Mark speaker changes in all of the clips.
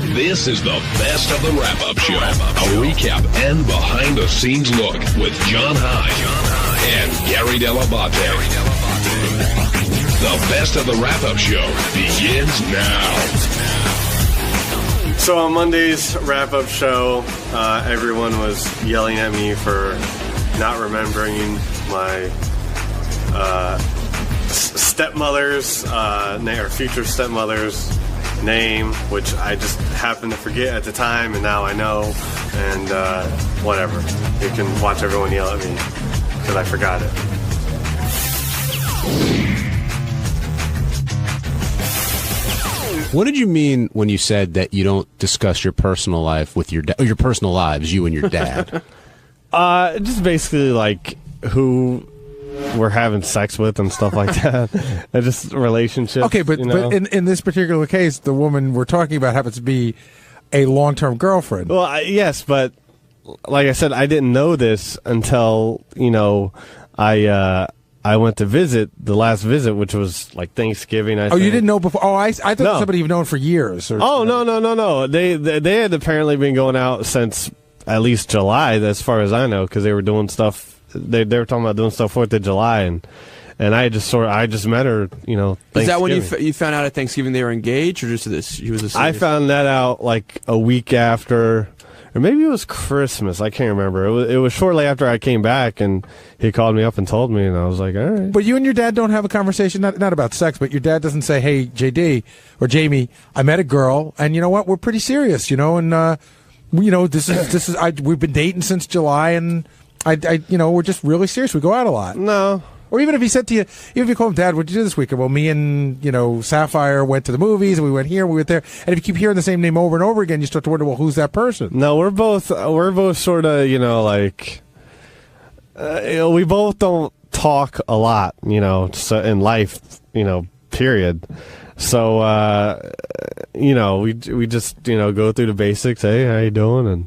Speaker 1: This is the best of the wrap-up show. A recap and behind-the-scenes look with John Hyde and Gary Dell'Abate. The best of the wrap-up show begins now.
Speaker 2: So on Monday's wrap-up show, everyone was yelling at me for not remembering my stepmother's or future stepmother's name, which I just happened to forget at the time, and now I know, and whatever. You can watch everyone yell at me because I forgot it.
Speaker 3: What did you mean when you said that you don't discuss your personal life with your your personal lives, you and your dad?
Speaker 2: Just basically like who we're having sex with and stuff like that. And just relationships.
Speaker 4: Okay, but in this particular case, the woman we're talking about happens to be a long-term girlfriend.
Speaker 2: Well, yes, but like I said, I didn't know this until, I went to visit, the last visit, which was like Thanksgiving.
Speaker 4: You didn't know before? Oh, I thought somebody you've known for years.
Speaker 2: No. They had apparently been going out since at least July, as far as I know, because they were doing stuff. They were talking about doing stuff 4th of July, and I just met her.
Speaker 5: Is that when you found out at Thanksgiving they were engaged, or just this? She was.
Speaker 2: I found that out like a week after, or maybe it was Christmas. I can't remember. It was shortly after I came back, and he called me up and told me, and I was like, all right.
Speaker 4: But you and your dad don't have a conversation, not about sex, but your dad doesn't say, hey, JD or Jamie, I met a girl, and you know what? We're pretty serious, and this is we've been dating since July, and we're just really serious. We go out a lot.
Speaker 2: No.
Speaker 4: Or even if he said to you, even if you call him, Dad, what'd you do this weekend? Well, me and, Sapphire went to the movies, and we went here, we went there. And if you keep hearing the same name over and over again, you start to wonder, well, who's that person?
Speaker 2: No, we're both sort of, we both don't talk a lot, so in life, period. So, we just, go through the basics. Hey, how you doing? And,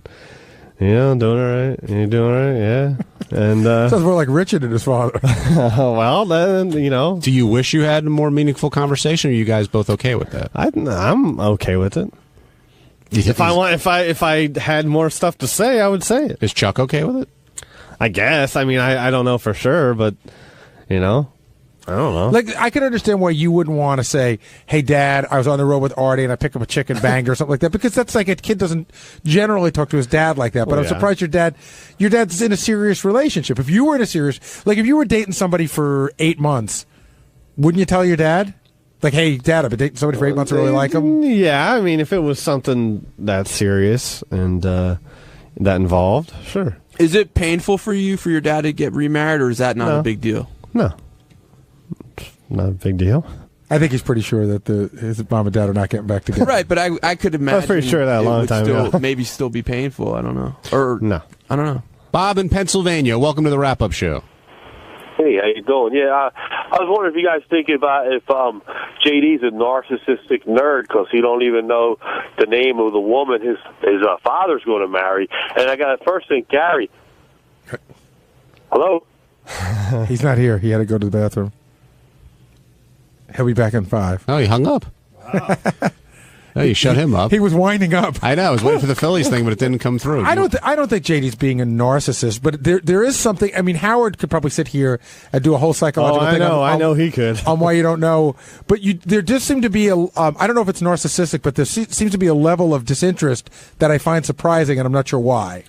Speaker 2: I'm doing all right. You doing all right? Yeah. And
Speaker 4: sounds more like Richard and his father.
Speaker 2: Well, then,
Speaker 3: Do you wish you had a more meaningful conversation, or are you guys both okay with that?
Speaker 2: I'm okay with it. If I had more stuff to say, I would say it.
Speaker 3: Is Chuck okay with it?
Speaker 2: I guess. I mean, I don't know for sure, but I don't know.
Speaker 4: Like, I can understand why you wouldn't want to say, hey, Dad, I was on the road with Artie and I picked up a chicken banger or something like that, because that's like a kid doesn't generally talk to his dad like that. But I'm surprised your dad's in a serious relationship. If you were if you were dating somebody for 8 months, wouldn't you tell your dad? Like, hey, Dad, I've been dating somebody for 8 months, I really like him?
Speaker 2: Yeah, I mean, if it was something that serious and that involved, sure.
Speaker 5: Is it painful for your dad to get remarried, or is that not a big deal?
Speaker 2: No. Not a big deal.
Speaker 4: I think he's pretty sure that his mom and dad are not getting back together.
Speaker 5: Right, but I could imagine.
Speaker 2: I was pretty sure that a long time ago.
Speaker 5: Maybe still be painful. I don't know. Or
Speaker 2: no,
Speaker 5: I don't know.
Speaker 3: Bob in Pennsylvania, welcome to the wrap-up show.
Speaker 6: Hey, how you doing? Yeah, I was wondering if you guys thinking about if JD's a narcissistic nerd because he don't even know the name of the woman his father's going to marry. And I got to first think, Gary. Hello?
Speaker 4: He's not here. He had to go to the bathroom. He'll be back in 5.
Speaker 3: Oh, he hung up. Wow. Oh, you shut him up.
Speaker 4: He was winding up.
Speaker 3: I know. I was waiting for the Phillies thing, but it didn't come through.
Speaker 4: I don't think JD's being a narcissist, but there is something. I mean, Howard could probably sit here and do a whole psychological thing.
Speaker 2: I know he could.
Speaker 4: On why you don't know. But there does seem to be a, I don't know if it's narcissistic, but there seems to be a level of disinterest that I find surprising, and I'm not sure why.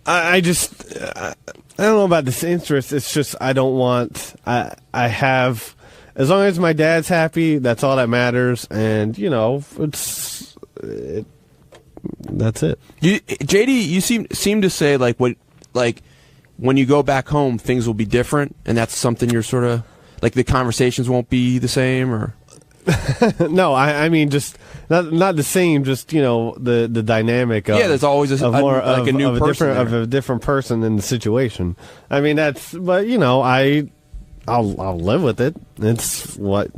Speaker 2: I don't know about disinterest. It's just I don't want, I have... As long as my dad's happy, that's all that matters, and that's it.
Speaker 5: JD, you seem to say like when you go back home, things will be different, and that's something you're sort of like the conversations won't be the same, or
Speaker 2: no, I mean just not the same, just the dynamic. Of,
Speaker 5: there's always a new person
Speaker 2: of a different person in the situation. I mean I'll live with it. It's what,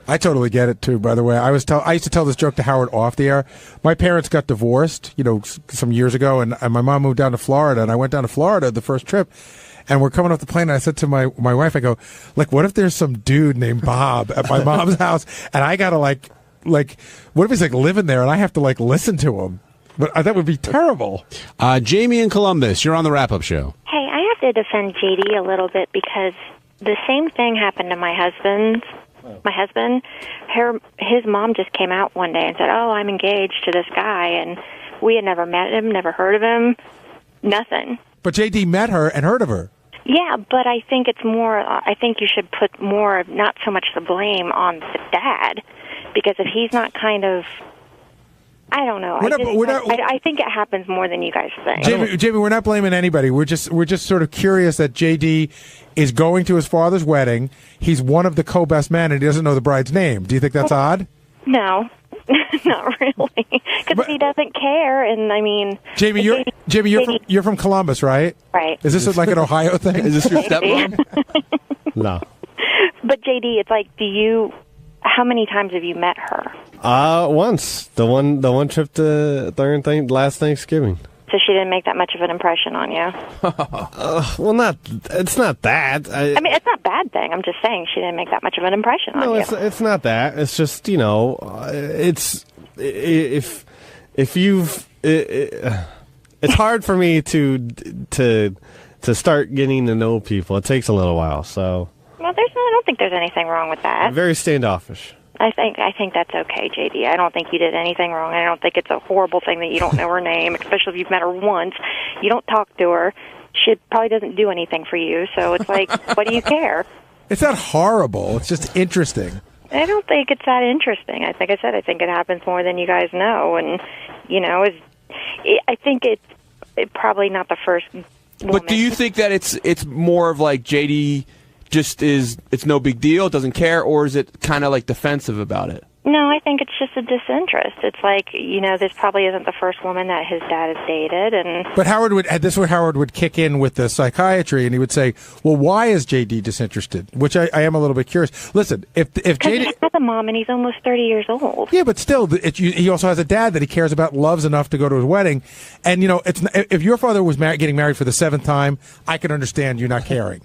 Speaker 4: I totally get it, too, by the way. I used to tell this joke to Howard off the air. My parents got divorced, some years ago, and my mom moved down to Florida, and I went down to Florida the first trip, and we're coming off the plane, and I said to my wife, I go, like, what if there's some dude named Bob at my mom's house, and I got to, like, like, what if he's like living there and I have to like listen to him? But that would be terrible.
Speaker 3: Jamie in Columbus, you're on the wrap-up show.
Speaker 7: Hey, I have to defend JD a little bit because the same thing happened to my husband. His mom just came out one day and said, "Oh, I'm engaged to this guy," and we had never met him, never heard of him, nothing.
Speaker 4: But JD met her and heard of her.
Speaker 7: Yeah, but I think it's more. I think you should put more, not so much the blame on the dad, because if he's not kind of. I don't know. I think it happens more than you guys think.
Speaker 4: Jamie, we're not blaming anybody. We're just sort of curious that JD is going to his father's wedding. He's one of the co-best men, and he doesn't know the bride's name. Do you think that's odd?
Speaker 7: No, not really. Because he doesn't care, and I mean,
Speaker 4: Jamie, you're from Columbus, right?
Speaker 7: Right.
Speaker 4: Is this like an Ohio thing?
Speaker 5: Is this your stepmom?
Speaker 2: No.
Speaker 7: But JD, it's like, how many times have you met her?
Speaker 2: Once. The one trip to last Thanksgiving.
Speaker 7: So she didn't make that much of an impression on you?
Speaker 2: Well, it's not that.
Speaker 7: I mean, it's not a bad thing. I'm just saying she didn't make that much of an impression on you.
Speaker 2: No, it's not that. It's just, it's hard for me to start getting to know people. It takes a little while, so.
Speaker 7: Well, I don't think there's anything wrong with that.
Speaker 2: I'm very standoffish.
Speaker 7: I think that's okay, JD. I don't think you did anything wrong. I don't think it's a horrible thing that you don't know her name, especially if you've met her once. You don't talk to her. She probably doesn't do anything for you, so it's like, what do you care?
Speaker 4: It's not horrible. It's just interesting.
Speaker 7: I don't think it's that interesting. I think it happens more than you guys know, and I think it's probably not the first woman.
Speaker 5: But do you think that it's more of like JD it's no big deal, doesn't care, or is it kind of like defensive about it?
Speaker 7: No, I think it's just a disinterest. It's like, this probably isn't the first woman that his dad has dated, and.
Speaker 4: But Howard would kick in with the psychiatry, and he would say, "Well, why is JD disinterested?" Which I am a little bit curious. Listen, if JD
Speaker 7: he has a mom and he's almost 30 years old.
Speaker 4: Yeah, but still, he also has a dad that he cares about, loves enough to go to his wedding, and if your father was getting married for the 7th time, I can understand you not caring.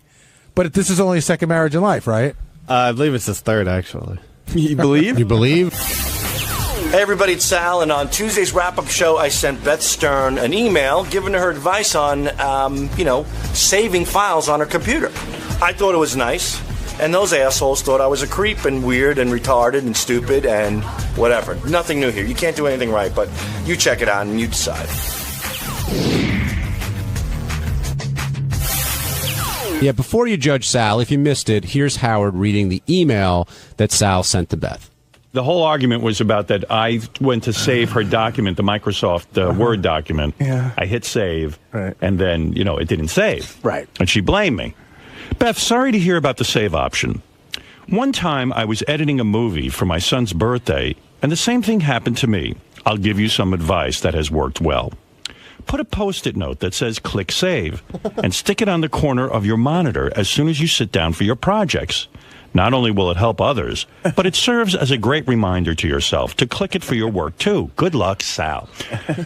Speaker 4: But this is only his 2nd marriage in life, right?
Speaker 2: I believe it's his 3rd, actually.
Speaker 5: You believe?
Speaker 3: You believe?
Speaker 8: Hey, everybody, it's Sal, and on Tuesday's wrap-up show, I sent Beth Stern an email giving her advice on, saving files on her computer. I thought it was nice, and those assholes thought I was a creep and weird and retarded and stupid and whatever. Nothing new here. You can't do anything right, but you check it out and you decide.
Speaker 3: Yeah, before you judge Sal, if you missed it, here's Howard reading the email that Sal sent to Beth.
Speaker 9: The whole argument was about that I went to save her document, the Microsoft Word document.
Speaker 4: Yeah.
Speaker 9: I hit save,
Speaker 4: right.
Speaker 9: And then, it didn't save.
Speaker 4: Right.
Speaker 9: And she blamed me. Beth, sorry to hear about the save option. One time I was editing a movie for my son's birthday, and the same thing happened to me. I'll give you some advice that has worked well. Put a Post-it note that says click save and stick it on the corner of your monitor as soon as you sit down for your projects. Not only will it help others, but it serves as a great reminder to yourself to click it for your work too. Good luck, Sal.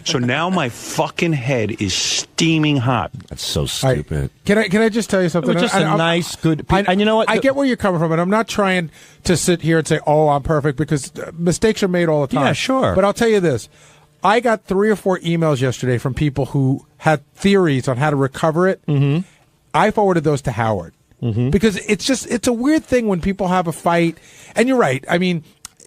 Speaker 9: So now my fucking head is steaming hot.
Speaker 3: That's so stupid.
Speaker 4: Can I just tell you something?
Speaker 10: It was just a nice, good. And you know what?
Speaker 4: I get where you're coming from, and I'm not trying to sit here and say, "Oh, I'm perfect," because mistakes are made all the time.
Speaker 10: Yeah, sure.
Speaker 4: But I'll tell you this. I got 3 or 4 emails yesterday from people who had theories on how to recover it. Mm-hmm. I forwarded those to Howard because it's a weird thing when people have a fight. And you're right. I mean,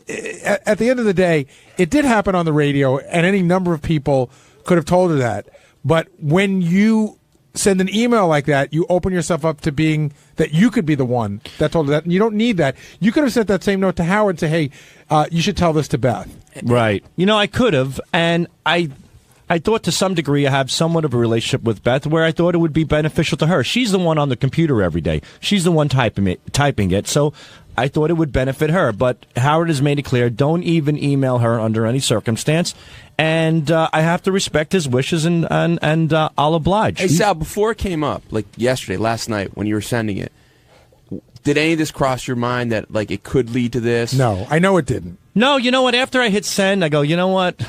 Speaker 4: at the end of the day, it did happen on the radio, and any number of people could have told her that. But when you send an email like that, you open yourself up to being that you could be the one that told her that. And you don't need that. You could have sent that same note to Howard and say, "Hey, you should tell this to Beth."
Speaker 10: Right. I could have, and I thought to some degree I have somewhat of a relationship with Beth where I thought it would be beneficial to her. She's the one on the computer every day. She's the one typing it. So I thought it would benefit her. But Howard has made it clear, don't even email her under any circumstance. And I have to respect his wishes, and I'll oblige.
Speaker 5: Hey, Sal, before it came up, like yesterday, last night, when you were sending it, did any of this cross your mind that, like, it could lead to this?
Speaker 4: No, I know it didn't.
Speaker 10: No, you know what? After I hit send, I go, you know what?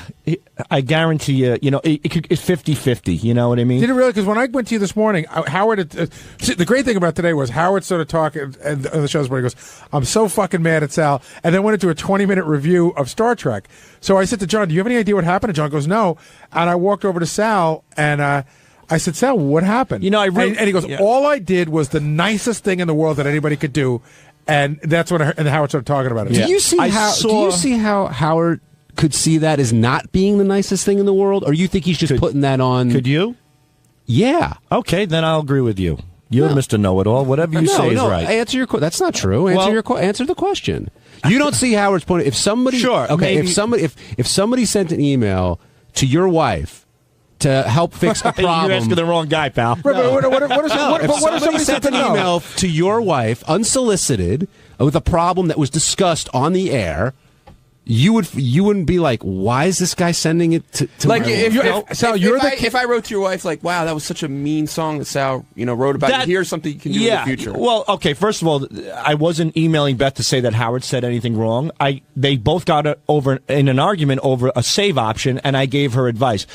Speaker 10: I guarantee you, it's 50-50. You know what I mean?
Speaker 4: Did it really? Because when I went to you this morning, Howard, the great thing about today was Howard sort of talking on the show this morning. He goes, I'm so fucking mad at Sal. And then went into a 20-minute review of Star Trek. So I said to John, do you have any idea what happened? And John goes, no. And I walked over to Sal and I said, Sal, what happened?
Speaker 10: You know,
Speaker 4: and he goes, all I did was the nicest thing in the world that anybody could do. And that's when and Howard started talking about it.
Speaker 3: Do you see how Howard could see that as not being the nicest thing in the world, or you think he's just putting that on?
Speaker 10: Could you?
Speaker 3: Yeah.
Speaker 10: Okay, then I'll agree with you. You're Mr. Know-It-all. Whatever you say is right.
Speaker 3: Answer your. That's not true. Answer the question. You don't see Howard's point. If somebody, if somebody sent an email to your wife to help fix a problem.
Speaker 10: You're asking the wrong guy, pal.
Speaker 3: If somebody sent an email to your wife, unsolicited, with a problem that was discussed on the air, you wouldn't be like, why is this guy sending it to
Speaker 5: like
Speaker 3: my
Speaker 5: wife? If I wrote to your wife like, wow, that was such a mean song that Sal wrote about. Here's something you can do in the future.
Speaker 10: Well, okay. First of all, I wasn't emailing Beth to say that Howard said anything wrong. They both got over in an argument over a save option, and I gave her advice.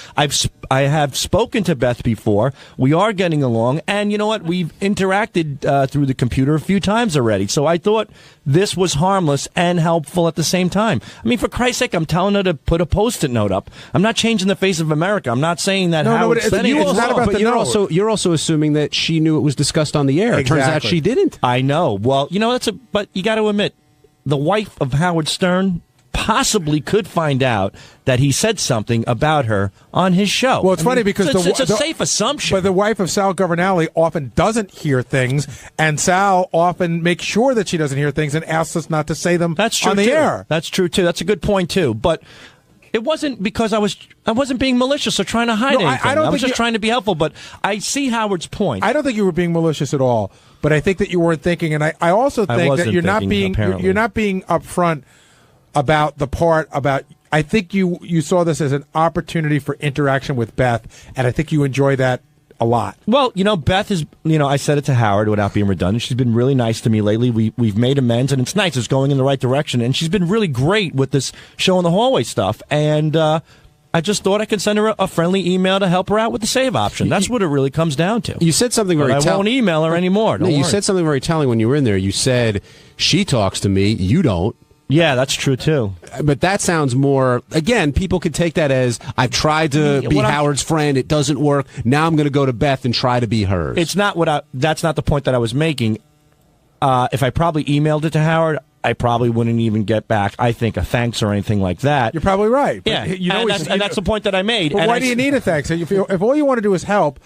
Speaker 10: I have spoken to Beth before. We are getting along, and you know what? We've interacted through the computer a few times already. So I thought this was harmless and helpful at the same time. I mean, for Christ's sake, I'm telling her to put a Post-it note up. I'm not changing the face of America. I'm not saying that Howard said it.
Speaker 4: It's not about the note.
Speaker 3: You're also assuming that she knew it was discussed on the air. Exactly. It turns out she didn't.
Speaker 10: I know. Well, but you got to admit, the wife of Howard Stern possibly could find out that he said something about her on his show.
Speaker 4: Well, it's funny because
Speaker 10: it's a safe assumption.
Speaker 4: But the wife of Sal Governale often doesn't hear things, and Sal often makes sure that she doesn't hear things and asks us not to say them on the air.
Speaker 10: That's true too. That's a good point too. But it wasn't because I wasn't being malicious or trying to hide anything. I was just trying to be helpful. But I see Howard's point.
Speaker 4: I don't think you were being malicious at all. But I think that you weren't thinking, and I also think that you're not being upfront about the part about. I think you saw this as an opportunity for interaction with Beth, and I think you enjoy that a lot.
Speaker 10: Well, Beth is, I said it to Howard without being redundant. She's been really nice to me lately. We've made amends, and it's nice. It's going in the right direction, and she's been really great with this show in the hallway stuff. And I just thought I could send her a friendly email to help her out with the save option. That's what it really comes down to.
Speaker 3: You said something very telling.
Speaker 10: I won't email her anymore.
Speaker 3: You said something very telling when you were in there. You said, she talks to me, you don't.
Speaker 10: Yeah, that's true, too.
Speaker 3: But that sounds more, again, people could take that as, I've tried to be Howard's friend, it doesn't work, now I'm going to go to Beth and try to be hers.
Speaker 10: It's not that's not the point that I was making. If I probably emailed it to Howard, I probably wouldn't even get back, I think, a thanks or anything like that.
Speaker 4: You're probably right.
Speaker 10: Yeah, and that's the point that I made.
Speaker 4: But why do you need a thanks? If all you want to do is help,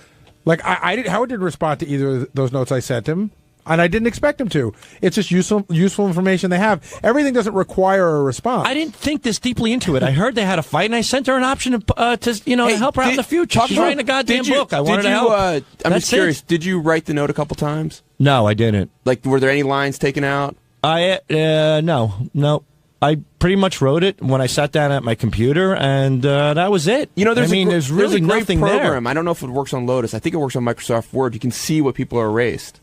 Speaker 4: like Howard didn't respond to either of those notes I sent him. And I didn't expect him to. It's just useful information they have. Everything doesn't require a response.
Speaker 10: I didn't think this deeply into it. I heard they had a fight, and I sent her an option to help her out in the future. She's writing a goddamn book. I wanted to help.
Speaker 5: I'm just curious. Did you write the note a couple times?
Speaker 10: No, I didn't.
Speaker 5: Like, were there any lines taken out?
Speaker 10: No. I pretty much wrote it when I sat down at my computer, and that was it. There's really nothing
Speaker 5: program.
Speaker 10: there.
Speaker 5: I don't know if it works on Lotus. I think it works on Microsoft Word. You can see what people are erased.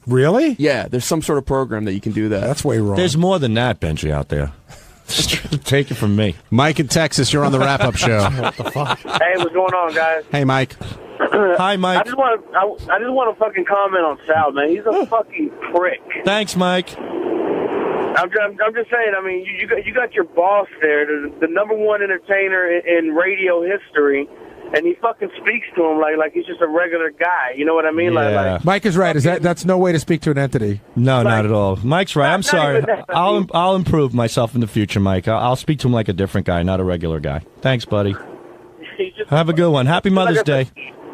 Speaker 4: Really?
Speaker 5: Yeah, there's some sort of program that you can do that.
Speaker 4: That's way wrong.
Speaker 10: There's more than that, Benji, out there. Take it from me.
Speaker 3: Mike in Texas, you're on the wrap-up show.
Speaker 10: What the fuck?
Speaker 11: Hey, what's going on, guys?
Speaker 3: Hey, Mike.
Speaker 10: Hi, Mike.
Speaker 11: I just want to fucking comment on Sal, man. He's a fucking prick.
Speaker 10: Thanks, Mike.
Speaker 11: I'm just saying. I mean, you got your boss there, the number one entertainer in radio history. And he fucking speaks to him like he's just a regular guy. You know what I mean?
Speaker 10: Yeah.
Speaker 11: Like
Speaker 4: Mike is right. That's no way to speak to an entity.
Speaker 10: No, not at all. Mike's right. I'm sorry. I'll improve myself in the future, Mike. I'll speak to him like a different guy, not a regular guy. Thanks, buddy. Have a good one. Happy Mother's Day.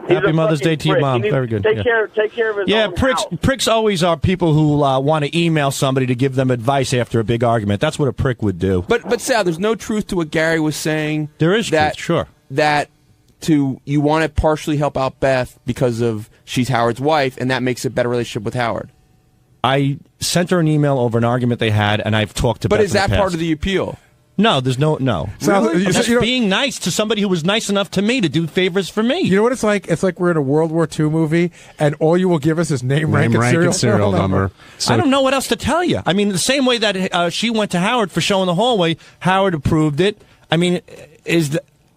Speaker 10: Happy Mother's Day to your mom. Very good.
Speaker 11: Take care of his own house.
Speaker 10: Pricks always are people who want to email somebody to give them advice after a big argument. That's what a prick would do.
Speaker 5: But Sal, there's no truth to what Gary was saying.
Speaker 10: There is truth, sure.
Speaker 5: You want to partially help out Beth because of she's Howard's wife, and that makes a better relationship with Howard.
Speaker 10: I sent her an email over an argument they had, and I've talked to Beth
Speaker 5: But is
Speaker 10: in the
Speaker 5: that
Speaker 10: past.
Speaker 5: part of the appeal?
Speaker 10: No, there's no.
Speaker 4: So,
Speaker 10: really? Just being nice to somebody who was nice enough to me to do favors for me.
Speaker 4: You know what it's like? It's like we're in a World War II movie, and all you will give us is name, rank, and serial number.
Speaker 10: So I don't know what else to tell you. I mean, the same way that she went to Howard for Show in the Hallway, Howard approved it. I mean,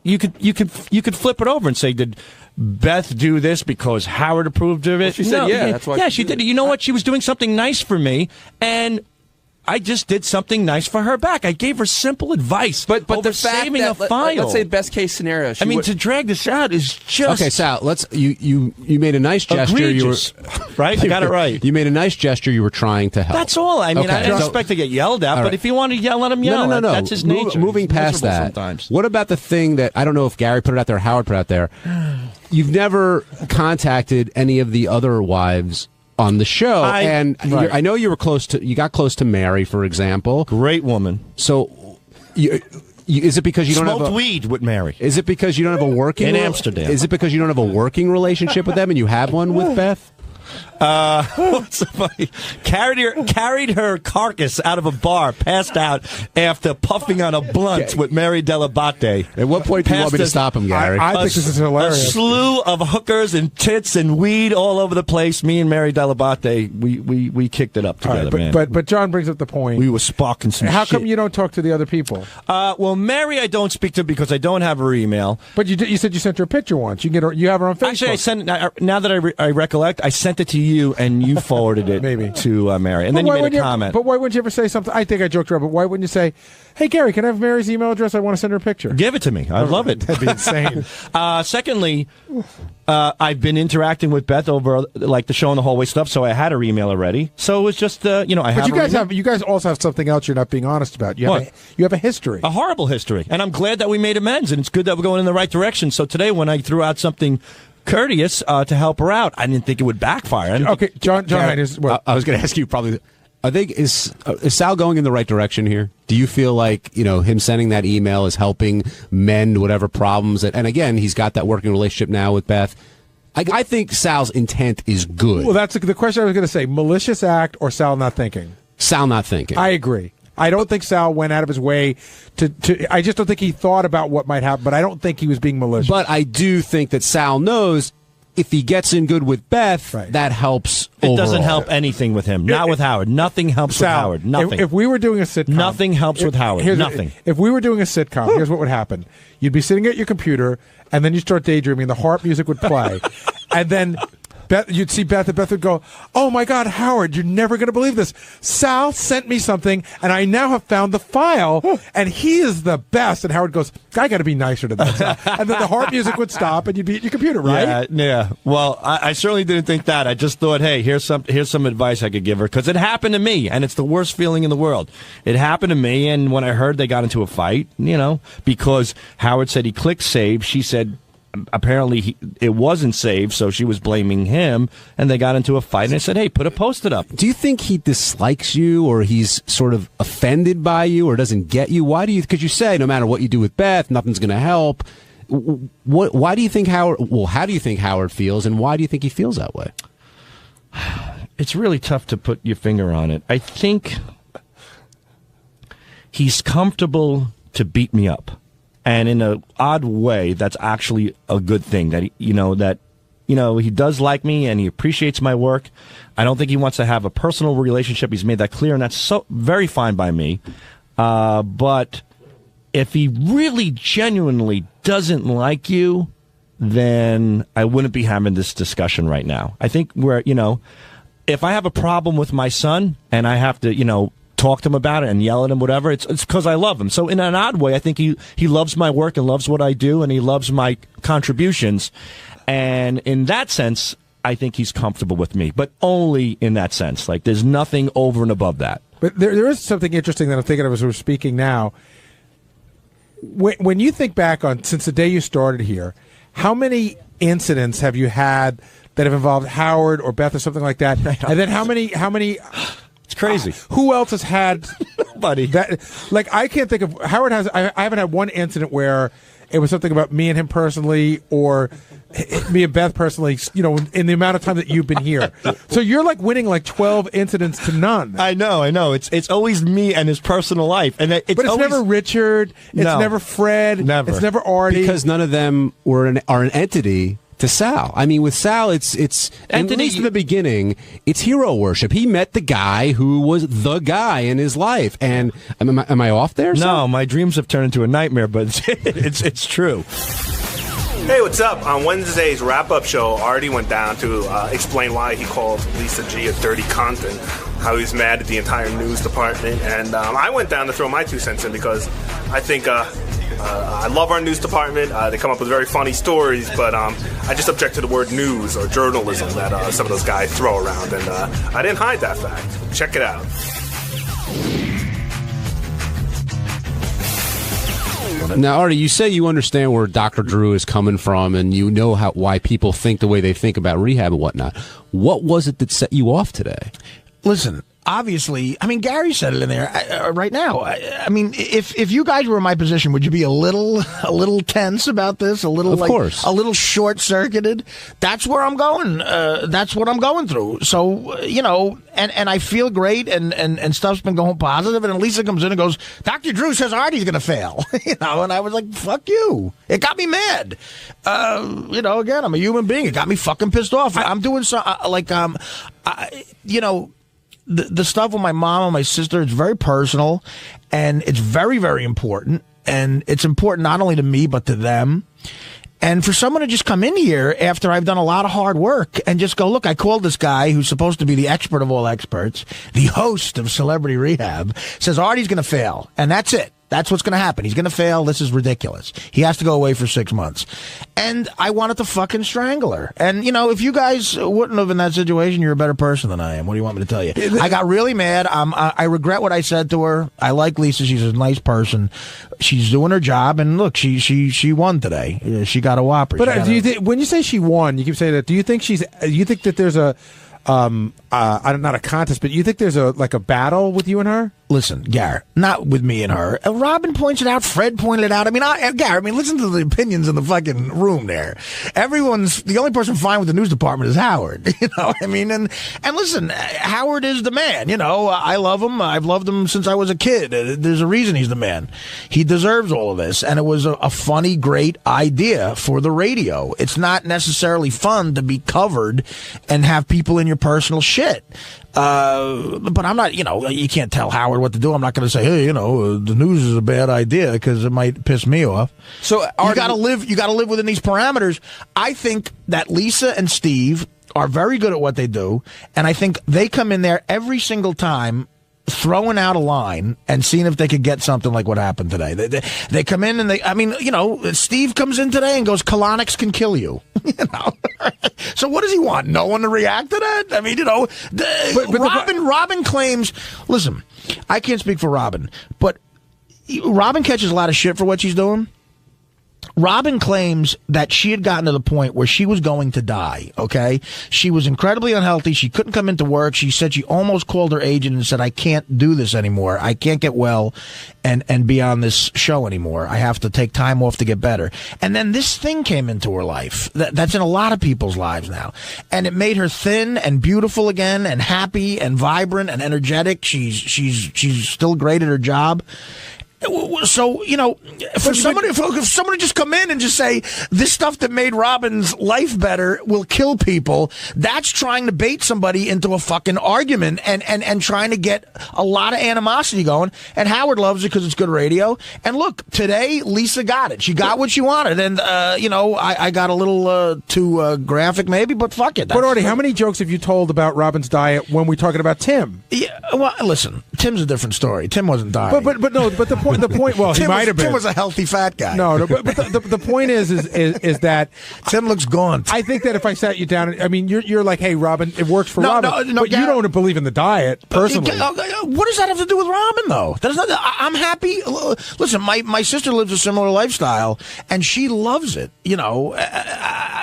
Speaker 10: you could flip it over and say, did Beth do this because Howard approved of it?
Speaker 5: Well, she said, that's why.
Speaker 10: Yeah, she did it. You know what? She was doing something nice for me, and I just did something nice for her back. I gave her simple advice. But
Speaker 5: the fact
Speaker 10: saving
Speaker 5: that,
Speaker 10: a file.
Speaker 5: Let's say best case scenario.
Speaker 10: To drag this out is just
Speaker 3: okay. Sal, you made a nice gesture.
Speaker 10: Egregious. Right? I got it right.
Speaker 3: You made a nice gesture. You were trying to help.
Speaker 10: That's all. I mean, I didn't expect to get yelled at, but if you want to yell at him, yell.
Speaker 3: No.
Speaker 10: That's his nature.
Speaker 3: Moving past that,
Speaker 10: sometimes.
Speaker 3: What about the thing that I don't know if Gary put it out there or Howard put it out there? You've never contacted any of the other wives on the show, I know you got close to Mary, for example.
Speaker 10: Great woman.
Speaker 3: So, is it because you don't have
Speaker 10: weed with Mary?
Speaker 3: Is it because you don't have a working
Speaker 10: in Amsterdam?
Speaker 3: Is it because you don't have a working relationship with them and you have one with Beth?
Speaker 10: Somebody carried her carcass out of a bar, passed out after puffing on a blunt with Mary Delabate.
Speaker 3: At what point do you want me to stop him, Gary?
Speaker 4: I think this is hilarious.
Speaker 10: A slew of hookers and tits and weed all over the place. Me and Mary Delabate, we kicked it up together, man.
Speaker 4: But John brings up the point.
Speaker 10: We were sparking some
Speaker 4: How
Speaker 10: shit.
Speaker 4: come you don't talk to the other people?
Speaker 10: Well, Mary, I don't speak to because I don't have her email.
Speaker 4: But you said you sent her a picture once. You have her on Facebook.
Speaker 10: Actually, I sent it. Now that I recollect, I sent it to you, and you forwarded it
Speaker 4: Maybe
Speaker 10: to Mary, and then you made a comment.
Speaker 4: But why wouldn't you ever say something? I think I joked around, but why wouldn't you say, "Hey, Gary, can I have Mary's email address? I want to send her a picture."
Speaker 10: Give it to me. I'd love it.
Speaker 4: That'd be insane.
Speaker 10: Secondly, I've been interacting with Beth over like the Show in the Hallway stuff, so I had her email already. So it was just I have.
Speaker 4: But you guys also have something else you're not being honest about. You have a history,
Speaker 10: a horrible history, and I'm glad that we made amends, and it's good that we're going in the right direction. So today, when I threw out something courteous to help her out, I didn't think it would backfire.
Speaker 4: Okay, John. I
Speaker 3: was going to ask you probably. I think is Sal going in the right direction here? Do you feel like him sending that email is helping mend whatever problems and again he's got that working relationship now with Beth? I think Sal's intent is good.
Speaker 4: Well, that's the question I was going to say: malicious act or Sal not thinking?
Speaker 3: Sal not thinking.
Speaker 4: I agree. I don't think Sal went out of his way to. I just don't think he thought about what might happen, but I don't think he was being malicious.
Speaker 3: But I do think that Sal knows if he gets in good with Beth, that helps.
Speaker 10: It doesn't help anything with him. Not with Howard. Nothing helps with Howard. Nothing.
Speaker 4: If we were doing a sitcom,
Speaker 10: nothing helps with Howard. Nothing.
Speaker 4: If we were doing a sitcom, here's what would happen: you'd be sitting at your computer, and then you start daydreaming. The harp music would play, and then you'd see Beth, and Beth would go, "Oh my God, Howard, you're never going to believe this. Sal sent me something, and I now have found the file, and he is the best." And Howard goes, "I got to be nicer to that." Sal. And then the harp music would stop, and you'd be at your computer, right?
Speaker 10: Yeah. Well, I certainly didn't think that. I just thought, hey, here's some advice I could give her, because it happened to me, and it's the worst feeling in the world. It happened to me, and when I heard they got into a fight, because Howard said he clicked save, she said apparently it wasn't saved, so she was blaming him, and they got into a fight, and I said, hey, put a post-it up.
Speaker 3: Do you think he dislikes you, or he's sort of offended by you, or doesn't get you? Why do you, because you say no matter what you do with Beth, nothing's going to help. Why do you think Howard, how do you think Howard feels, and why do you think he feels that way?
Speaker 10: It's really tough to put your finger on it. I think he's comfortable to beat me up. And in an odd way, that's actually a good thing. That he does like me and he appreciates my work. I don't think he wants to have a personal relationship. He's made that clear, and that's so very fine by me. But if he really genuinely doesn't like you, then I wouldn't be having this discussion right now. I think if I have a problem with my son and I have to, talk to him about it and yell at him, whatever, it's because I love him. So in an odd way, I think he loves my work and loves what I do, and he loves my contributions. And in that sense, I think he's comfortable with me, but only in that sense. Like, there's nothing over and above that.
Speaker 4: But there is something interesting that I'm thinking of as we're speaking now. When you think back on, since the day you started here, how many incidents have you had that have involved Howard or Beth or something like that? And then how many? It's
Speaker 10: crazy.
Speaker 4: Who else has had
Speaker 10: buddy.
Speaker 4: I can't think of Howard has. I haven't had one incident where it was something about me and him personally, or me and Beth personally, in the amount of time that you've been here. So you're like winning like 12 incidents to none.
Speaker 10: I know. It's always me and his personal life, and it's
Speaker 4: always, never Richard. It's never Fred.
Speaker 10: Never.
Speaker 4: It's never Artie.
Speaker 3: Because none of them are an entity to Sal. I mean, with Sal, it's at least in the beginning, it's hero worship. He met the guy who was the guy in his life. And am I off there?
Speaker 10: No, my dreams have turned into a nightmare, but it's true.
Speaker 12: Hey, what's up? On Wednesday's wrap-up show, Artie went down to explain why he called Lisa G a dirty cunt and how he's mad at the entire news department. And I went down to throw my 2 cents in because I think I love our news department. They come up with very funny stories, but I just object to the word news or journalism that some of those guys throw around. And I didn't hide that fact. Check it out.
Speaker 3: Now, Artie, you say you understand where Dr. Drew is coming from, and you know why people think the way they think about rehab and whatnot. What was it that set you off today?
Speaker 13: Listen, obviously, I mean, Gary said it in there right now. I mean, if you guys were in my position, would you be a little tense about this? Of course. A little short-circuited? That's where I'm going. That's what I'm going through. So, and I feel great, and stuff's been going positive, and Lisa comes in and goes, Dr. Drew says Artie's going to fail. And I was like, fuck you. It got me mad. Again, I'm a human being. It got me fucking pissed off. I'm doing the stuff with my mom and my sister, it's very personal, and it's very, very important. And it's important not only to me, but to them. And for someone to just come in here after I've done a lot of hard work and just go, look, I called this guy who's supposed to be the expert of all experts, the host of Celebrity Rehab, says Artie's going to fail. And that's it. That's what's going to happen. He's going to fail. This is ridiculous. He has to go away for 6 months. And I wanted to fucking strangle her. And, if you guys wouldn't have in that situation, you're a better person than I am. What do you want me to tell you? I got really mad. I regret what I said to her. I like Lisa. She's a nice person. She's doing her job. And look, she won today. She got a whopper.
Speaker 4: But do you think, when you say she won, you keep saying that, do you think that there's a, not a contest, but you think there's a battle with you and her?
Speaker 13: Listen, Gar, not with me and her. Robin points it out. Fred pointed it out. I mean, listen to the opinions in the fucking room there. The only person fine with the news department is Howard. And listen, Howard is the man. I love him. I've loved him since I was a kid. There's a reason he's the man. He deserves all of this. And it was a funny, great idea for the radio. It's not necessarily fun to be covered and have people in your personal shit. But I'm not, you can't tell Howard what to do. I'm not going to say, hey, the news is a bad idea because it might piss me off. So you got to live within these parameters. I think that Lisa and Steve are very good at what they do. And I think they come in there every single time throwing out a line and seeing if they could get something like what happened today. They come in and Steve comes in today and goes, colonics can kill you. So what does he want? No one to react to that? I mean, Robin claims, listen, I can't speak for Robin, but Robin catches a lot of shit for what she's doing. Robin claims that she had gotten to the point where she was going to die, okay? She was incredibly unhealthy. She couldn't come into work. She said she almost called her agent and said, I can't do this anymore. I can't get well and be on this show anymore. I have to take time off to get better. And then this thing came into her life. That's in a lot of people's lives now. And it made her thin and beautiful again and happy and vibrant and energetic. She's still great at her job. So, if someone to just come in and just say this stuff that made Robin's life better will kill people, that's trying to bait somebody into a fucking argument and trying to get a lot of animosity going. And Howard loves it because it's good radio. And look, today Lisa got it. She got what she wanted. And, I got a little too graphic maybe, but fuck it.
Speaker 4: But Artie, how many jokes have you told about Robin's diet when we're talking about Tim?
Speaker 13: Yeah, well, listen, Tim's a different story. Tim wasn't dying.
Speaker 4: But the point. Well, he might have been.
Speaker 13: Tim was a healthy fat guy.
Speaker 4: No, but the point is that
Speaker 13: Tim looks gaunt.
Speaker 4: I think that if I sat you down, I mean, you're like, hey, Robin, it works for Robin, but you don't believe in the diet personally.
Speaker 13: What does that have to do with Robin, though? I'm happy. Listen, my sister lives a similar lifestyle, and she loves it.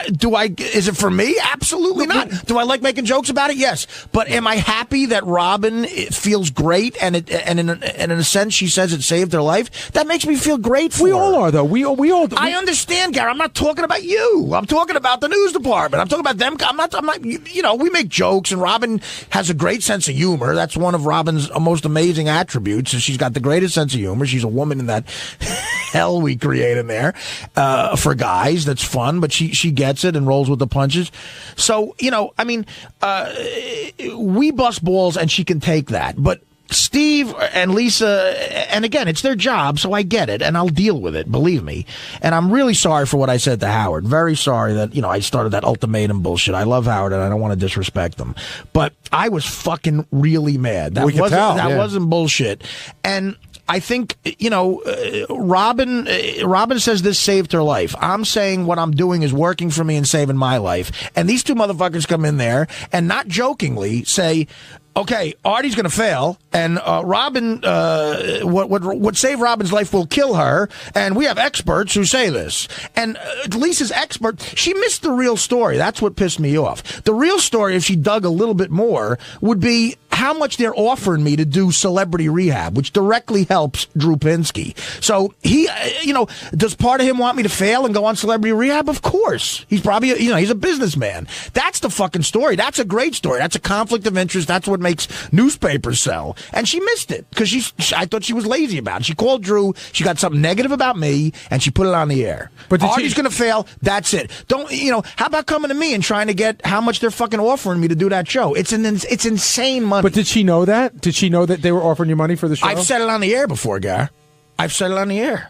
Speaker 13: Is it for me? Absolutely not. Do I like making jokes about it? Yes. But am I happy that Robin feels great and in a sense she says it saved her life? That makes me feel great for her.
Speaker 4: We all are, though. We all.
Speaker 13: I understand, Gary. I'm not talking about you. I'm talking about the news department. I'm talking about them. I'm not. You know, we make jokes, and Robin has a great sense of humor. That's one of Robin's most amazing attributes. She's got the greatest sense of humor. She's a woman in that hell we create in there for guys. That's fun, but she gets it and rolls with the punches. So, you know, I mean, we bust balls, and she can take that. But Steve and Lisa, and again, it's their job, so I get it, and I'll deal with it, believe me. And I'm really sorry for what I said to Howard. Very sorry that, you know, I started that ultimatum bullshit. I love Howard, and I don't want to disrespect him. But I was fucking really mad. That wasn't bullshit. And I think, you know, Robin says this saved her life. I'm saying what I'm doing is working for me and saving my life. And these two motherfuckers come in there and not jokingly say, okay, Artie's going to fail, and Robin, what saved Robin's life will kill her, and we have experts who say this. And Lisa's expert, she missed the real story. That's what pissed me off. The real story, if she dug a little bit more, would be how much they're offering me to do celebrity rehab, which directly helps Drew Pinsky. So he, you know, does part of him want me to fail and go on celebrity rehab? Of course. He's probably, you know, he's a businessman. That's the fucking story. That's a great story. That's a conflict of interest. That's what makes newspapers sell. And she missed it because I thought she was lazy about it. She called Drew. She got something negative about me, and she put it on the air. But Artie's going to fail. That's it. Don't, you know, how about coming to me and trying to get how much they're fucking offering me to do that show? It's insane money.
Speaker 4: But did she know that? Did she know that they were offering you money for the show?
Speaker 13: I've said it on the air before, Gar. I've said it on the air.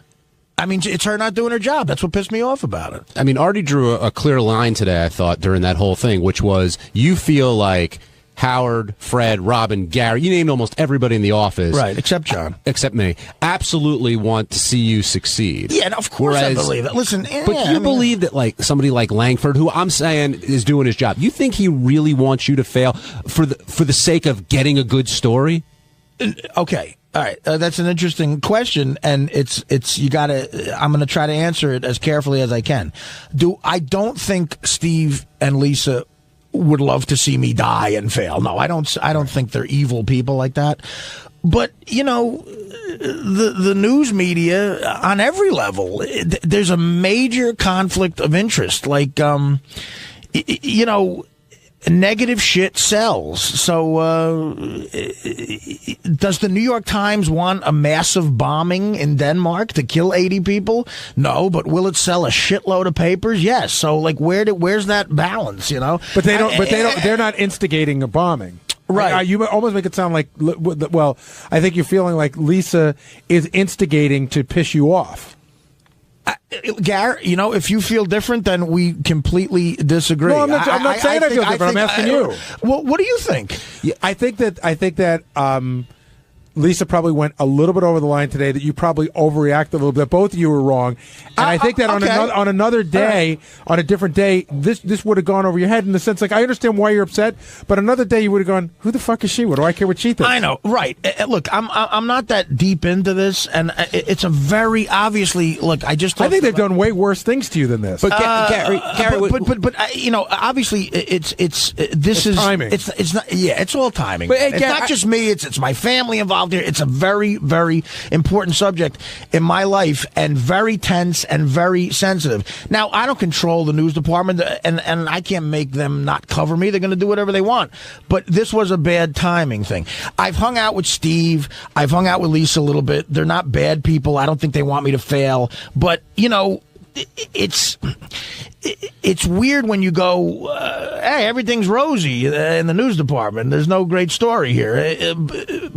Speaker 13: I mean, it's her not doing her job. That's what pissed me off about it.
Speaker 3: I mean, Artie drew a clear line today, I thought, during that whole thing, which was you feel like Howard, Fred, Robin, Gary, you named almost everybody in the office.
Speaker 13: Right, except John.
Speaker 3: Except me. Absolutely want to see you succeed.
Speaker 13: Yeah, and of course I believe it. Listen,
Speaker 3: but you believe that like somebody like Langford, who I'm saying is doing his job, you think he really wants you to fail for the sake of getting a good story?
Speaker 13: Okay. All right, that's an interesting question, and it's you gotta. I'm gonna try to answer it as carefully as I can. I don't think Steve and Lisa would love to see me die and fail. No, I don't think they're evil people like that. But, you know, the news media on every level, there's a major conflict of interest. Like, you know, negative shit sells. So, does the New York Times want a massive bombing in Denmark to kill 80 people? No, but will it sell a shitload of papers? Yes. So, like, where's that balance? You know,
Speaker 4: but they don't. They're not instigating a bombing.
Speaker 13: Right.
Speaker 4: You almost make it sound like, well, I think you're feeling like Lisa is instigating to piss you off.
Speaker 13: Gar, you know, if you feel different, then we completely disagree.
Speaker 4: No, I'm not saying I feel different. I'm asking you.
Speaker 13: Well, what do you think?
Speaker 4: I think that Lisa probably went a little bit over the line today, that you probably overreacted a little bit. Both of you were wrong. And I think that on another day, on a different day, this would have gone over your head in the sense, like, I understand why you're upset, but another day you would have gone, who the fuck is she? What do I care what she thinks?
Speaker 13: I know, right. Look, I'm not that deep into this, and it's a very obviously, look, I think
Speaker 4: they've done way worse things to you than this.
Speaker 3: But Gary,
Speaker 13: but you know, obviously it's
Speaker 4: timing.
Speaker 13: It's not, yeah, it's all timing.
Speaker 3: But,
Speaker 13: it's not just me, it's my family involved here. It's a very, very important subject in my life, and very tense and very sensitive. Now, I don't control the news department, and I can't make them not cover me. They're going to do whatever they want. But this was a bad timing thing. I've hung out with Steve. I've hung out with Lisa a little bit. They're not bad people. I don't think they want me to fail. But, you know, it's weird when you go, hey, everything's rosy in the news department. There's no great story here.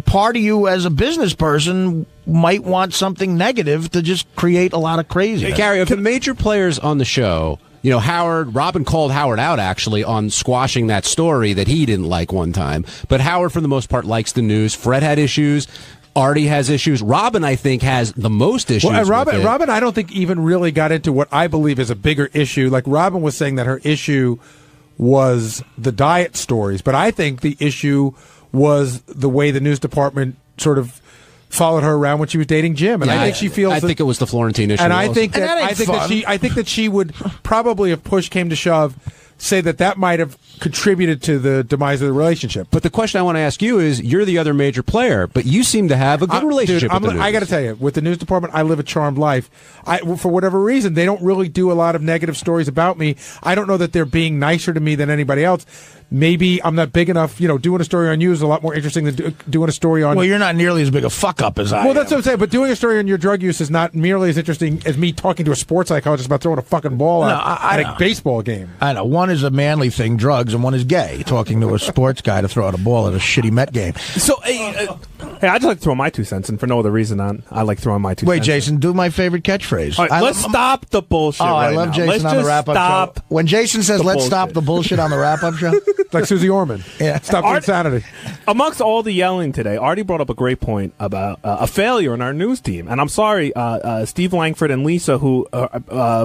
Speaker 13: Part of you as a business person might want something negative to just create a lot of craziness.
Speaker 3: Gary, of the major players on the show, you know, Robin called Howard out, actually, on squashing that story that he didn't like one time. But Howard, for the most part, likes the news. Fred had issues. Artie has issues. Robin, I think, has the most issues.
Speaker 4: Well, Robin, I don't think even really got into what I believe is a bigger issue. Like, Robin was saying that her issue was the diet stories, but I think the issue was the way the news department sort of followed her around when she was dating Jim, and I think she feels.
Speaker 3: I think it was the Florentine issue,
Speaker 4: and I think
Speaker 13: And
Speaker 4: that
Speaker 13: that ain't
Speaker 4: I think that she would probably, if push came to shove, say that might have contributed to the demise of the relationship.
Speaker 3: But the question I want to ask you is, you're the other major player, but you seem to have a good relationship with the news.
Speaker 4: I got to tell you, with the news department, I live a charmed life. For whatever reason, they don't really do a lot of negative stories about me. I don't know that they're being nicer to me than anybody else. Maybe I'm not big enough. Doing a story on you is a lot more interesting than doing a story on.
Speaker 13: Well, you're not nearly as big a fuck up as I am.
Speaker 4: Well, that's what I'm saying. But doing a story on your drug use is not nearly as interesting as me talking to a sports psychologist about throwing a fucking ball at a baseball game.
Speaker 13: I know. One is a manly thing, drugs, and one is gay, talking to a sports guy to throw out a ball at a shitty Met game.
Speaker 14: So, hey, I just like to throw my 2 cents, and for no other reason, I like throwing my 2 cents.
Speaker 13: Wait, Jason, do my favorite catchphrase.
Speaker 14: All right, let's stop the bullshit.
Speaker 13: I love
Speaker 14: now.
Speaker 13: Jason
Speaker 14: let's
Speaker 13: on the wrap-up show. When Jason says, let's stop the bullshit on the wrap-up show.
Speaker 4: Like Susie Orman.
Speaker 13: Yeah.
Speaker 4: Stop the insanity.
Speaker 14: Amongst all the yelling today, Artie brought up a great point about a failure in our news team. And I'm sorry, Steve Langford and Lisa, who,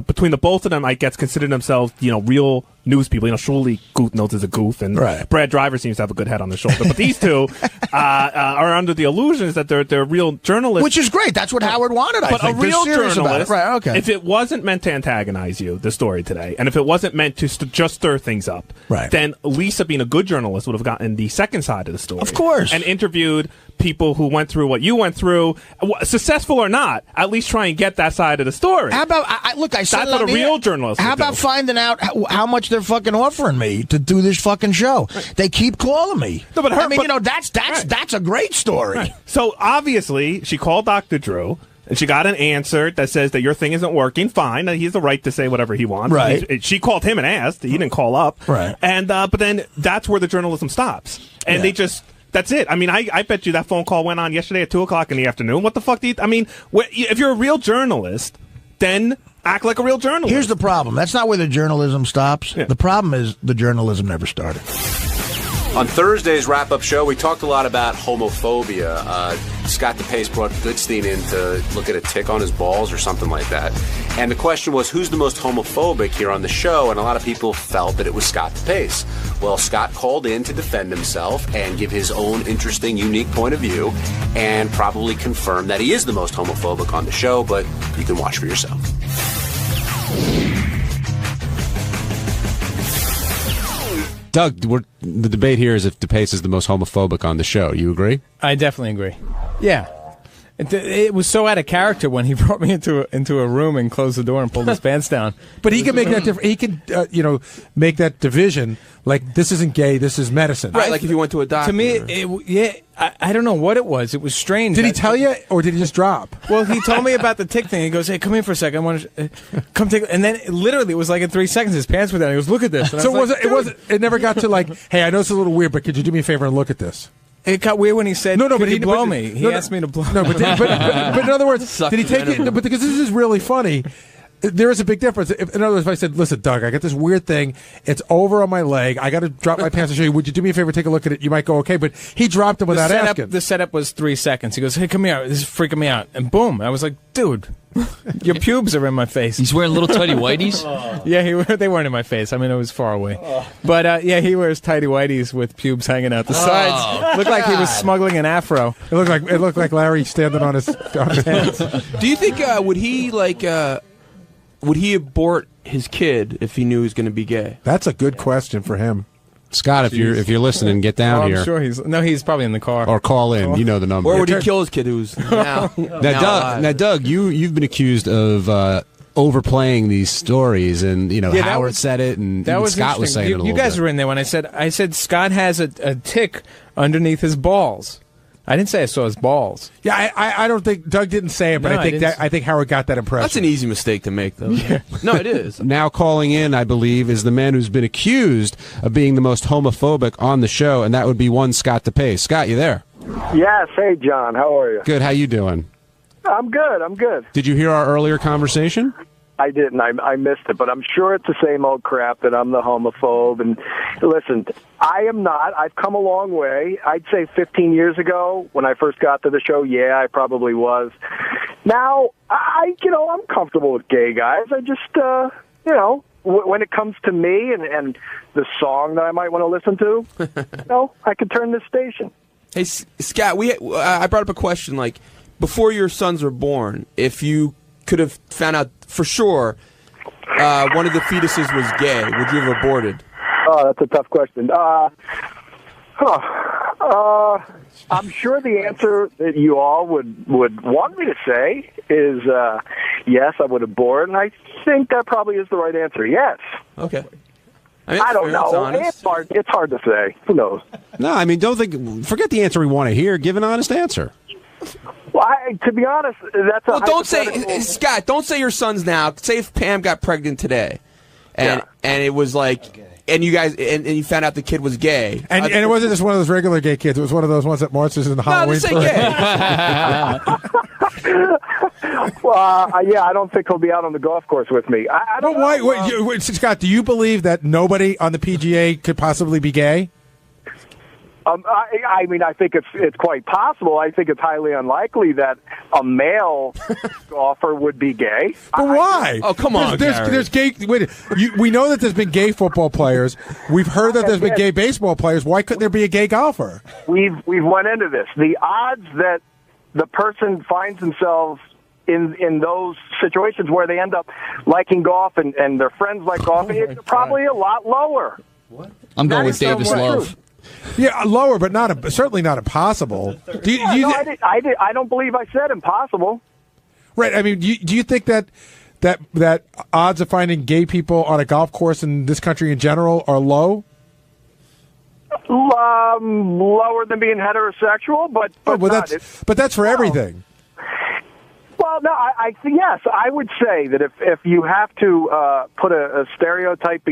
Speaker 14: between the both of them, I guess, consider themselves, real news people. Surely Goof knows is a goof, and Brad Driver seems to have a good head on the shoulder. But these two are under the illusions that they're real journalists.
Speaker 13: Which is great. That's what Howard wanted, I think.
Speaker 14: But a real journalist,
Speaker 13: right, okay.
Speaker 14: if it wasn't meant to antagonize you, the story today, and if it wasn't meant to just stir things up, then Lisa, being a good journalist, would have gotten the second side of the story.
Speaker 13: Of course.
Speaker 14: And interviewed people who went through what you went through, successful or not, at least try and get that side of the story.
Speaker 13: How about, I said
Speaker 14: that's what a real journalist
Speaker 13: How
Speaker 14: would
Speaker 13: about
Speaker 14: do.
Speaker 13: finding out how much they're fucking offering me to do this fucking show? They keep calling me.
Speaker 14: No, but
Speaker 13: that's a great story.
Speaker 14: Right. So obviously, she called Dr. Drew. And she got an answer that says that your thing isn't working. Fine, he has the right to say whatever he wants.
Speaker 13: Right.
Speaker 14: She called him and asked. He didn't call up.
Speaker 13: Right.
Speaker 14: And but then that's where the journalism stops. And they just. That's it. I mean, I bet you that phone call went on yesterday at 2:00 in the afternoon. What the fuck do you? I mean, if you're a real journalist, then act like a real journalist.
Speaker 13: Here's the problem. That's not where the journalism stops.
Speaker 14: Yeah.
Speaker 13: The problem is the journalism never started.
Speaker 15: On Thursday's wrap-up show, we talked a lot about homophobia. Scott DePace brought Goodstein in to look at a tick on his balls or something like that. And the question was, who's the most homophobic here on the show? And a lot of people felt that it was Scott DePace. Well, Scott called in to defend himself and give his own interesting, unique point of view and probably confirm that he is the most homophobic on the show, but you can watch for yourself.
Speaker 3: Doug, the debate here is if DePace is the most homophobic on the show. You agree?
Speaker 16: I definitely agree. Yeah. It was so out of character when he brought me into a room and closed the door and pulled his pants down.
Speaker 4: But he can make that different. He can, make that division. Like, this isn't gay. This is medicine.
Speaker 5: Right. Like if you went to a doctor.
Speaker 16: To me, I don't know what it was. It was strange.
Speaker 4: Did he tell you, or did he just drop?
Speaker 16: Well, he told me about the tick thing. He goes, "Hey, come here for a second. I want to come take." And then literally, it was like in 3 seconds, his pants were down. He goes, "Look at this." And
Speaker 4: it never got to like, "Hey, I know it's a little weird, but could you do me a favor and look at this?"
Speaker 16: It got weird when he said,
Speaker 4: "No,
Speaker 16: could
Speaker 4: but
Speaker 16: he blow me." He asked me to blow.
Speaker 4: No, but in other words, did he take it? No, but because this is really funny. There is a big difference. In other words, if I said, "Listen, Doug, I got this weird thing. It's over on my leg. I got to drop my pants to show you. Would you do me a favor? Take a look at it. You might go okay." But he dropped him without asking.
Speaker 16: The setup was 3 seconds. He goes, "Hey, come here. This is freaking me out." And boom, I was like, "Dude, your pubes are in my face."
Speaker 17: He's wearing little tighty whities.
Speaker 16: Yeah, they weren't in my face. I mean, it was far away. But he wears tighty whities with pubes hanging out the sides. Looked like he was smuggling an afro.
Speaker 4: It looked like Larry standing on his hands.
Speaker 5: Do you think would he abort his kid if he knew he was going to be gay?
Speaker 4: That's a good question for him.
Speaker 3: Scott, if you're listening, get down here.
Speaker 16: I'm sure he's probably in the car.
Speaker 3: Or call in. You know the number.
Speaker 5: Or would he kill his kid who's now
Speaker 3: Doug, you've been accused of overplaying these stories, and Howard said it, and Scott was saying it a little
Speaker 16: bit. You guys
Speaker 3: bit.
Speaker 16: were in there when I said Scott has a tick underneath his balls. I didn't say I saw his balls.
Speaker 4: Yeah, I don't think Doug didn't say it, but I think Howard got that impression.
Speaker 5: That's an easy mistake to make, though. Yeah. No, it is.
Speaker 3: Now calling in, I believe, is the man who's been accused of being the most homophobic on the show, and that would be one Scott DePace. Scott, you there?
Speaker 18: Yes. Hey, John. How are you?
Speaker 3: Good. How you doing?
Speaker 18: I'm good.
Speaker 3: Did you hear our earlier conversation?
Speaker 18: I didn't. I missed it, but I'm sure it's the same old crap that I'm the homophobe. And listen, I am not. I've come a long way. I'd say 15 years ago when I first got to the show, yeah, I probably was. Now, I'm comfortable with gay guys. I just, when it comes to me and the song that I might want to listen to, I could turn this station.
Speaker 5: Hey, Scott, I brought up a question, like, before your sons were born, if you could have found out for sure one of the fetuses was gay, would you have aborted?
Speaker 18: Oh, that's a tough question. I'm sure the answer that you all would want me to say is yes, I would abort, and I think that probably is the right answer, yes.
Speaker 5: Okay.
Speaker 18: I don't know. It's hard to say. Who knows?
Speaker 3: No, I mean, forget the answer we want to hear. Give an honest answer.
Speaker 18: Well, to be honest, that's a
Speaker 5: don't say, Scott, don't say your sons now. Say if Pam got pregnant today, and it was like, and you guys, and you found out the kid was gay.
Speaker 4: And it wasn't just one of those regular gay kids. It was one of those ones that marches in the Halloween
Speaker 18: parade. Well, yeah, I don't think he'll be out on the golf course with me. I don't know.
Speaker 4: Wait, Scott, do you believe that nobody on the PGA could possibly be gay?
Speaker 18: I mean, I think it's quite possible. I think it's highly unlikely that a male golfer would be gay.
Speaker 4: But why?
Speaker 5: Oh, come on,
Speaker 4: there's gay. Wait, we know that there's been gay football players. We've heard that there's been gay baseball players. Why couldn't there be a gay golfer?
Speaker 18: We've went into this. The odds that the person finds themselves in those situations where they end up liking golf and their friends like golf, it's probably a lot lower.
Speaker 17: What? I'm going with Davis Love.
Speaker 4: Yeah, lower, but certainly not impossible.
Speaker 18: I don't believe I said impossible.
Speaker 4: Right. I mean, do you think that odds of finding gay people on a golf course in this country in general are low?
Speaker 18: Lower than being heterosexual, but
Speaker 4: that's for everything.
Speaker 18: Well, no, I think yes. I would say that if you have to put a stereotype,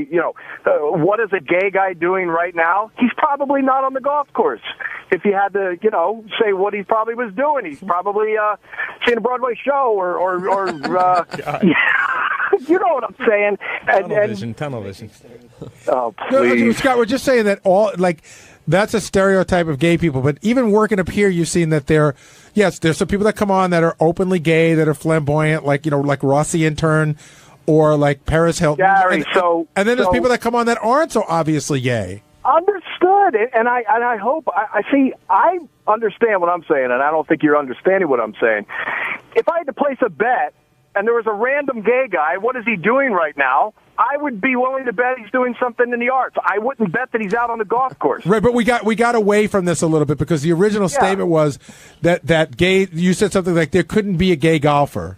Speaker 18: what is a gay guy doing right now? He's probably not on the golf course. If you had to, say what he probably was doing, he's probably seeing a Broadway show or you know what I'm saying?
Speaker 16: Tunnel vision.
Speaker 18: Oh, please.
Speaker 4: No, Scott, we're just saying that that's a stereotype of gay people. But even working up here, you've seen that there's some people that come on that are openly gay, that are flamboyant, like Rossi Intern or like Paris Hilton.
Speaker 18: Gary,
Speaker 4: and then there's people that come on that aren't so obviously gay.
Speaker 18: Understood, and I hope I understand what I'm saying, and I don't think you're understanding what I'm saying. If I had to place a bet, and there was a random gay guy, what is he doing right now? I would be willing to bet he's doing something in the arts. I wouldn't bet that he's out on the golf course.
Speaker 4: Right, but we got away from this a little bit because the original statement was that gay. You said something like there couldn't be a gay golfer.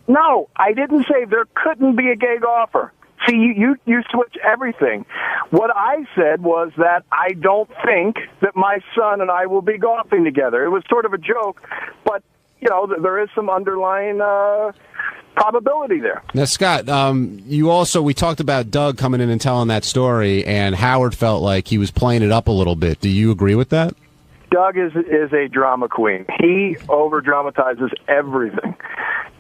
Speaker 18: No, I didn't say there couldn't be a gay golfer. See, you switch everything. What I said was that I don't think that my son and I will be golfing together. It was sort of a joke, but there is some underlying probability there.
Speaker 3: Now, Scott, we talked about Doug coming in and telling that story, and Howard felt like he was playing it up a little bit. Do you agree with that?
Speaker 18: Doug is a drama queen. He over-dramatizes everything.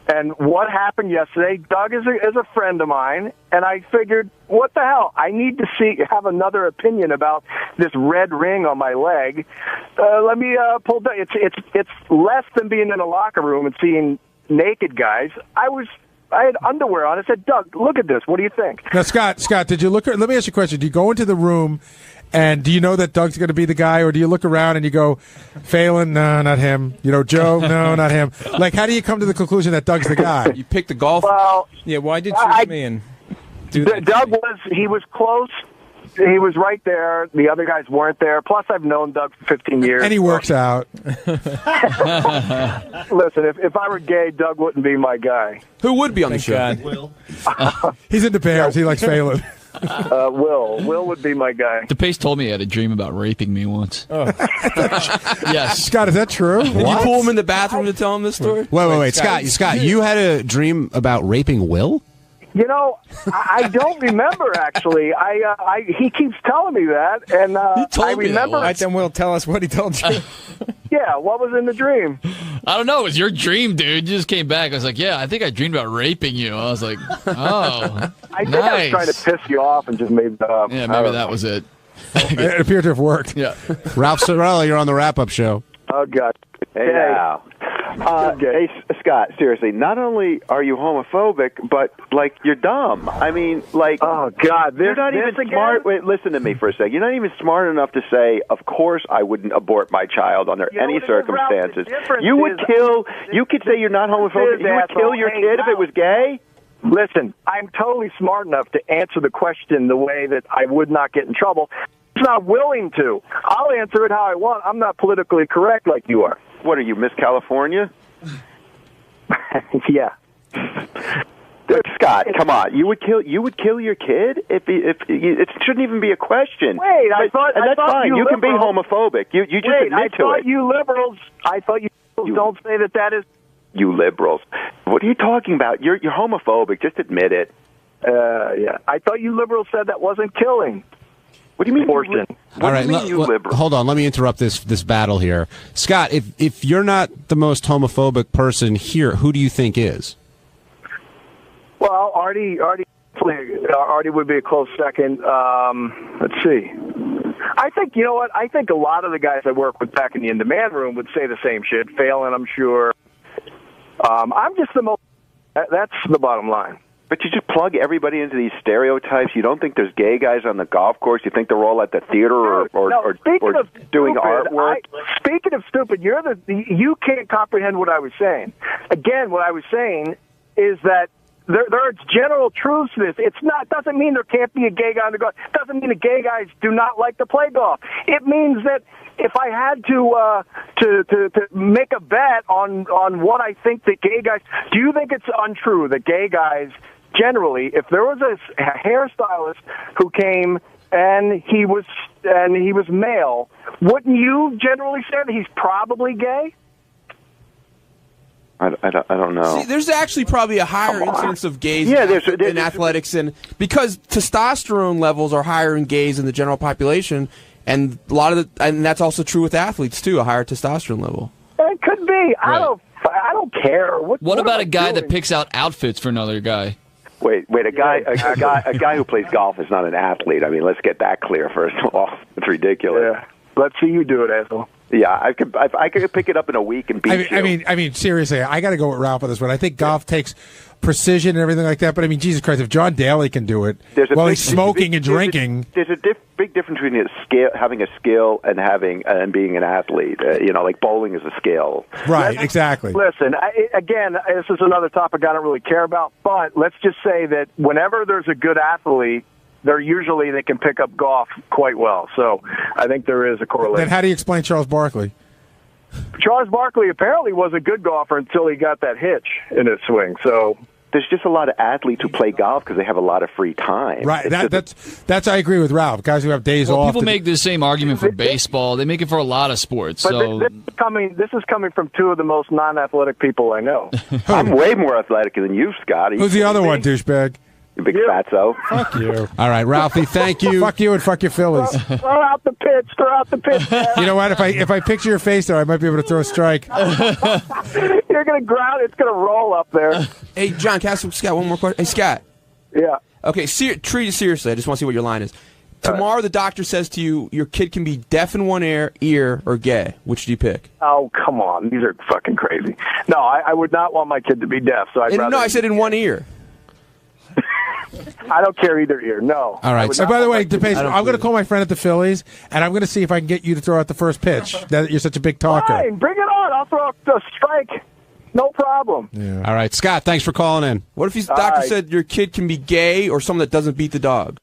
Speaker 18: And what happened yesterday, Doug is a friend of mine, and I figured, what the hell? I need to have another opinion about this red ring on my leg. Let me pull down. It's less than being in a locker room and seeing naked guys. I had underwear on. I said, Doug, look at this. What do you think?
Speaker 4: Now, Scott, did you look? Let me ask you a question. Do you go into the room and do you know that Doug's going to be the guy, or do you look around and you go, Phelan, no, not him. Joe, no, not him. Like, how do you come to the conclusion that Doug's the guy?
Speaker 5: You pick the golf.
Speaker 18: Well,
Speaker 16: yeah. Why did you choose me and do that?
Speaker 18: Doug was close. He was right there. The other guys weren't there. Plus, I've known Doug for 15 years.
Speaker 4: And he works out.
Speaker 18: Listen, if I were gay, Doug wouldn't be my guy.
Speaker 5: Who would be on the show?
Speaker 16: Will.
Speaker 4: He's into Bears. He likes Phelan.
Speaker 18: Will would be my guy.
Speaker 17: DePace told me he had a dream about raping me once.
Speaker 16: Oh.
Speaker 17: Yes.
Speaker 4: Scott, is that true?
Speaker 5: Did you pull him in the bathroom to tell him this story?
Speaker 3: Wait, Scott, you had a dream about raping Will?
Speaker 18: I don't remember, actually. He keeps telling me that, and I remember.
Speaker 16: Right, then Will, tell us what he told you.
Speaker 18: Yeah, what was in the dream?
Speaker 17: I don't know. It was your dream, dude. You just came back. I was like, yeah, I think I dreamed about raping you. I was like, oh,
Speaker 18: I think I was trying to piss you off and just made that up.
Speaker 17: Yeah, maybe that was it.
Speaker 4: It appeared to have worked.
Speaker 17: Yeah.
Speaker 3: Ralph Sorella, you're on the wrap-up show.
Speaker 18: Oh, God.
Speaker 19: Hey, now. Hey, Scott, seriously, not only are you homophobic, but, like, you're dumb. I mean, like...
Speaker 18: Oh, God.
Speaker 19: You're not even smart... Wait, listen to me for a second. You're not even smart enough to say, of course I wouldn't abort my child under any circumstances. You would kill... You could say you're not homophobic. You would kill your kid if it was gay?
Speaker 18: Listen, I'm totally smart enough to answer the question the way that I would not get in trouble. I'm not willing to. I'll answer it how I want. I'm not politically correct like you are.
Speaker 19: What are you, Miss California?
Speaker 18: Yeah.
Speaker 19: Scott, come on! You would kill your kid if it shouldn't even be a question.
Speaker 18: Wait,
Speaker 19: that's fine. You can be homophobic. You just admit to it.
Speaker 18: I thought you liberals don't say that is.
Speaker 19: You liberals, what are you talking about? You're homophobic. Just admit it.
Speaker 18: Yeah, I thought you liberals said that wasn't killing.
Speaker 19: What do you mean?
Speaker 3: All right, hold on. Let me interrupt this battle here, Scott. If you're not the most homophobic person here, who do you think is?
Speaker 18: Well, Artie would be a close second. Let's see. I think, you know what? I think a lot of the guys I work with back in the in-demand room would say the same shit. Phelan, I'm sure. I'm just the most. That's the bottom line.
Speaker 19: But you just plug everybody into these stereotypes. You don't think there's gay guys on the golf course. You think they're all at the theater or doing artwork.
Speaker 18: Speaking of stupid, you can't comprehend what I was saying. Again, what I was saying is that there's general truths to this. Doesn't mean there can't be a gay guy on the golf. Doesn't mean the gay guys do not like to play golf. It means that if I had to make a bet on what I think that gay guys, do you think it's untrue that gay guys generally, if there was a hairstylist who came and he was male, wouldn't you generally say that he's probably gay?
Speaker 19: I don't know.
Speaker 5: See, there's actually probably a higher incidence of gays in athletics, and because testosterone levels are higher in gays in the general population, and and that's also true with athletes too, a higher testosterone level.
Speaker 18: It could be. Right. I don't care. What
Speaker 17: about a guy that picks out outfits for another guy?
Speaker 19: Wait, a guy who plays golf is not an athlete. I mean, let's get that clear first of all. It's ridiculous.
Speaker 18: Yeah. Let's see you do it, asshole.
Speaker 19: Yeah, I could pick it up in a week and beat you.
Speaker 4: I mean, seriously, I got to go with Ralph on this one. I think golf takes precision and everything like that. But I mean, Jesus Christ, if John Daly can do it while he's smoking and drinking,
Speaker 19: there's a big difference between having a skill and being an athlete. Like bowling is a skill.
Speaker 4: Right? Exactly.
Speaker 18: Listen, again, this is another topic I don't really care about. But let's just say that whenever there's a good athlete, they can pick up golf quite well. So I think there is a correlation.
Speaker 4: Then how do you explain Charles Barkley?
Speaker 18: Charles Barkley apparently was a good golfer until he got that hitch in his swing. So
Speaker 19: there's just a lot of athletes who play golf because they have a lot of free time.
Speaker 4: Right. That's I agree with Ralph. Guys who have days off.
Speaker 17: People make the same argument for baseball. They make it for a lot of sports.
Speaker 18: But
Speaker 17: so
Speaker 18: this is coming from two of the most non-athletic people I know.
Speaker 19: I'm way more athletic than you, Scott.
Speaker 4: Who's the other one, douchebag?
Speaker 19: You big fatso.
Speaker 4: Fuck you.
Speaker 3: All right, Ralphie, thank you.
Speaker 4: Fuck you and fuck your Phillies.
Speaker 18: Throw out the pitch.
Speaker 4: You know what? If I picture your face there, I might be able to throw a strike.
Speaker 18: You're going to ground. It's going to roll up there.
Speaker 5: Hey, John, can I ask Scott one more question? Hey, Scott.
Speaker 18: Yeah.
Speaker 5: Okay, treat it seriously. I just want to see what your line is. Tomorrow the doctor says to you, your kid can be deaf in one ear or gay. Which do you pick?
Speaker 18: Oh, come on. These are fucking crazy. No, I would not want my kid to be deaf. So
Speaker 5: No, I said in one ear.
Speaker 18: I don't care either ear. No.
Speaker 4: All right. So, by the way, I'm going to call my friend at the Phillies, and I'm going to see if I can get you to throw out the first pitch. That you're such a big talker.
Speaker 18: Fine, bring it on. I'll throw a strike. No problem.
Speaker 3: Yeah. All right, Scott. Thanks for calling in.
Speaker 5: What if the doctor said your kid can be gay or someone that doesn't beat the dog?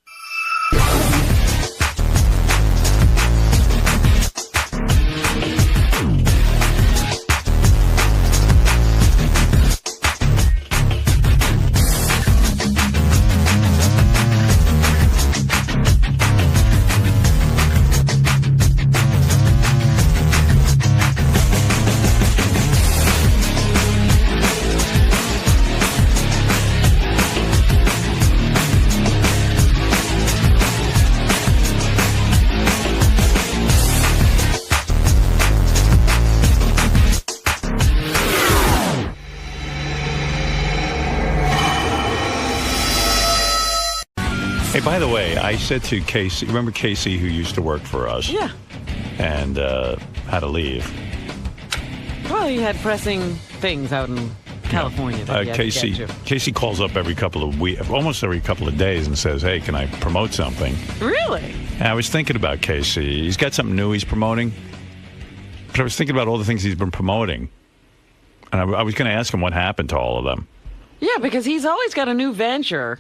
Speaker 9: Hey, by the way, I said to Casey, remember Casey who used to work for us?
Speaker 20: Yeah.
Speaker 9: And had to leave.
Speaker 20: Well, he had pressing things out in California. That he had to get to.
Speaker 9: Casey calls up every couple of weeks, almost every couple of days, and says, "Hey, can I promote something?"
Speaker 20: Really?
Speaker 9: And I was thinking about Casey. He's got something new he's promoting, but I was thinking about all the things he's been promoting, and I was going to ask him what happened to all of them.
Speaker 20: Yeah, because he's always got a new venture.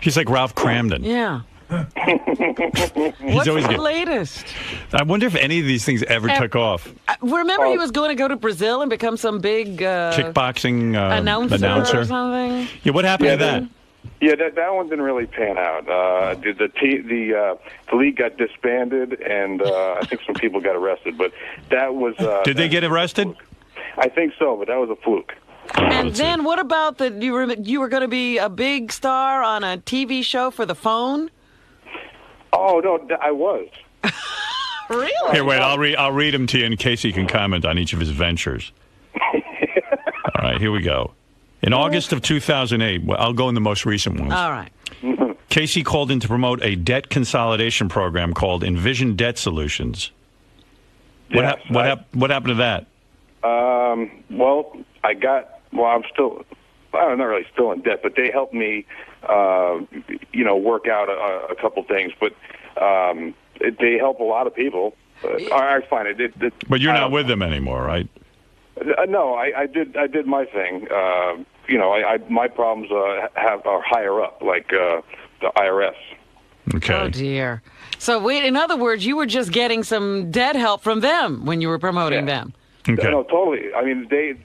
Speaker 9: He's like Ralph Cramden.
Speaker 20: Yeah. What's the latest?
Speaker 9: I wonder if any of these things ever took off.
Speaker 20: Remember, he was going to go to Brazil and become some big
Speaker 9: kickboxing
Speaker 20: announcer or something.
Speaker 9: Yeah, what happened to that?
Speaker 21: Yeah, that one didn't really pan out. The league got disbanded, and I think some people got arrested. But that was.
Speaker 9: Did they get arrested?
Speaker 21: I think so, but that was a fluke.
Speaker 20: And then what about you were going to be a big star on a TV show for the phone?
Speaker 21: Oh no, I was.
Speaker 20: Really?
Speaker 9: Here, wait. I'll read them to you in case you can comment on each of his ventures. All right, here we go. In August of 2008, I'll go in the most recent ones.
Speaker 20: All right.
Speaker 9: Casey called in to promote a debt consolidation program called Envision Debt Solutions. What happened to that?
Speaker 21: Well, I'm not really still in debt, but they helped me, work out a couple things. But they help a lot of people. I find it.
Speaker 9: But you're not with them anymore, right?
Speaker 21: No, I did my thing. My problems are higher up, like the IRS.
Speaker 9: Okay.
Speaker 20: Oh dear. So in other words, you were just getting some debt help from them when you were promoting them.
Speaker 9: Okay.
Speaker 21: No, totally. I mean, there's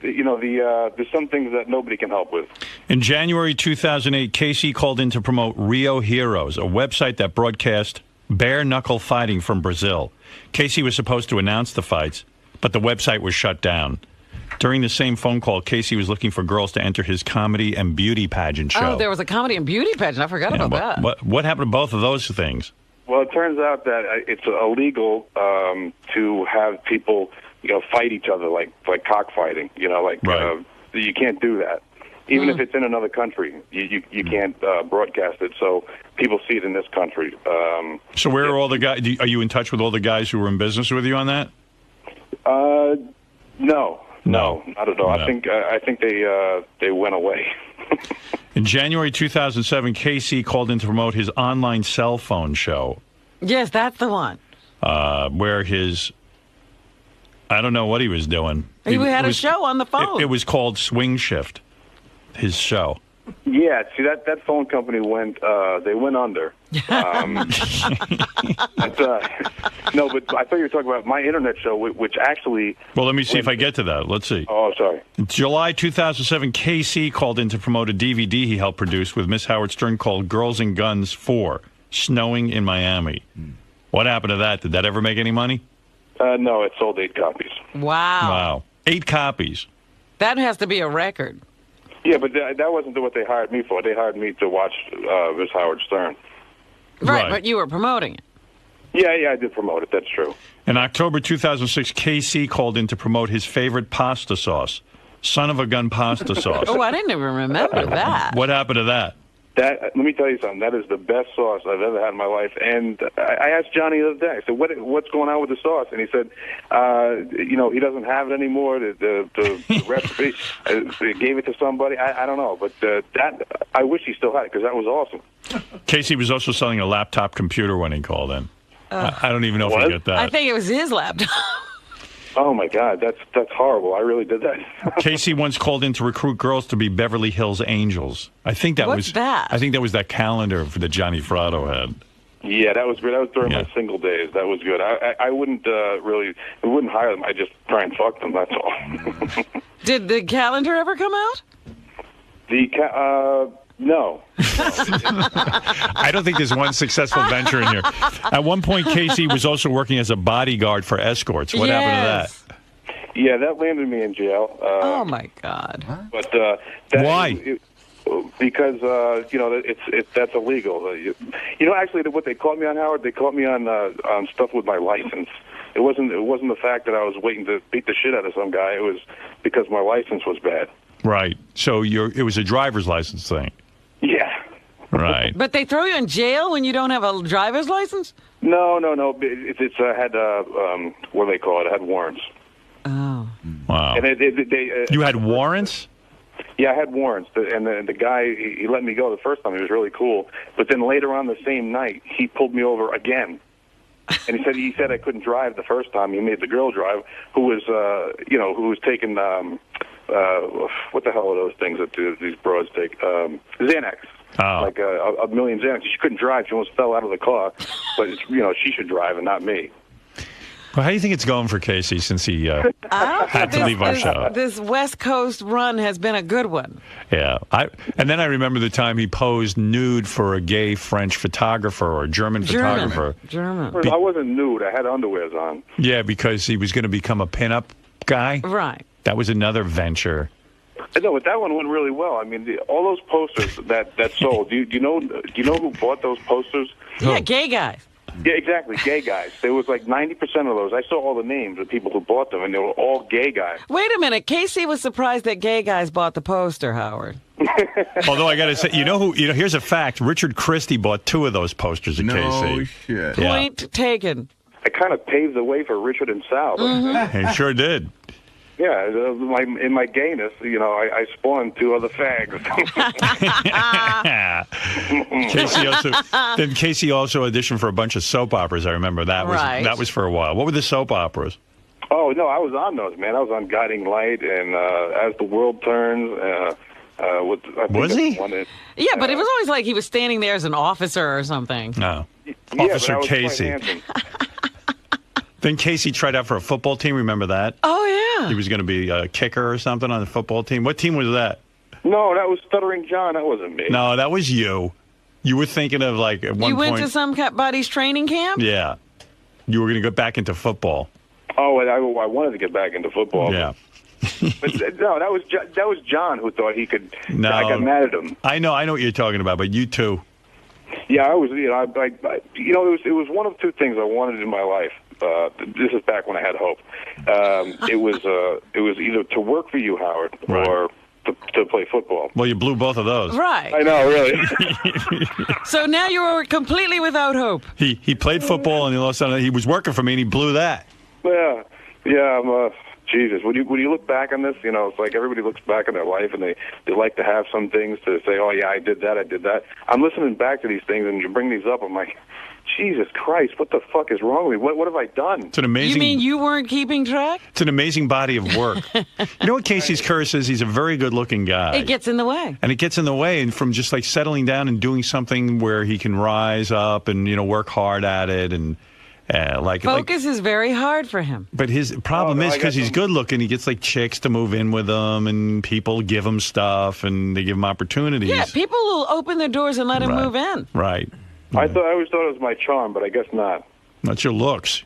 Speaker 21: some things that nobody can help with.
Speaker 9: In January 2008, Casey called in to promote Rio Heroes, a website that broadcast bare-knuckle fighting from Brazil. Casey was supposed to announce the fights, but the website was shut down. During the same phone call, Casey was looking for girls to enter his comedy and beauty pageant show.
Speaker 20: Oh, there was a comedy and beauty pageant. I forgot about that.
Speaker 9: What happened to both of those things?
Speaker 21: Well, it turns out that it's illegal to have people, fight each other like cockfighting.
Speaker 9: Right.
Speaker 21: You can't do that. Even if it's in another country, you can't broadcast it. So people see it in this country.
Speaker 9: So where are all the guys? Are you in touch with all the guys who were in business with you on that?
Speaker 21: No, not at all. No. I think they went away.
Speaker 9: In January 2007, Casey called in to promote his online cell phone show.
Speaker 20: Yes, that's the one.
Speaker 9: Where I don't know what he was doing.
Speaker 20: He had a show on the phone.
Speaker 9: It was called Swing Shift, his show.
Speaker 21: Yeah, see, that phone company went under. No, but I thought you were talking about my internet show, which actually...
Speaker 9: Well, let me see if I get to that. Let's see.
Speaker 21: Oh, sorry.
Speaker 9: In July 2007, KC called in to promote a DVD he helped produce with Miss Howard Stern called Girls and Guns 4, Snowing in Miami. What happened to that? Did that ever make any money?
Speaker 21: No, it sold 8 copies.
Speaker 20: Wow.
Speaker 9: 8 copies.
Speaker 20: That has to be a record.
Speaker 21: Yeah, but that wasn't what they hired me for. They hired me to watch Miss Howard Stern.
Speaker 20: Right, but you were promoting it.
Speaker 21: Yeah, I did promote it. That's true.
Speaker 9: In October 2006, KC called in to promote his favorite pasta sauce, Son of a Gun pasta sauce.
Speaker 20: Oh, I didn't even remember that.
Speaker 9: What happened to that?
Speaker 21: Let me tell you something. That is the best sauce I've ever had in my life. And I asked Johnny the other day. I said, "What's going on with the sauce?" And he said, he doesn't have it anymore. The recipe, they gave it to somebody. I don't know, but I wish he still had it because that was awesome.
Speaker 9: Casey was also selling a laptop computer when he called in. I don't even know if he got that.
Speaker 20: I think it was his laptop.
Speaker 21: Oh my God, that's horrible. I really did that.
Speaker 9: Casey once called in to recruit girls to be Beverly Hills Angels. I think that
Speaker 20: What's that?
Speaker 9: I think that was that calendar that Johnny Fratto had.
Speaker 21: Yeah, that was great. That was during my single days. That was good. I wouldn't wouldn't hire them. I just try and fuck them. That's all.
Speaker 20: Did the calendar ever come out?
Speaker 21: No.
Speaker 9: I don't think there's one successful venture in here. At one point, Casey was also working as a bodyguard for escorts. What happened to that?
Speaker 21: Yeah, that landed me in jail.
Speaker 20: Oh my God!
Speaker 21: But
Speaker 9: why?
Speaker 21: Because that's illegal. Actually, what they caught me on, Howard, they caught me on stuff with my license. It wasn't the fact that I was waiting to beat the shit out of some guy. It was because my license was bad.
Speaker 9: Right. So it was a driver's license thing.
Speaker 21: Yeah.
Speaker 9: Right.
Speaker 20: But they throw you in jail when you don't have a driver's license?
Speaker 21: No. It's had what do they call it? It had warrants.
Speaker 20: Oh.
Speaker 9: Wow.
Speaker 21: And
Speaker 9: you had warrants?
Speaker 21: Yeah, I had warrants, and the guy, he let me go the first time. He was really cool. But then later on the same night, he pulled me over again. And he said I couldn't drive the first time. He made the girl drive, who was taking what the hell are those things that these broads take? Xanax.
Speaker 9: Oh.
Speaker 21: Like a million Xanax. She couldn't drive. She almost fell out of the car. But she should drive and not me.
Speaker 9: Well, how do you think it's going for Casey since he had to leave our show?
Speaker 20: This West Coast run has been a good one.
Speaker 9: Yeah. And then I remember the time he posed nude for a gay French photographer or German photographer.
Speaker 20: German.
Speaker 21: I wasn't nude. I had underwears on.
Speaker 9: Yeah, because he was going to become a pinup guy.
Speaker 20: Right.
Speaker 9: That was another venture.
Speaker 21: No, but that one went really well. I mean, all those posters that sold. Do you know who bought those posters?
Speaker 20: Yeah, gay guys.
Speaker 21: Yeah, exactly, gay guys. There was like 90% of those. I saw all the names of people who bought them, and they were all gay guys.
Speaker 20: Wait a minute. Casey was surprised that gay guys bought the poster, Howard.
Speaker 9: Although I got to say, here's a fact. Richard Christie bought 2 of those posters of Casey.
Speaker 1: No shit.
Speaker 9: Yeah.
Speaker 20: Point taken.
Speaker 21: I kind of paved the way for Richard and Sal.
Speaker 9: He sure did.
Speaker 21: Yeah, in my gayness, I spawned 2 other fags.
Speaker 9: Casey also auditioned for a bunch of soap operas. I remember that was for a while. What were the soap operas?
Speaker 21: Oh no, I was on those, man. I was on Guiding Light and As the World Turns.
Speaker 9: Was he?
Speaker 20: Yeah, but it was always like he was standing there as an officer or something.
Speaker 9: No,
Speaker 21: yeah,
Speaker 9: Officer Casey. Then Casey tried out for a football team. Remember that?
Speaker 20: Oh, yeah.
Speaker 9: He was going to be a kicker or something on the football team. What team was that?
Speaker 21: No, that was Stuttering John. That wasn't me.
Speaker 9: No, that was you. You were thinking of like at one point.
Speaker 20: You went to some buddy's training camp?
Speaker 9: Yeah. You were going to go back into football.
Speaker 21: Oh, and I wanted to get back into football.
Speaker 9: Yeah.
Speaker 21: But no, that was John who thought he could.
Speaker 9: No.
Speaker 21: I got mad at him.
Speaker 9: I know what you're talking about, but you too.
Speaker 21: Yeah, I was. It was one of 2 things I wanted in my life. This is back when I had hope. It was either to work for you, Howard, or to play football.
Speaker 9: Well, you blew both of those.
Speaker 20: Right.
Speaker 21: I know, really.
Speaker 20: So now you are completely without hope.
Speaker 9: He played football and he lost out. He was working for me and he blew that.
Speaker 21: Yeah. Jesus, when you look back on this, it's like everybody looks back on their life and they like to have some things to say, oh yeah, I did that. I'm listening back to these things and you bring these up, I'm like, Jesus Christ, what the fuck is wrong with me? What have I done?
Speaker 9: It's an amazing.
Speaker 20: You mean you weren't keeping track?
Speaker 9: It's an amazing body of work. You know what Casey's curse is? He's a very good-looking guy.
Speaker 20: It gets in the way.
Speaker 9: And it gets in the way, and from just like settling down and doing something where he can rise up and work hard at it and.
Speaker 20: Focus is very hard for him.
Speaker 9: But his problem is because he's good looking, he gets like chicks to move in with him, and people give him stuff and they give him opportunities.
Speaker 20: Yeah, people will open their doors and let him move in.
Speaker 9: Right.
Speaker 21: I always thought it was my charm, but I guess not.
Speaker 9: That's your looks.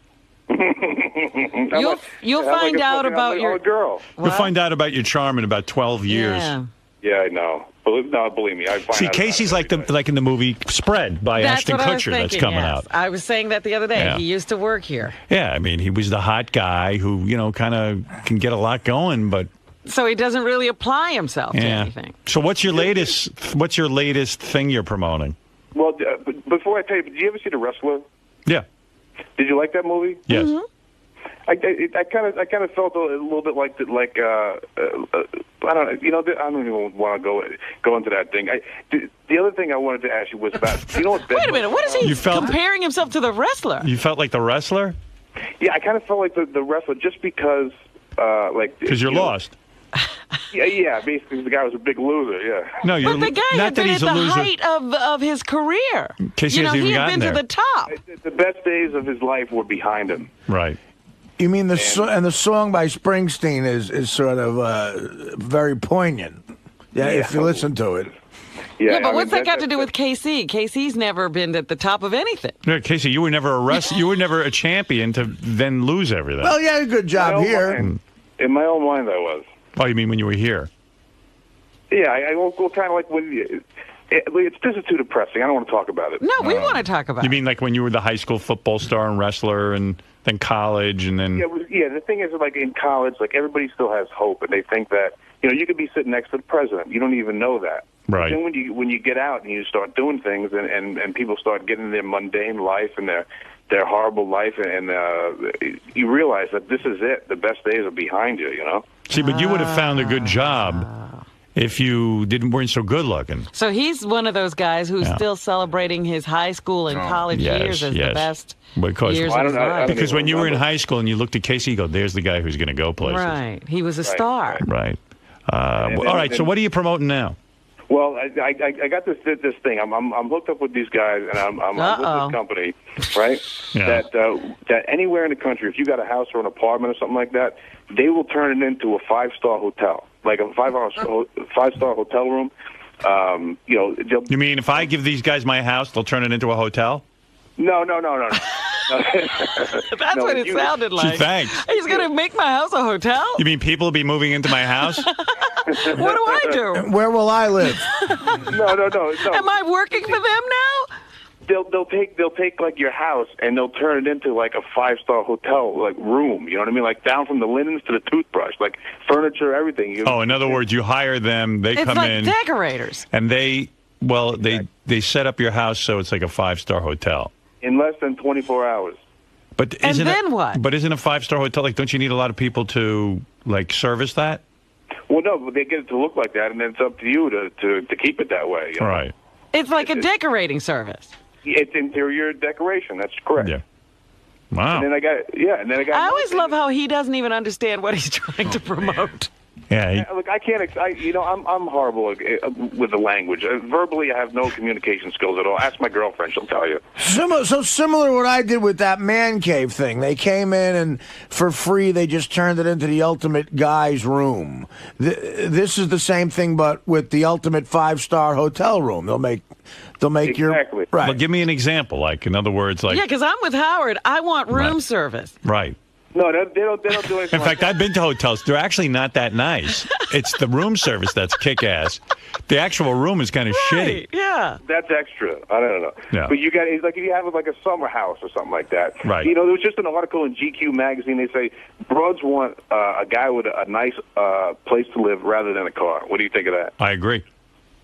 Speaker 20: You'll find out about your
Speaker 21: girl.
Speaker 9: You'll find out about your charm in about 12 years.
Speaker 21: Yeah, I know. Believe me, I find
Speaker 9: See,
Speaker 21: out
Speaker 9: Casey's like in the movie Spread by Ashton Kutcher that's coming out.
Speaker 20: I was saying that the other day.
Speaker 9: Yeah.
Speaker 20: He used to work here.
Speaker 9: Yeah, I mean, he was the hot guy who, kind of can get a lot going, but
Speaker 20: so he doesn't really apply himself to anything.
Speaker 9: So what's your latest thing you're promoting?
Speaker 21: Well, before I tell you, did you ever see The Wrestler?
Speaker 9: Yeah.
Speaker 21: Did you like that movie?
Speaker 9: Yes.
Speaker 20: Mm-hmm.
Speaker 21: I kind of felt a little bit like I don't know. I don't even want to go into that thing. The other thing I wanted to ask you was about. What
Speaker 20: Wait a minute. What is he comparing himself to the wrestler?
Speaker 9: You felt like the wrestler?
Speaker 21: Yeah, I kind of felt like the wrestler just because
Speaker 9: because you're lost.
Speaker 21: Yeah. Basically, the guy was a big loser. Yeah.
Speaker 9: No,
Speaker 20: but the guy had been at the height of his career.
Speaker 9: Casey hasn't even
Speaker 20: he had
Speaker 9: gotten
Speaker 20: been
Speaker 9: there.
Speaker 20: to the top.
Speaker 21: The best days of his life were behind him.
Speaker 9: Right.
Speaker 13: You mean the song by Springsteen is sort of very poignant. Yeah, if you listen to it.
Speaker 20: Yeah, but what's that got to do with KC? KC's never been at the top of anything.
Speaker 9: Yeah, Casey, you were never you were never a champion to then lose everything.
Speaker 13: Well, yeah, good job here.
Speaker 21: In my own mind, I was.
Speaker 9: Oh, you mean when you were here?
Speaker 21: Yeah, I will kind of like when. This is too depressing. I don't want to talk about it.
Speaker 20: No, we want to talk about it.
Speaker 9: You mean like when you were the high school football star and wrestler and then college and then...
Speaker 21: Yeah, the thing is, like in college, like everybody still has hope and they think that, you could be sitting next to the president. You don't even know that.
Speaker 9: Right.
Speaker 21: Then when you get out and you start doing things, and people start getting their mundane life and their horrible life, and you realize that this is it. The best days are behind you. You know.
Speaker 9: See, but you would have found a good job if you weren't so good looking.
Speaker 20: So he's one of those guys who's still celebrating his high school and college years as the best years of his life.
Speaker 9: Because when you were in high school and you looked at Casey, you go, "There's the guy who's going to go places."
Speaker 20: Right. He was a star.
Speaker 9: Right. All right. So what are you promoting now?
Speaker 21: Well, I got this thing. I'm hooked up with these guys, and I'm with this company, right? That anywhere in the country, if you got a house or an apartment or something like that, they will turn it into a 5-star hotel, like a 5-star hotel room.
Speaker 9: You mean if I give these guys my house, they'll turn it into a hotel?
Speaker 21: No.
Speaker 20: That's what it sounded like.
Speaker 9: Thanks.
Speaker 20: He's going to make my house a hotel?
Speaker 9: You mean people will be moving into my house?
Speaker 20: What do I do?
Speaker 13: Where will I live?
Speaker 21: No.
Speaker 20: Am I working for them now?
Speaker 21: They'll take like your house and they'll turn it into like a 5-star hotel like room. You know what I mean? Like down from the linens to the toothbrush, like furniture, everything.
Speaker 9: In other words, you hire them, they come in.
Speaker 20: It's like decorators.
Speaker 9: And they set up your house so it's like a 5-star hotel.
Speaker 21: In less than 24 hours.
Speaker 9: But
Speaker 20: what?
Speaker 9: But isn't a 5-star hotel, like, don't you need a lot of people to, like, service that?
Speaker 21: Well, no, but they get it to look like that, and then it's up to you to keep it that way. You know?
Speaker 9: Right.
Speaker 20: It's like a decorating service.
Speaker 21: It's interior decoration. That's correct.
Speaker 9: Yeah. Wow.
Speaker 21: And then I
Speaker 20: always love how he doesn't even understand what he's trying to promote.
Speaker 9: Yeah.
Speaker 21: Look, I can't. I'm horrible with the language. Verbally, I have no communication skills at all. Ask my girlfriend; she'll tell you.
Speaker 13: So similar to what I did with that man cave thing. They came in and for free, they just turned it into the ultimate guy's room. This is the same thing, but with the ultimate 5-star hotel room. They'll make your right.
Speaker 9: Well, give me an example. Like, in other words, like
Speaker 20: because I'm with Howard. I want room service.
Speaker 9: Right.
Speaker 21: No, they don't do anything.
Speaker 9: In fact, I've been to hotels. They're actually not that nice. It's the room service that's kick-ass. The actual room is kind of shitty.
Speaker 20: Yeah.
Speaker 21: That's extra. I don't know.
Speaker 9: Yeah.
Speaker 21: But you got like if you have like a summer house or something like that.
Speaker 9: Right.
Speaker 21: There was just an article in GQ magazine. They say broads want a guy with a nice place to live rather than a car. What do you think of that?
Speaker 9: I agree.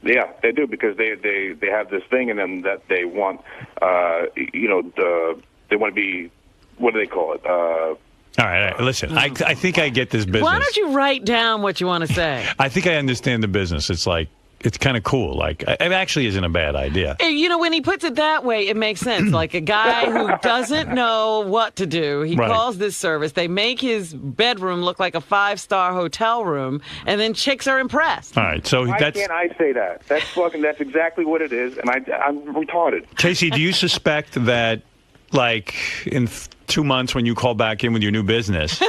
Speaker 21: Yeah, they do because they have this thing in them that they want. They want to be. What do they call it?
Speaker 9: All right, listen, I think I get this business.
Speaker 20: Why don't you write down what you want to say?
Speaker 9: I think I understand the business. It's like, it's kind of cool. Like, it actually isn't a bad idea.
Speaker 20: When he puts it that way, it makes sense. Like a guy who doesn't know what to do, he calls this service. They make his bedroom look like a 5-star hotel room, and then chicks are impressed.
Speaker 9: All right, so
Speaker 21: why can't I say that? That's exactly what it is, and I'm retarded.
Speaker 9: Casey, do you suspect that, like, in 2 months when you call back in with your new business,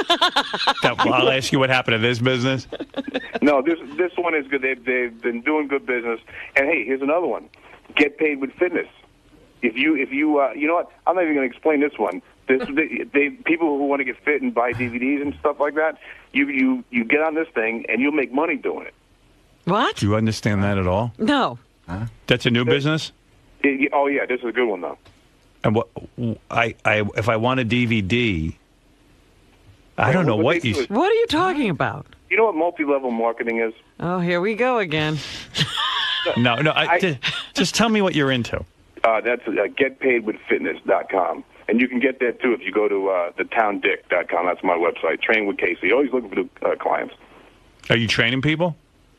Speaker 9: I'll ask you what happened to this business?
Speaker 21: No, this one is good. They've been doing good business. And hey, here's another one: get paid with fitness. If you you know what? I'm not even going to explain this one. People who want to get fit and buy DVDs and stuff like that, you get on this thing and you'll make money doing it.
Speaker 20: What?
Speaker 9: Do you understand that at all?
Speaker 20: No.
Speaker 9: Huh? That's a new business?
Speaker 21: Oh yeah, this is a good one though.
Speaker 9: And if I want a DVD, I don't know what you.
Speaker 20: What are you talking about?
Speaker 21: You know what multi-level marketing is?
Speaker 20: Oh, here we go again.
Speaker 9: No. Just tell me what you're into.
Speaker 21: That's getpaidwithfitness.com. And you can get that, too, if you go to thetowndick.com. That's my website. Train with Casey. Always looking for clients.
Speaker 9: Are you training people?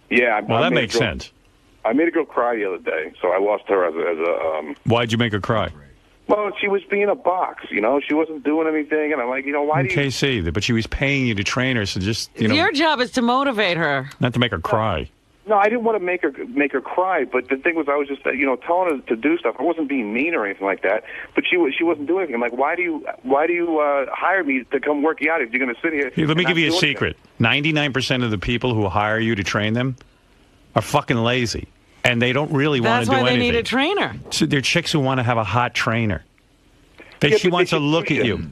Speaker 21: Yeah.
Speaker 9: Well, that makes sense.
Speaker 21: I made a girl cry the other day, so I lost her as a
Speaker 9: Why'd you make her cry?
Speaker 21: Well, she was being a box, She wasn't doing anything, and I'm like, why do you...
Speaker 9: Casey, but she was paying you to train her, so just,
Speaker 20: Your job is to motivate her.
Speaker 9: Not to make her cry.
Speaker 21: No, I didn't want to make her cry, but the thing was I was just, telling her to do stuff. I wasn't being mean or anything like that, but she wasn't doing anything. I'm like, why do you hire me to come work you out if you're going to sit here?
Speaker 9: Hey, let me give you a secret. 99% of the people who hire you to train them are fucking lazy. And they don't really want to do anything.
Speaker 20: That's why they need a trainer.
Speaker 9: So they're chicks who want to have a hot trainer. She wants to look at you.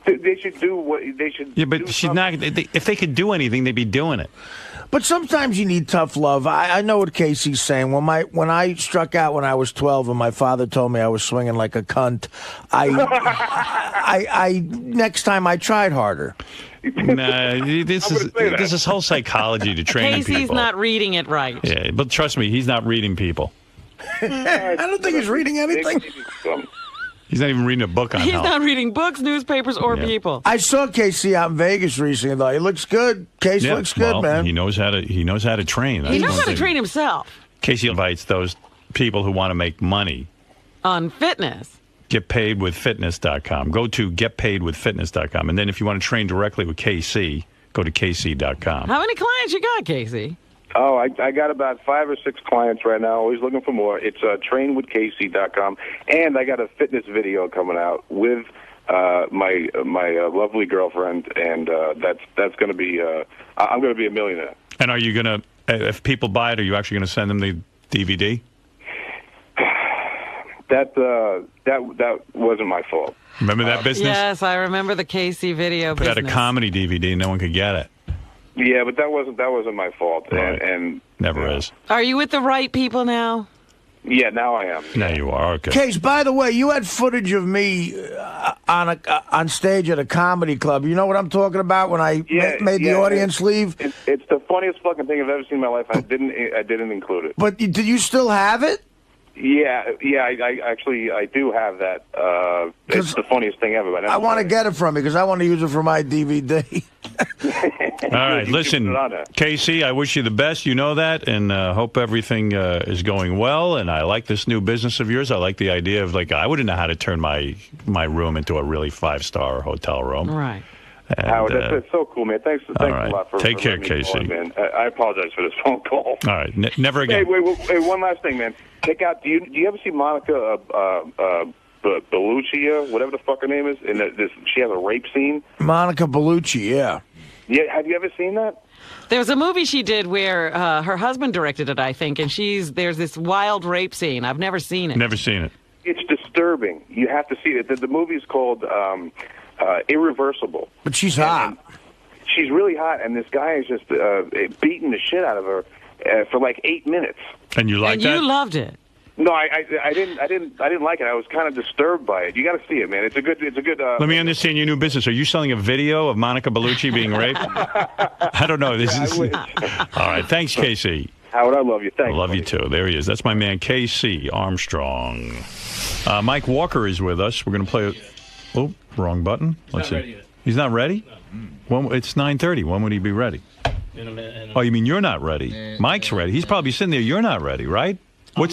Speaker 21: They should do what they should.
Speaker 9: Yeah, but she's not. If they could do anything, they'd be doing it.
Speaker 13: But sometimes you need tough love. I know what Casey's saying. When I struck out when I was 12 and my father told me I was swinging like a cunt, I next time I tried harder.
Speaker 9: Nah, this is whole psychology to train people.
Speaker 20: Casey's not reading it right.
Speaker 9: Yeah, but trust me, he's not reading people.
Speaker 13: I don't think he's reading anything.
Speaker 9: He's not even reading a book on
Speaker 20: He's
Speaker 9: health.
Speaker 20: not reading books, newspapers, or
Speaker 9: Yeah.
Speaker 20: people.
Speaker 13: I saw Casey out in Vegas recently, though. He looks good. Casey looks good,
Speaker 9: well,
Speaker 13: man.
Speaker 9: He knows how to train.
Speaker 20: He
Speaker 9: That's
Speaker 20: knows
Speaker 9: one
Speaker 20: how to
Speaker 9: thing.
Speaker 20: train himself
Speaker 9: Casey invites those people who want to make money.
Speaker 20: on fitness.
Speaker 9: GetPaidWithFitness.com. Go to GetPaidWithFitness.com. And then if you want to train directly with KC, go to KC.com.
Speaker 20: How many clients you got, Casey?
Speaker 21: Oh, I got about 5 or 6 clients right now. Always looking for more. It's trainwithkc.com, and I got a fitness video coming out with my lovely girlfriend, and that's going to be. I'm going to be a millionaire.
Speaker 9: And are you going to, if people buy it, are you actually going to send them the DVD?
Speaker 21: That wasn't my fault.
Speaker 9: Remember that business?
Speaker 20: Yes, I remember the Casey video
Speaker 9: Put out a
Speaker 20: business.
Speaker 9: comedy DVD, no one could get it.
Speaker 21: Yeah, but that wasn't my fault.
Speaker 9: Right.
Speaker 21: And
Speaker 9: never is.
Speaker 20: Are you with the right people now?
Speaker 21: Yeah, now I am.
Speaker 9: Now you are. Okay.
Speaker 13: Case, by the way, you had footage of me on stage at a comedy club. You know what I'm talking about when I made the audience leave?
Speaker 21: It's the funniest fucking thing I've ever seen in my life. I didn't include it.
Speaker 13: But do you still have it?
Speaker 21: Yeah. I actually do have that. It's the funniest thing ever. But
Speaker 13: I want to get it from you because I want to use it for my DVD.
Speaker 9: All right, listen, Casey, I wish you the best. You know that, and hope everything is going well. And I like this new business of yours. I like the idea of, I wouldn't know how to turn my room into a really 5-star hotel room.
Speaker 20: Right.
Speaker 21: And, Howard, that's so cool, man. Thanks a lot for
Speaker 9: Take care,
Speaker 21: letting me
Speaker 9: Casey.
Speaker 21: on, man. I apologize for this phone call.
Speaker 9: All right, never again.
Speaker 21: Hey, one last thing, man. Check out. Do you ever see Monica Bellucci, whatever the fuck her name is? And she has a rape scene.
Speaker 13: Monica Bellucci, yeah.
Speaker 21: Yeah, have you ever seen that?
Speaker 20: There was a movie she did where her husband directed it, I think, and there's this wild rape scene. I've never seen it.
Speaker 9: Never seen it.
Speaker 21: It's disturbing. You have to see it. The movie's called Irreversible.
Speaker 13: But she's hot.
Speaker 21: And she's really hot, and this guy is just beating the shit out of her for like 8 minutes.
Speaker 9: And you liked that?
Speaker 20: You loved it.
Speaker 21: No, I didn't like it. I was kind of disturbed by it. You got to see it, man. It's a good.
Speaker 9: Let me understand your new business. Are you selling a video of Monica Bellucci being raped? I don't know. This is all right. Thanks, Casey.
Speaker 21: Howard, I love you. Thanks.
Speaker 9: I love you too. There he is. That's my man, Casey Armstrong. Mike Walker is with us. We're going to play. Oh, wrong button. Let's see. He's not ready. When, it's 9:30. When would he be ready? Oh, you mean you're not ready? Mike's ready. He's probably sitting there. You're not ready, right? No,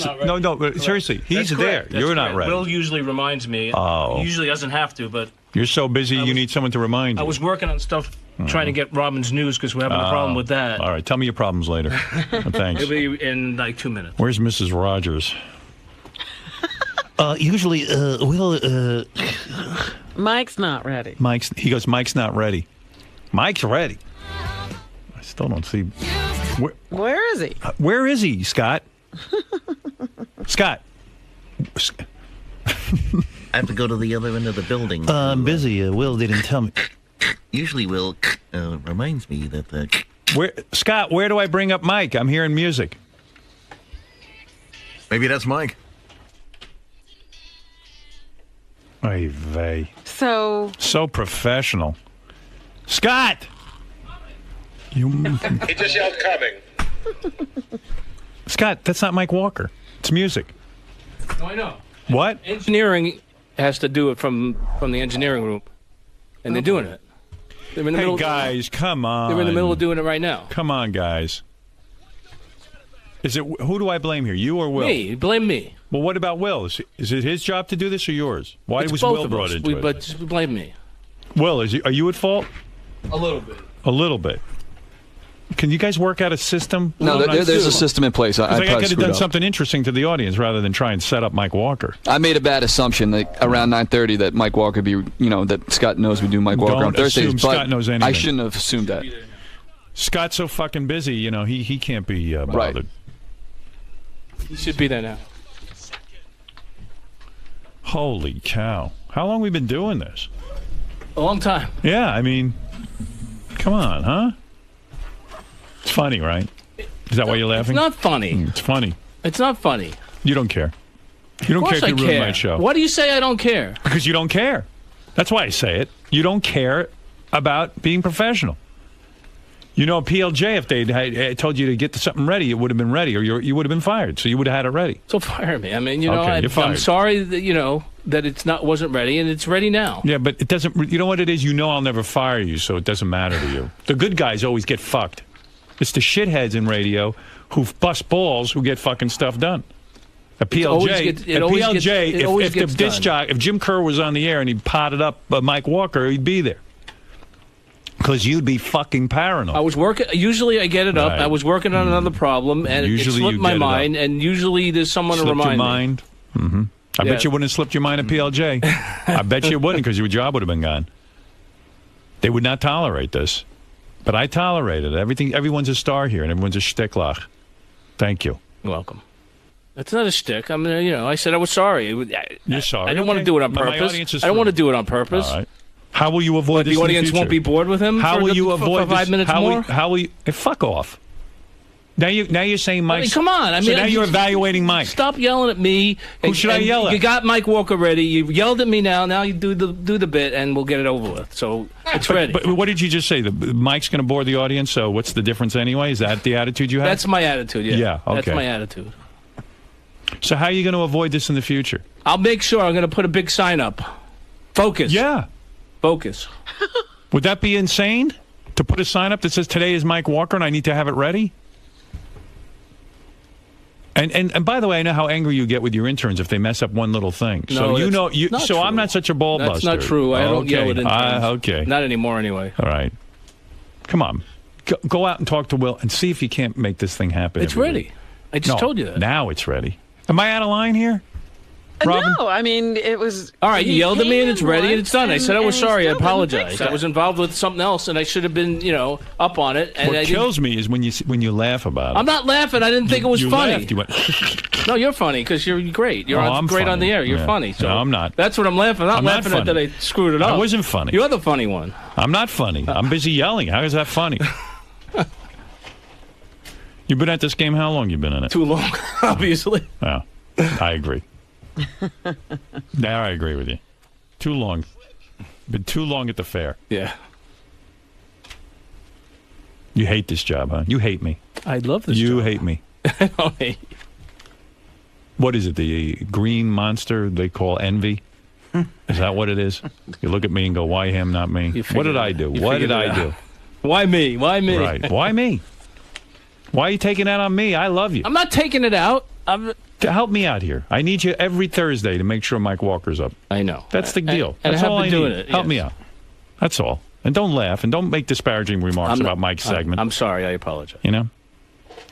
Speaker 9: seriously, he's there. You're not ready.
Speaker 1: Will usually reminds me.
Speaker 9: Oh.
Speaker 1: He usually doesn't have to, but
Speaker 9: You're so busy, you need someone to remind you.
Speaker 1: I was working on stuff trying to get Robin's news because we're having a problem with that.
Speaker 9: All right, tell me your problems later. Thanks.
Speaker 1: It'll be in like 2 minutes.
Speaker 9: Where's Mrs. Rogers?
Speaker 1: Usually, Will.
Speaker 20: Mike's not ready.
Speaker 9: He goes, Mike's not ready. Mike's ready. I still don't see.
Speaker 20: Where is he?
Speaker 9: Where is he, Scott? Scott.
Speaker 22: I have to go to the other end of the building.
Speaker 9: I'm busy. Will didn't tell me.
Speaker 22: Usually Will reminds me that...
Speaker 9: Scott, where do I bring up Mike? I'm hearing music.
Speaker 22: Maybe that's Mike.
Speaker 9: Oy vey.
Speaker 20: So
Speaker 9: professional. Scott!
Speaker 23: He just yelled coming.
Speaker 9: Scott, that's not Mike Walker. It's music.
Speaker 1: No, I know.
Speaker 9: What?
Speaker 1: Engineering has to do it from the engineering room, and they're doing it. They're in the middle.
Speaker 9: Guys, come on.
Speaker 1: They're in the middle of doing it right now.
Speaker 9: Come on, guys. Who do I blame here? You or Will?
Speaker 1: Me. Blame me.
Speaker 9: Well, what about Will? Is it his job to do this or yours? Why
Speaker 1: It's
Speaker 9: was
Speaker 1: both
Speaker 9: Will
Speaker 1: of
Speaker 9: brought
Speaker 1: us.
Speaker 9: into it?
Speaker 1: But just blame me.
Speaker 9: Will, are you at fault?
Speaker 1: A little bit.
Speaker 9: A little bit. Can you guys work out a system?
Speaker 24: No, there's a system in place. I
Speaker 9: could have done something interesting to the audience rather than try and set up Mike Walker.
Speaker 24: I made a bad assumption that around 9:30 that Mike Walker that Scott knows we do Mike Walker on Thursdays.
Speaker 9: Assume Scott knows anything.
Speaker 24: I shouldn't have assumed that.
Speaker 9: Scott's so fucking busy, he can't be bothered.
Speaker 1: Right. He should be there now.
Speaker 9: Holy cow. How long have we been doing this?
Speaker 1: A long time.
Speaker 9: Yeah, I mean, come on, huh? It's funny, right? Is that why you're laughing?
Speaker 1: It's not funny.
Speaker 9: It's funny.
Speaker 1: It's not funny.
Speaker 9: You don't care. You don't care if you ruin my show.
Speaker 1: Why do you say I don't care?
Speaker 9: Because you don't care. That's why I say it. You don't care about being professional. You know, PLJ, if they told you to get something ready, it would have been ready, or you would have been fired. So you would have had it ready.
Speaker 1: So fire me. I mean,
Speaker 9: Okay, you're fired.
Speaker 1: I'm sorry that that it's wasn't ready, and it's ready now.
Speaker 9: Yeah, but it doesn't. You know what it is? You know I'll never fire you, so it doesn't matter to you. The good guys always get fucked. It's the shitheads in radio who bust balls who get fucking stuff done. If Jim Kerr was on the air and he potted up Mike Walker, he'd be there. Because you'd be fucking paranoid.
Speaker 1: I was working. Usually I get it up.
Speaker 9: Right.
Speaker 1: I was working on another problem, and
Speaker 9: Usually
Speaker 1: it slipped
Speaker 9: you
Speaker 1: my
Speaker 9: get it up.
Speaker 1: mind, and usually there's someone to remind
Speaker 9: your mind? Mm-hmm. I bet you wouldn't have slipped your mind at PLJ. I bet you it wouldn't, because your job would have been gone. They would not tolerate this. But I tolerate it. Everyone's a star here, and everyone's a shticklach. Thank you.
Speaker 1: You're welcome. That's not a shtick. I mean, I said I was sorry.
Speaker 9: You're sorry.
Speaker 1: I didn't want to do it on
Speaker 9: My
Speaker 1: purpose.
Speaker 9: audience is
Speaker 1: I don't
Speaker 9: free.
Speaker 1: want to do it on purpose.
Speaker 9: All right. How will you avoid this
Speaker 1: the
Speaker 9: in
Speaker 1: audience
Speaker 9: future?
Speaker 1: won't be bored with him?
Speaker 9: How will you avoid
Speaker 1: for 5
Speaker 9: this?
Speaker 1: minutes more?
Speaker 9: How will you? Fuck off. Now you're saying Mike.
Speaker 1: I mean, come on.
Speaker 9: So now you're evaluating Mike.
Speaker 1: Stop yelling at me.
Speaker 9: Who should I yell at?
Speaker 1: You got Mike Walker ready. You yelled at me now. Now you do the bit, and we'll get it over with. So it's ready.
Speaker 9: But what did you just say? Mike's going to bore the audience. So what's the difference anyway? Is that the attitude you have?
Speaker 1: That's my attitude. Yeah.
Speaker 9: Yeah. Okay.
Speaker 1: That's my attitude.
Speaker 9: So how are you going to avoid this in the future?
Speaker 1: I'll make sure. I'm going to put a big sign up. Focus.
Speaker 9: Yeah.
Speaker 1: Focus.
Speaker 9: Would that be insane to put a sign up that says today is Mike Walker and I need to have it ready? And by the way, I know how angry you get with your interns if they mess up one little thing. So
Speaker 1: not
Speaker 9: so
Speaker 1: true.
Speaker 9: I'm not such a ball buster.
Speaker 1: That's not true. I don't yell at interns.
Speaker 9: Okay.
Speaker 1: Not anymore anyway.
Speaker 9: All right. Come on. Go out and talk to Will and see if you can't make this thing happen.
Speaker 1: It's ready. I just told you that.
Speaker 9: Now it's ready. Am I out of line here? Robin?
Speaker 20: No, I mean, it was...
Speaker 1: All right, you yelled at me and it's ready and it's done. I said I was sorry. I
Speaker 20: still didn't
Speaker 1: apologize.
Speaker 20: fix
Speaker 1: I
Speaker 20: it.
Speaker 1: was involved with something else, and I should have been, up on it. And
Speaker 9: What
Speaker 1: I didn't-
Speaker 9: kills me is when you laugh about it.
Speaker 1: I'm not laughing. I didn't think it was
Speaker 9: you
Speaker 1: funny.
Speaker 9: Laughed. You went,
Speaker 1: No, you're funny because you're great. You're
Speaker 9: I'm
Speaker 1: great on
Speaker 9: funny.
Speaker 1: the air. You're
Speaker 9: Yeah.
Speaker 1: funny. So
Speaker 9: No, I'm not.
Speaker 1: That's what I'm laughing. I'm not
Speaker 9: I'm not
Speaker 1: laughing at that
Speaker 9: funny.
Speaker 1: I screwed it up.
Speaker 9: I wasn't funny.
Speaker 1: You're the funny one.
Speaker 9: I'm not funny. I'm busy yelling. How is that funny? You've been at this game how long? You been in it?
Speaker 1: Too long, obviously.
Speaker 9: Yeah, I agree. Now I agree with you. Too long. Been too long at the fair.
Speaker 1: Yeah.
Speaker 9: You hate this job, huh? You hate me.
Speaker 1: I love this
Speaker 9: You
Speaker 1: job.
Speaker 9: hate me.
Speaker 1: I don't hate you.
Speaker 9: What is it? The green monster they call envy? Is that what it is? You look at me and go, why him, not me? What did I do? What did I do?
Speaker 1: Why me? Why me?
Speaker 9: Right. Why me? Why are you taking that on me? I love you.
Speaker 1: I'm not taking it out.
Speaker 9: To help me out here. I need you every Thursday to make sure Mike Walker's up.
Speaker 1: I know.
Speaker 9: That's the deal.
Speaker 1: And
Speaker 9: That's
Speaker 1: I have
Speaker 9: all
Speaker 1: been
Speaker 9: I
Speaker 1: doing
Speaker 9: need.
Speaker 1: it,
Speaker 9: Help
Speaker 1: yes.
Speaker 9: me out. That's all. And don't laugh and don't make disparaging remarks about Mike's segment.
Speaker 1: I'm sorry. I apologize.
Speaker 9: You know?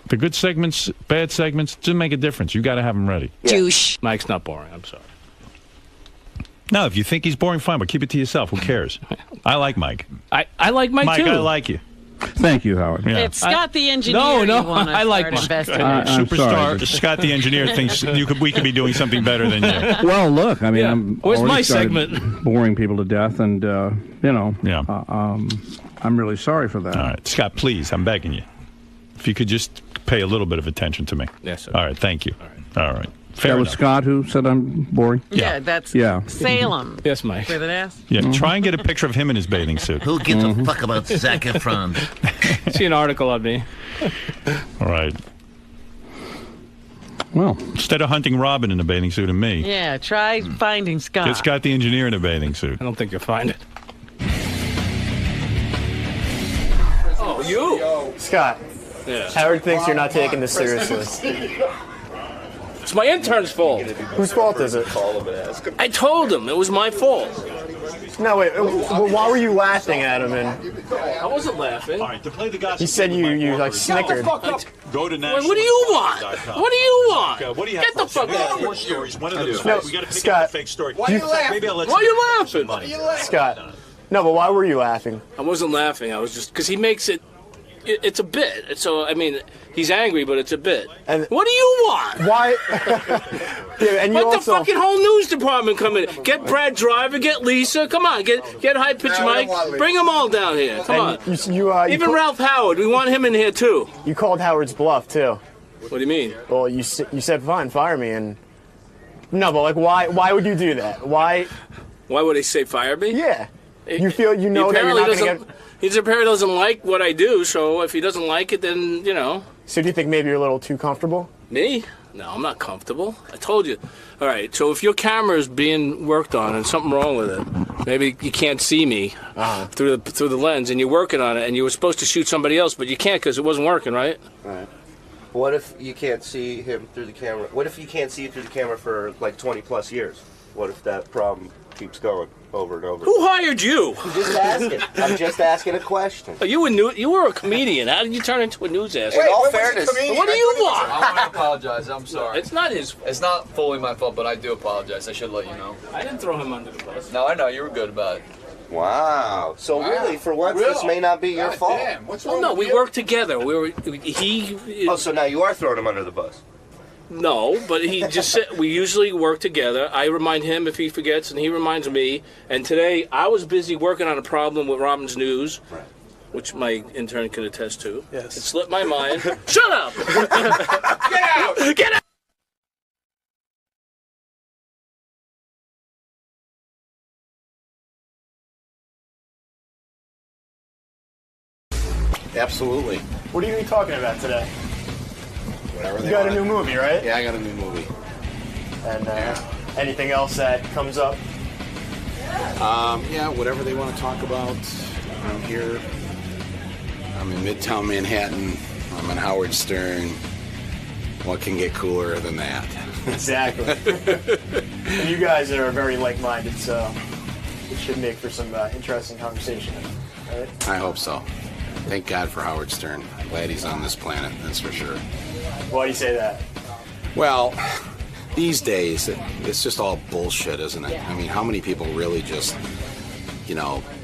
Speaker 9: The good segments, bad segments, doesn't make a difference. You got to have them ready.
Speaker 1: Douche. Mike's not boring. I'm sorry.
Speaker 9: No, if you think he's boring, fine, but keep it to yourself. Who cares? I like Mike.
Speaker 1: I like Mike, too.
Speaker 9: I like you.
Speaker 2: Thank you, Howard.
Speaker 9: Yeah.
Speaker 20: It's Scott the engineer.
Speaker 1: No,
Speaker 20: you wanna
Speaker 1: I like
Speaker 20: start
Speaker 1: Mike.
Speaker 20: investing in.
Speaker 2: I'm
Speaker 9: Superstar
Speaker 2: sorry.
Speaker 9: Scott the engineer thinks we could be doing something better than you.
Speaker 2: Well, look, I mean,
Speaker 1: Yeah.
Speaker 2: I'm
Speaker 1: Where's
Speaker 2: already
Speaker 1: my
Speaker 2: started
Speaker 1: segment?
Speaker 2: boring people to death, and
Speaker 9: Yeah.
Speaker 2: I'm really sorry for that.
Speaker 9: All right, Scott, please, I'm begging you. If you could just pay a little bit of attention to me.
Speaker 1: Yes, sir.
Speaker 9: All right, thank you. All right. Fair
Speaker 2: That was
Speaker 9: enough.
Speaker 2: Scott who said I'm boring.
Speaker 20: Yeah, that's
Speaker 2: Yeah.
Speaker 20: Salem.
Speaker 1: Yes, Mike.
Speaker 20: With an S.
Speaker 9: Yeah, try and get a picture of him in his bathing suit.
Speaker 22: Who gives a fuck about Zac Efron?
Speaker 1: See an article on me.
Speaker 9: All right.
Speaker 2: Well,
Speaker 9: instead of hunting Robin in a bathing suit and me,
Speaker 20: Yeah, try finding Scott.
Speaker 9: get Scott the engineer in a bathing suit.
Speaker 1: I don't think you'll find it. Oh, you?
Speaker 6: Scott,
Speaker 1: Yeah.
Speaker 6: Howard thinks you're not taking this seriously.
Speaker 1: It's my intern's fault.
Speaker 6: Whose fault is it?
Speaker 1: I told him it was my fault.
Speaker 6: No, wait. Well, why were you laughing at him? And
Speaker 1: I wasn't laughing.
Speaker 9: All right, to play the gossip.
Speaker 6: he said you like snickered.
Speaker 9: Go to
Speaker 1: What do you want? What do you want?
Speaker 9: What do you
Speaker 1: Get the fuck out of here.
Speaker 9: More stories. One of those.
Speaker 6: No,
Speaker 9: We got to pick
Speaker 6: Scott.
Speaker 9: up a fake story.
Speaker 6: Why are you laughing?
Speaker 9: Maybe I'll let
Speaker 1: Why are you laughing?
Speaker 6: Scott. No, but why were you laughing?
Speaker 1: I wasn't laughing. I was just because he makes it. It's a bit. So I mean, he's angry, but it's a bit.
Speaker 6: And
Speaker 1: what do you want?
Speaker 6: Why? Yeah, and you
Speaker 1: Let
Speaker 6: also.
Speaker 1: the fucking whole news department come in. Get Brad Driver. Get Lisa. Come on. Get High Pitch Mike. Bring them all down here. Come on.
Speaker 6: You
Speaker 1: Even Ralph Howard. We want him in here too.
Speaker 6: You called Howard's bluff too.
Speaker 1: What do you mean?
Speaker 6: Well, you said fine, fire me, and no, but like why would you do that? Why?
Speaker 1: Why would they say fire me?
Speaker 6: Yeah. You feel that you're not going to get...
Speaker 1: He apparently doesn't like what I do, so if he doesn't like it, then,
Speaker 6: So do you think maybe you're a little too comfortable?
Speaker 1: Me? No, I'm not comfortable. I told you. All right, so if your camera is being worked on and something wrong with it, maybe you can't see me through the lens, and you're working on it, and you were supposed to shoot somebody else, but you can't because it wasn't working, right?
Speaker 7: Right. What if you can't see him through the camera? What if you can't see through the camera for like 20+ years? What if that problem keeps going over and over?
Speaker 1: Who hired you?
Speaker 7: I'm just asking. I'm just asking a question.
Speaker 1: Oh, you were a comedian. How did you turn into a news ass?
Speaker 7: In all fairness,
Speaker 1: what do you want?
Speaker 24: I want to apologize. I'm sorry.
Speaker 1: It's not his fault.
Speaker 24: It's not fully my fault, but I do apologize. I should let you know.
Speaker 1: I didn't throw him under the bus.
Speaker 24: No, I know. You were good about it.
Speaker 7: Wow. So really, for once, this may not be your fault.
Speaker 24: Damn. What's
Speaker 1: Well, no, we worked together.
Speaker 7: Oh, so now you are throwing him under the bus.
Speaker 1: No, but he just said we usually work together. I remind him if he forgets, and he reminds me. And today I was busy working on a problem with Robin's News, which my intern can attest to.
Speaker 6: Yes.
Speaker 1: It slipped my mind. Shut up! Get out! Get out!
Speaker 7: Absolutely.
Speaker 6: What are you going to be talking about today?
Speaker 7: Whatever
Speaker 6: You got a new movie, right?
Speaker 7: Yeah, I got a new movie.
Speaker 6: And anything else that comes up?
Speaker 8: Yeah, whatever they want to talk about. I'm here. I'm in Midtown Manhattan. I'm in Howard Stern. What can get cooler than that?
Speaker 6: Exactly. And you guys are very like-minded, so it should make for some interesting conversation, right?
Speaker 8: I hope so. Thank God for Howard Stern. I'm glad he's on this planet, that's for sure.
Speaker 6: Why do you say that?
Speaker 8: Well, these days, it's just all bullshit, isn't it? I mean, how many people really just,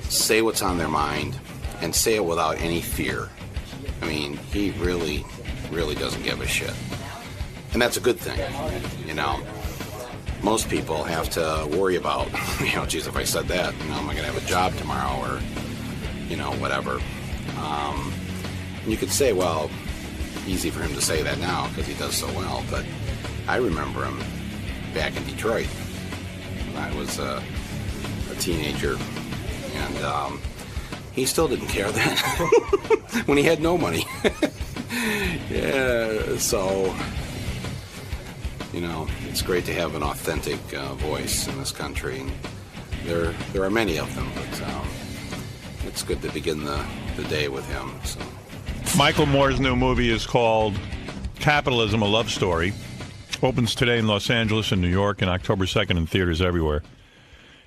Speaker 8: say what's on their mind and say it without any fear? I mean, he really, really doesn't give a shit. And that's a good thing, Most people have to worry about, geez, if I said that, am I going to have a job tomorrow or, whatever. You could say, well, easy for him to say that now because he does so well, but I remember him back in Detroit when I was a teenager, and he still didn't care then when he had no money. Yeah, so, it's great to have an authentic voice in this country, and there are many of them, but it's good to begin the day with him. So.
Speaker 9: Michael Moore's new movie is called Capitalism, A Love Story. Opens today in Los Angeles and New York, and October 2nd in theaters everywhere.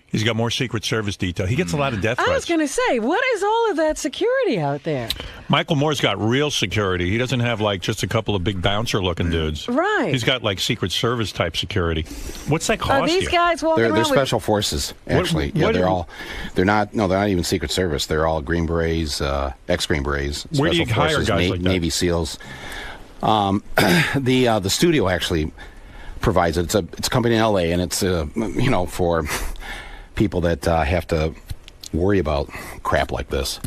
Speaker 9: He's got more Secret Service detail. He gets a lot of death threats.
Speaker 20: I was going to say, what is all of that security out there?
Speaker 9: Michael Moore's got real security. He doesn't have, just a couple of big bouncer-looking dudes.
Speaker 20: Right.
Speaker 9: He's got, Secret Service type security. What's that cost
Speaker 20: Are these guys walking around
Speaker 8: They're
Speaker 20: with...
Speaker 8: special forces, actually. They're not even Secret Service. They're all Green Berets, ex-Green Berets,
Speaker 9: Where do you
Speaker 8: Special
Speaker 9: hire
Speaker 8: Forces,
Speaker 9: guys like that?
Speaker 8: Navy SEALs. The studio actually provides it. It's a company in L.A., and it's, for people that have to worry about crap like this.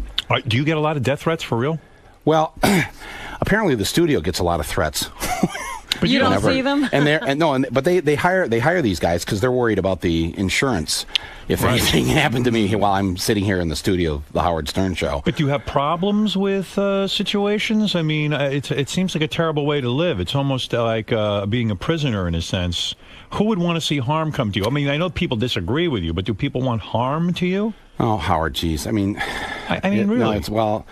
Speaker 9: Do you get a lot of death threats for real?
Speaker 8: Well, apparently the studio gets a lot of threats.
Speaker 20: But you don't see them?
Speaker 8: But they hire these guys because they're worried about the insurance if anything happened to me while I'm sitting here in the studio of the Howard Stern Show.
Speaker 9: But do you have problems with situations? I mean, it seems like a terrible way to live. It's almost like being a prisoner in a sense. Who would want to see harm come to you? I mean, I know people disagree with you, but do people want harm to you?
Speaker 8: Oh, Howard, geez. I mean,
Speaker 9: really?
Speaker 8: No, it was 5.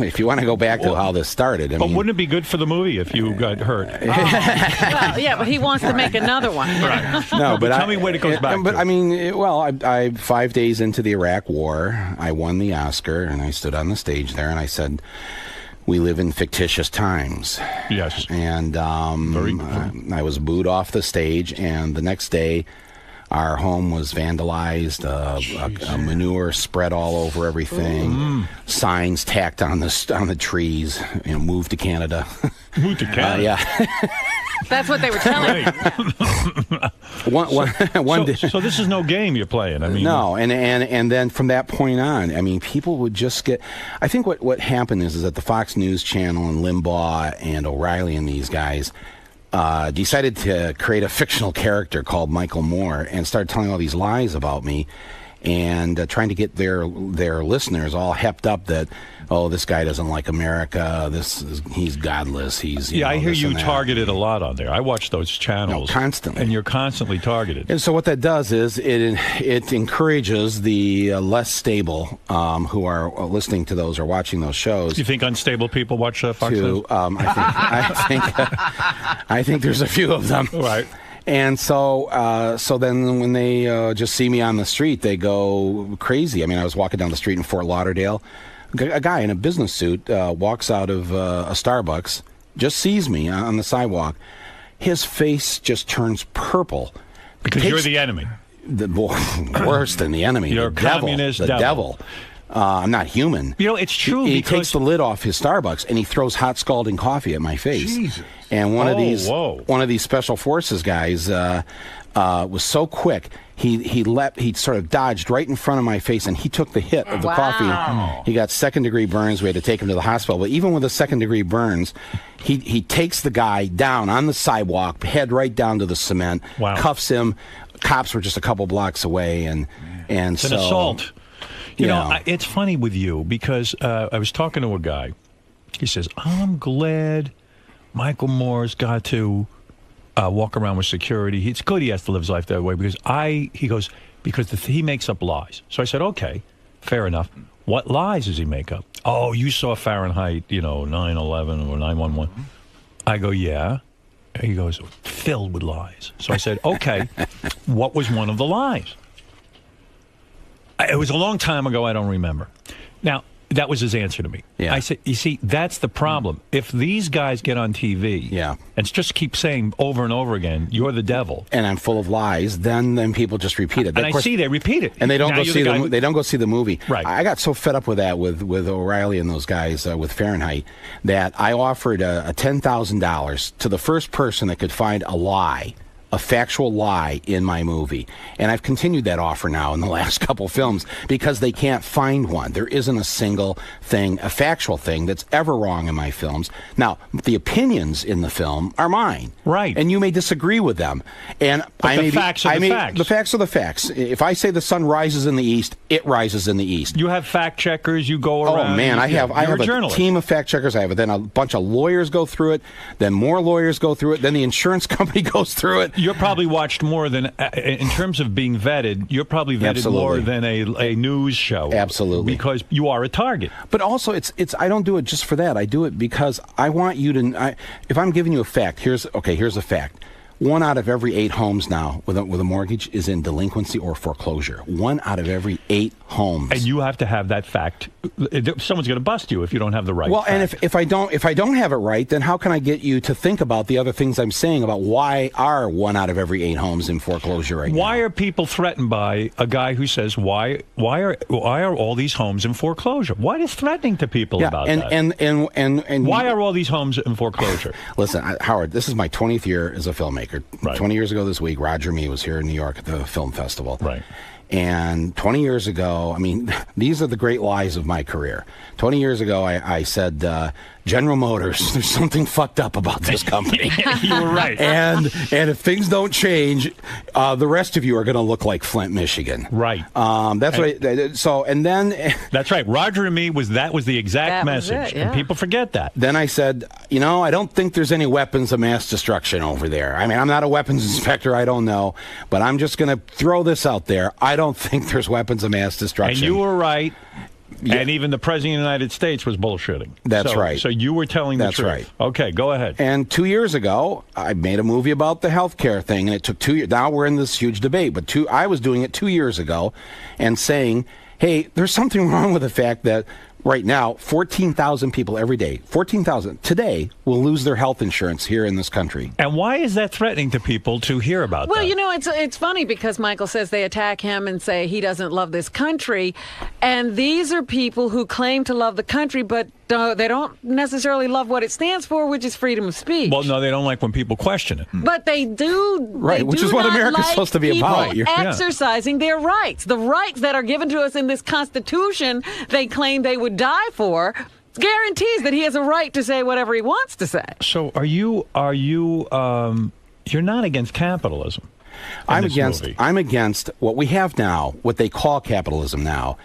Speaker 8: If you want to go back to how this started,
Speaker 9: but wouldn't it be good for the movie if you got hurt?
Speaker 20: Well, yeah, but he wants to make another one.
Speaker 9: Right.
Speaker 8: No, but
Speaker 9: tell me what it goes back
Speaker 8: but
Speaker 9: to.
Speaker 8: I mean, I 5 days into the Iraq War, I won the Oscar, and I stood on the stage there, and I said, "We live in fictitious times."
Speaker 9: Yes.
Speaker 8: And I was booed off the stage, and the next day, our home was vandalized, a manure spread all over everything, signs tacked on the trees, moved to Canada.
Speaker 9: Moved to Canada?
Speaker 8: Yeah.
Speaker 20: That's what they were telling me.
Speaker 9: So this is no game you're playing. I mean,
Speaker 8: no, and then from that point on, I mean, people would just get. I think what happened is that the Fox News Channel and Limbaugh and O'Reilly and these guys,
Speaker 10: decided to create a fictional character called Michael Moore and started telling all these lies about me and trying to get their listeners all hepped up that, oh, this guy doesn't like America, he's godless, he's
Speaker 9: I hear you targeted a lot on there. I watch those channels
Speaker 10: constantly,
Speaker 9: and you're constantly targeted.
Speaker 10: And so what that does is it encourages the less stable who are listening to those or watching those shows.
Speaker 9: You think unstable people watch Fox News?
Speaker 10: I think there's a few of them.
Speaker 9: Right.
Speaker 10: And so then when they just see me on the street, they go crazy. I mean, I was walking down the street in Fort Lauderdale. A guy in a business suit walks out of a Starbucks, just sees me on the sidewalk. His face just turns purple.
Speaker 9: Because you're the enemy.
Speaker 10: Worse than the enemy.
Speaker 9: You're
Speaker 10: the
Speaker 9: a communist
Speaker 10: devil. I'm not human.
Speaker 9: You know, it's true.
Speaker 10: He takes the lid off his Starbucks and he throws hot scalding coffee at my face.
Speaker 9: Jesus.
Speaker 10: And one of these special forces guys was so quick. He sort of dodged right in front of my face, and he took the hit of the coffee. He got second-degree burns. We had to take him to the hospital. But even with the second-degree burns, he takes the guy down on the sidewalk, head right down to the cement, cuffs him. Cops were just a couple blocks away, and
Speaker 9: it's an assault. You know, it's funny with you because I was talking to a guy. He says, I'm glad Michael Moore's got to walk around with security. It's good he has to live his life that way because he makes up lies. So I said, okay, fair enough. What lies does he make up? Oh, you saw Fahrenheit, 9/11 or 9/11. I go, yeah. He goes, filled with lies. So I said, okay, what was one of the lies? It was a long time ago. I don't remember. Now, that was his answer to me.
Speaker 10: Yeah.
Speaker 9: I said, you see, that's the problem. If these guys get on TV and just keep saying over and over again, you're the devil.
Speaker 10: And I'm full of lies, then people just repeat it.
Speaker 9: And I see they repeat it.
Speaker 10: And they don't go see they don't go see the movie.
Speaker 9: Right.
Speaker 10: I got so fed up with that with O'Reilly and those guys with Fahrenheit that I offered a $10,000 to the first person that could find a factual lie in my movie. And I've continued that offer now in the last couple films because they can't find one. There isn't a single thing, a factual thing that's ever wrong in my films. Now, the opinions in the film are mine.
Speaker 9: Right.
Speaker 10: And you may disagree with them. And
Speaker 9: the facts are the facts.
Speaker 10: The facts are the facts. If I say the sun rises in the east, it rises in the east.
Speaker 9: You have fact checkers, you go around.
Speaker 10: Oh, man, I have a team of fact checkers. Then a bunch of lawyers go through it. Then more lawyers go through it. Then the insurance company goes through it.
Speaker 9: You're probably watched more than, in terms of being vetted, you're probably vetted more than a news show.
Speaker 10: Absolutely.
Speaker 9: Because you are a target.
Speaker 10: But also, it's I don't do it just for that. I do it because I want you to, if I'm giving you a fact, here's a fact. 1 out of every 8 homes now with a mortgage is in delinquency or foreclosure. 1 out of every 8 homes.
Speaker 9: And you have to have that fact. Someone's going to bust you if you don't have the right fact.
Speaker 10: And if I don't have it right, then how can I get you to think about the other things I'm saying about why are 1 out of every 8 homes in foreclosure right now?
Speaker 9: Why are people threatened by a guy who says why are all these homes in foreclosure? What is threatening to people about that? And why are all these homes in foreclosure?
Speaker 10: Listen, Howard, this is my 20th year as a filmmaker.
Speaker 9: Right.
Speaker 10: 20 years ago this week, Roger Mee was here in New York at the film festival.
Speaker 9: Right.
Speaker 10: And 20 years ago, I mean, these are the great lies of my career. 20 years ago, I said, General Motors, there's something fucked up about this company.
Speaker 9: You were right.
Speaker 10: And if things don't change, the rest of you are going to look like Flint, Michigan.
Speaker 9: Right.
Speaker 10: That's
Speaker 9: That's right. Roger and me was the exact message. And people forget that.
Speaker 10: Then I said, I don't think there's any weapons of mass destruction over there. I mean, I'm not a weapons inspector. I don't know. But I'm just going to throw this out there. I don't think there's weapons of mass destruction.
Speaker 9: And you were right. Yeah. And even the President of the United States was bullshitting.
Speaker 10: That's right.
Speaker 9: So you were telling the truth.
Speaker 10: That's right.
Speaker 9: Okay, go ahead.
Speaker 10: And 2 years ago, I made a movie about the healthcare thing, and it took 2 years. Now we're in this huge debate. But I was doing it 2 years ago and saying, hey, there's something wrong with the fact that right now, 14,000 people every day, 14,000 today, will lose their health insurance here in this country.
Speaker 9: And why is that threatening to people to hear about that?
Speaker 20: Well, it's funny because Michael says they attack him and say he doesn't love this country. And these are people who claim to love the country, but they don't necessarily love what it stands for, which is freedom of speech.
Speaker 9: Well, no, they don't like when people question it.
Speaker 20: But they do.
Speaker 10: Right, which is what America's supposed to be about.
Speaker 20: Exercising their rights. The rights that are given to us in this Constitution, they claim they would die for. guarantees that he has a right to say whatever he wants to say.
Speaker 9: So you're not against capitalism?
Speaker 10: I'm against what we have now, what they call capitalism now,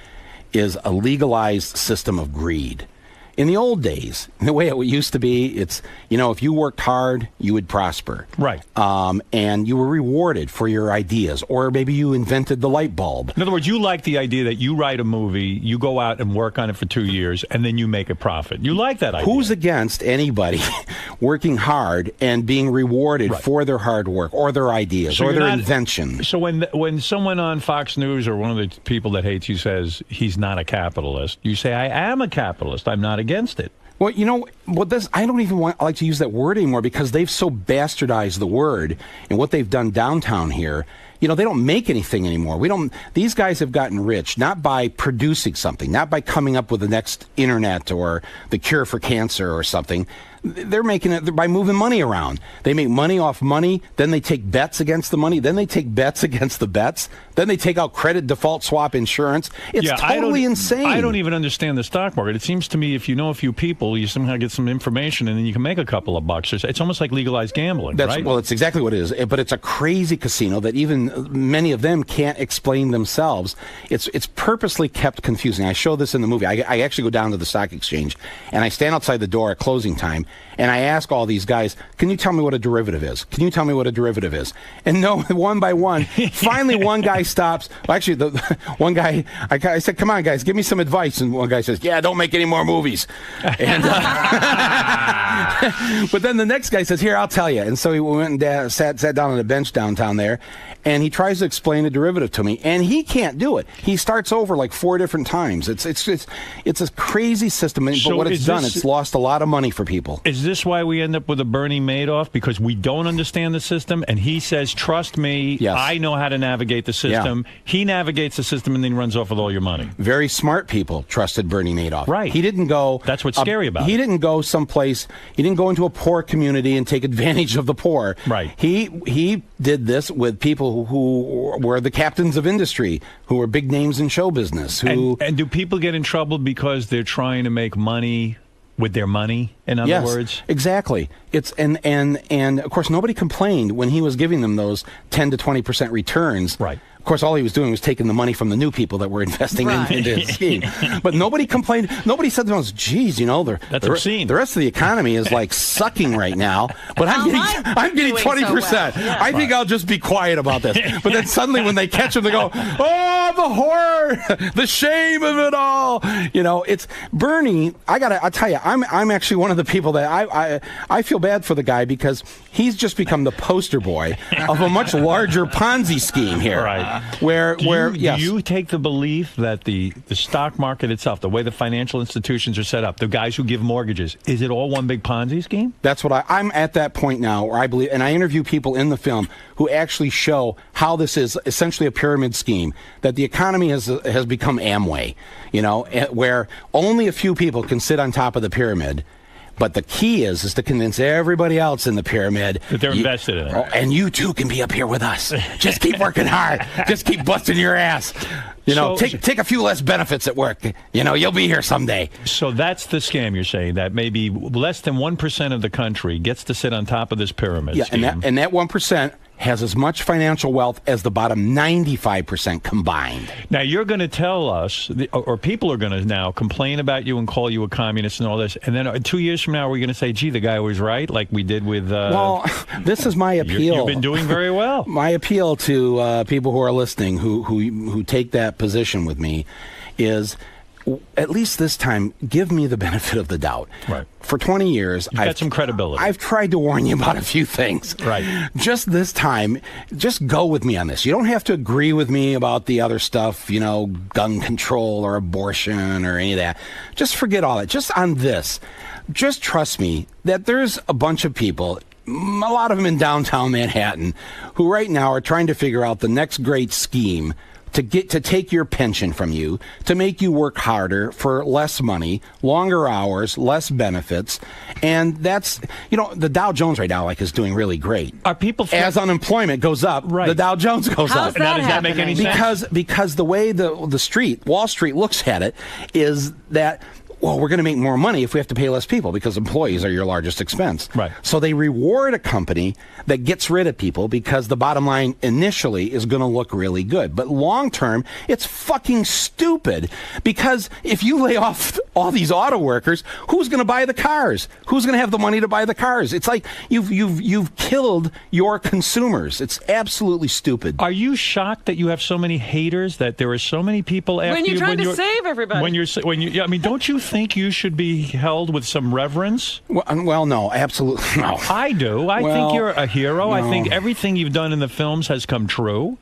Speaker 10: is a legalized system of greed. In the old days, the way it used to be, it's, if you worked hard, you would prosper.
Speaker 9: Right.
Speaker 10: And you were rewarded for your ideas, or maybe you invented the light bulb.
Speaker 9: In other words, you like the idea that you write a movie, you go out and work on it for 2 years, and then you make a profit. You like that idea.
Speaker 10: Who's against anybody working hard and being rewarded for their hard work, or their ideas, or their inventions?
Speaker 9: So when someone on Fox News or one of the people that hates you says he's not a capitalist, you say, I am a capitalist. I'm not against it.
Speaker 10: Well, I don't even like to use that word anymore because they've so bastardized the word and what they've done downtown here. They don't make anything anymore. These guys have gotten rich not by producing something, not by coming up with the next internet or the cure for cancer or something. They're making it by moving money around. They make money off money, then they take bets against the money, then they take bets against the bets, then they take out credit default swap insurance. It's totally insane.
Speaker 9: I don't even understand the stock market. It seems to me if you know a few people, you somehow get some information and then you can make a couple of bucks. It's almost like legalized gambling, right?
Speaker 10: Well, it's exactly what it is. But it's a crazy casino that even many of them can't explain themselves. It's purposely kept confusing. I show this in the movie. I actually go down to the stock exchange and I stand outside the door at closing time and I ask all these guys, can you tell me what a derivative is? Can you tell me what a derivative is? And no, one by one, finally one guy stops. Well, actually, one guy, I said, come on, guys, give me some advice. And one guy says, yeah, don't make any more movies. And, but then the next guy says, here, I'll tell you. And so he went and sat down on a bench downtown there, and he tries to explain a derivative to me, and he can't do it. He starts over like 4 different times. It's a crazy system, but what it's done, it's lost a lot of money for people.
Speaker 9: Is this why we end up with a Bernie Madoff? Because we don't understand the system, and he says, trust me, I know how to navigate the system. Yeah. He navigates the system and then runs off with all your money.
Speaker 10: Very smart people trusted Bernie Madoff.
Speaker 9: Right.
Speaker 10: He didn't go...
Speaker 9: That's what's scary about it.
Speaker 10: He didn't go someplace... He didn't go into a poor community and take advantage of the poor.
Speaker 9: Right.
Speaker 10: He did this with people who were the captains of industry, who were big names in show business.
Speaker 9: And do people get in trouble because they're trying to make money with their money, in other words?
Speaker 10: Exactly. It's and of course nobody complained when he was giving them those 10 to 20% returns.
Speaker 9: Right.
Speaker 10: Of course, all he was doing was taking the money from the new people that were investing into his scheme. But nobody complained. Nobody said to themselves, geez,
Speaker 9: that's obscene.
Speaker 10: The rest of the economy is like sucking right now. But I'm getting 20%. So well. I think I'll just be quiet about this. But then suddenly when they catch him, they go, oh, the horror, the shame of it all. It's Bernie. I'll tell you, I'm actually one of the people that I feel bad for the guy because he's just become the poster boy of a much larger Ponzi scheme here.
Speaker 9: Right.
Speaker 10: Do
Speaker 9: you take the belief that the stock market itself, the way the financial institutions are set up, the guys who give mortgages, is it all one big Ponzi scheme?
Speaker 10: That's what I'm at that point now where I believe, and I interview people in the film who actually show how this is essentially a pyramid scheme, that the economy has become Amway, where only a few people can sit on top of the pyramid. But the key is to convince everybody else in the pyramid
Speaker 9: that they're invested in it.
Speaker 10: And you too can be up here with us. Just keep working hard. Just keep busting your ass. Take a few less benefits at work. You'll be here someday.
Speaker 9: So that's the scam you're saying, that maybe less than 1% of the country gets to sit on top of this pyramid scheme.
Speaker 10: And that 1% has as much financial wealth as the bottom 95% combined.
Speaker 9: Now, you're going to tell us, or people are going to now complain about you and call you a communist and all this, and then 2 years from now, we're going to say, gee, the guy was right, like we did with...
Speaker 10: well, this is my appeal.
Speaker 9: You've been doing very well.
Speaker 10: My appeal to people who are listening, who take that position with me, is... at least this time, give me the benefit of the doubt.
Speaker 9: Right.
Speaker 10: For 20 years,
Speaker 9: I've got some credibility.
Speaker 10: I've tried to warn you about a few things.
Speaker 9: Right.
Speaker 10: Just this time, just go with me on this. You don't have to agree with me about the other stuff, gun control or abortion or any of that. Just forget all that. Just on this. Just trust me that there's a bunch of people, a lot of them in downtown Manhattan, who right now are trying to figure out the next great scheme to take your pension from you, to make you work harder for less money, longer hours, less benefits, and that's the Dow Jones right now is doing really great.
Speaker 9: Are people
Speaker 10: as unemployment goes up, the Dow Jones goes
Speaker 20: up?
Speaker 10: Does
Speaker 20: that
Speaker 9: make any sense?
Speaker 10: Because the way the Wall Street looks at it is that well, we're going to make more money if we have to pay less people because employees are your largest expense.
Speaker 9: Right.
Speaker 10: So they reward a company that gets rid of people because the bottom line initially is going to look really good. But long term, it's fucking stupid because if you lay off all these auto workers, who's going to buy the cars? Who's going to have the money to buy the cars? It's like you've killed your consumers. It's absolutely stupid.
Speaker 9: Are you shocked that you have so many haters, that there are so many people after
Speaker 20: when you're
Speaker 9: you?
Speaker 20: Trying to save everybody.
Speaker 9: I mean, don't you think you should be held with some reverence?
Speaker 10: Well, no, absolutely no.
Speaker 9: I do. I think you're a hero.
Speaker 10: No.
Speaker 9: I think everything you've done in the films has come true.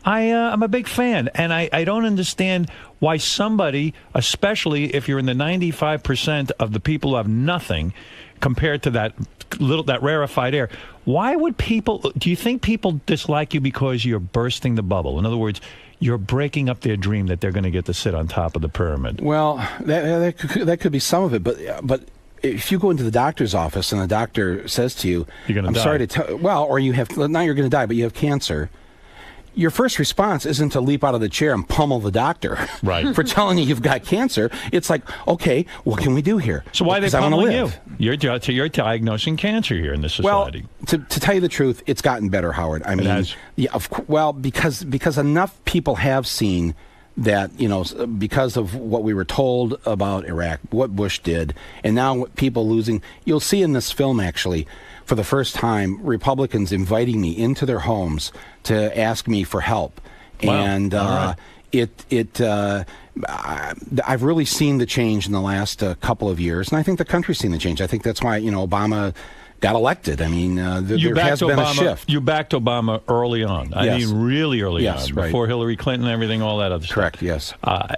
Speaker 9: I'm a big fan, and I don't understand why somebody, especially if you're in the 95% of the people who have nothing, compared to that rarefied air, why would people? Do you think people dislike you because you're bursting the bubble? In other words, you're breaking up their dream that they're going to get to sit on top of the pyramid.
Speaker 10: Well, that could be some of it, but if you go into the doctor's office and the doctor says to you,
Speaker 9: "You're going to die."
Speaker 10: I'm sorry to tell, well, or you have now you're going to die, but you have cancer. Your first response isn't to leap out of the chair and pummel the doctor
Speaker 9: right.
Speaker 10: for telling you you've got cancer. It's like, okay, what can we do here?
Speaker 9: So why are they
Speaker 10: Because I wanna
Speaker 9: pummeling you?
Speaker 10: live.
Speaker 9: You're diagnosing cancer here in this society.
Speaker 10: Well, to tell you the truth, it's gotten better, Howard. I mean,
Speaker 9: has.
Speaker 10: Yeah, well, because enough people have seen that, because of what we were told about Iraq, what Bush did, and now people losing. You'll see in this film, actually, for the first time, Republicans inviting me into their homes to ask me for help.
Speaker 9: Wow.
Speaker 10: And
Speaker 9: right.
Speaker 10: I've really seen the change in the last couple of years, and I think the country's seen the change. I think that's why, Obama got elected. I mean, there has been a shift.
Speaker 9: You backed Obama early on. I
Speaker 10: Yes.
Speaker 9: mean, really early
Speaker 10: Yes,
Speaker 9: on,
Speaker 10: right.
Speaker 9: before Hillary Clinton and everything, all that other stuff.
Speaker 10: Correct, yes.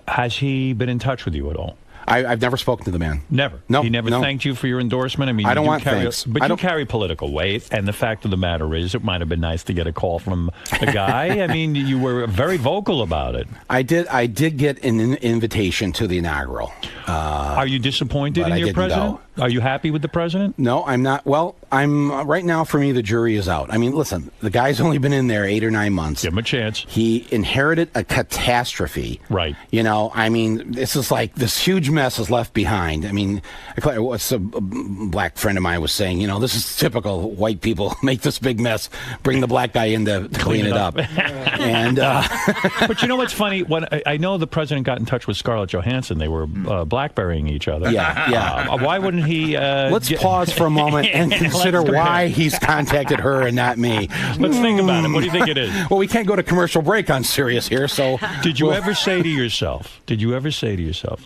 Speaker 9: Has he been in touch with you at all?
Speaker 10: I've never spoken to the man.
Speaker 9: Never.
Speaker 10: No.
Speaker 9: He never thanked you for your endorsement. I mean,
Speaker 10: I don't
Speaker 9: you
Speaker 10: want
Speaker 9: carry,
Speaker 10: thanks.
Speaker 9: But you carry political weight, and the fact of the matter is, it might have been nice to get a call from the guy. I mean, you were very vocal about it.
Speaker 10: I did get an invitation to the inaugural.
Speaker 9: Are you disappointed
Speaker 10: but
Speaker 9: in
Speaker 10: I
Speaker 9: your
Speaker 10: didn't
Speaker 9: president?
Speaker 10: go.
Speaker 9: Are you happy with the president?
Speaker 10: No, I'm not. Well, I'm right now. For me, the jury is out. I mean, listen, the guy's only been in there 8 or 9 months.
Speaker 9: Give him a chance.
Speaker 10: He inherited a catastrophe.
Speaker 9: Right.
Speaker 10: I mean, this is like this huge mess is left behind. I mean, what's a black friend of mine was saying, this is typical white people make this big mess, bring the black guy in to clean it up. And
Speaker 9: but you know what's funny? When I know the president got in touch with Scarlett Johansson, they were blackberrying each other.
Speaker 10: Yeah.
Speaker 9: Why wouldn't he?
Speaker 10: Let's pause for a moment and consider why he's contacted her and not me.
Speaker 9: Let's think about it. What do you think it is?
Speaker 10: Well, we can't go to commercial break on Sirius here, so.
Speaker 9: Did you ever say to yourself,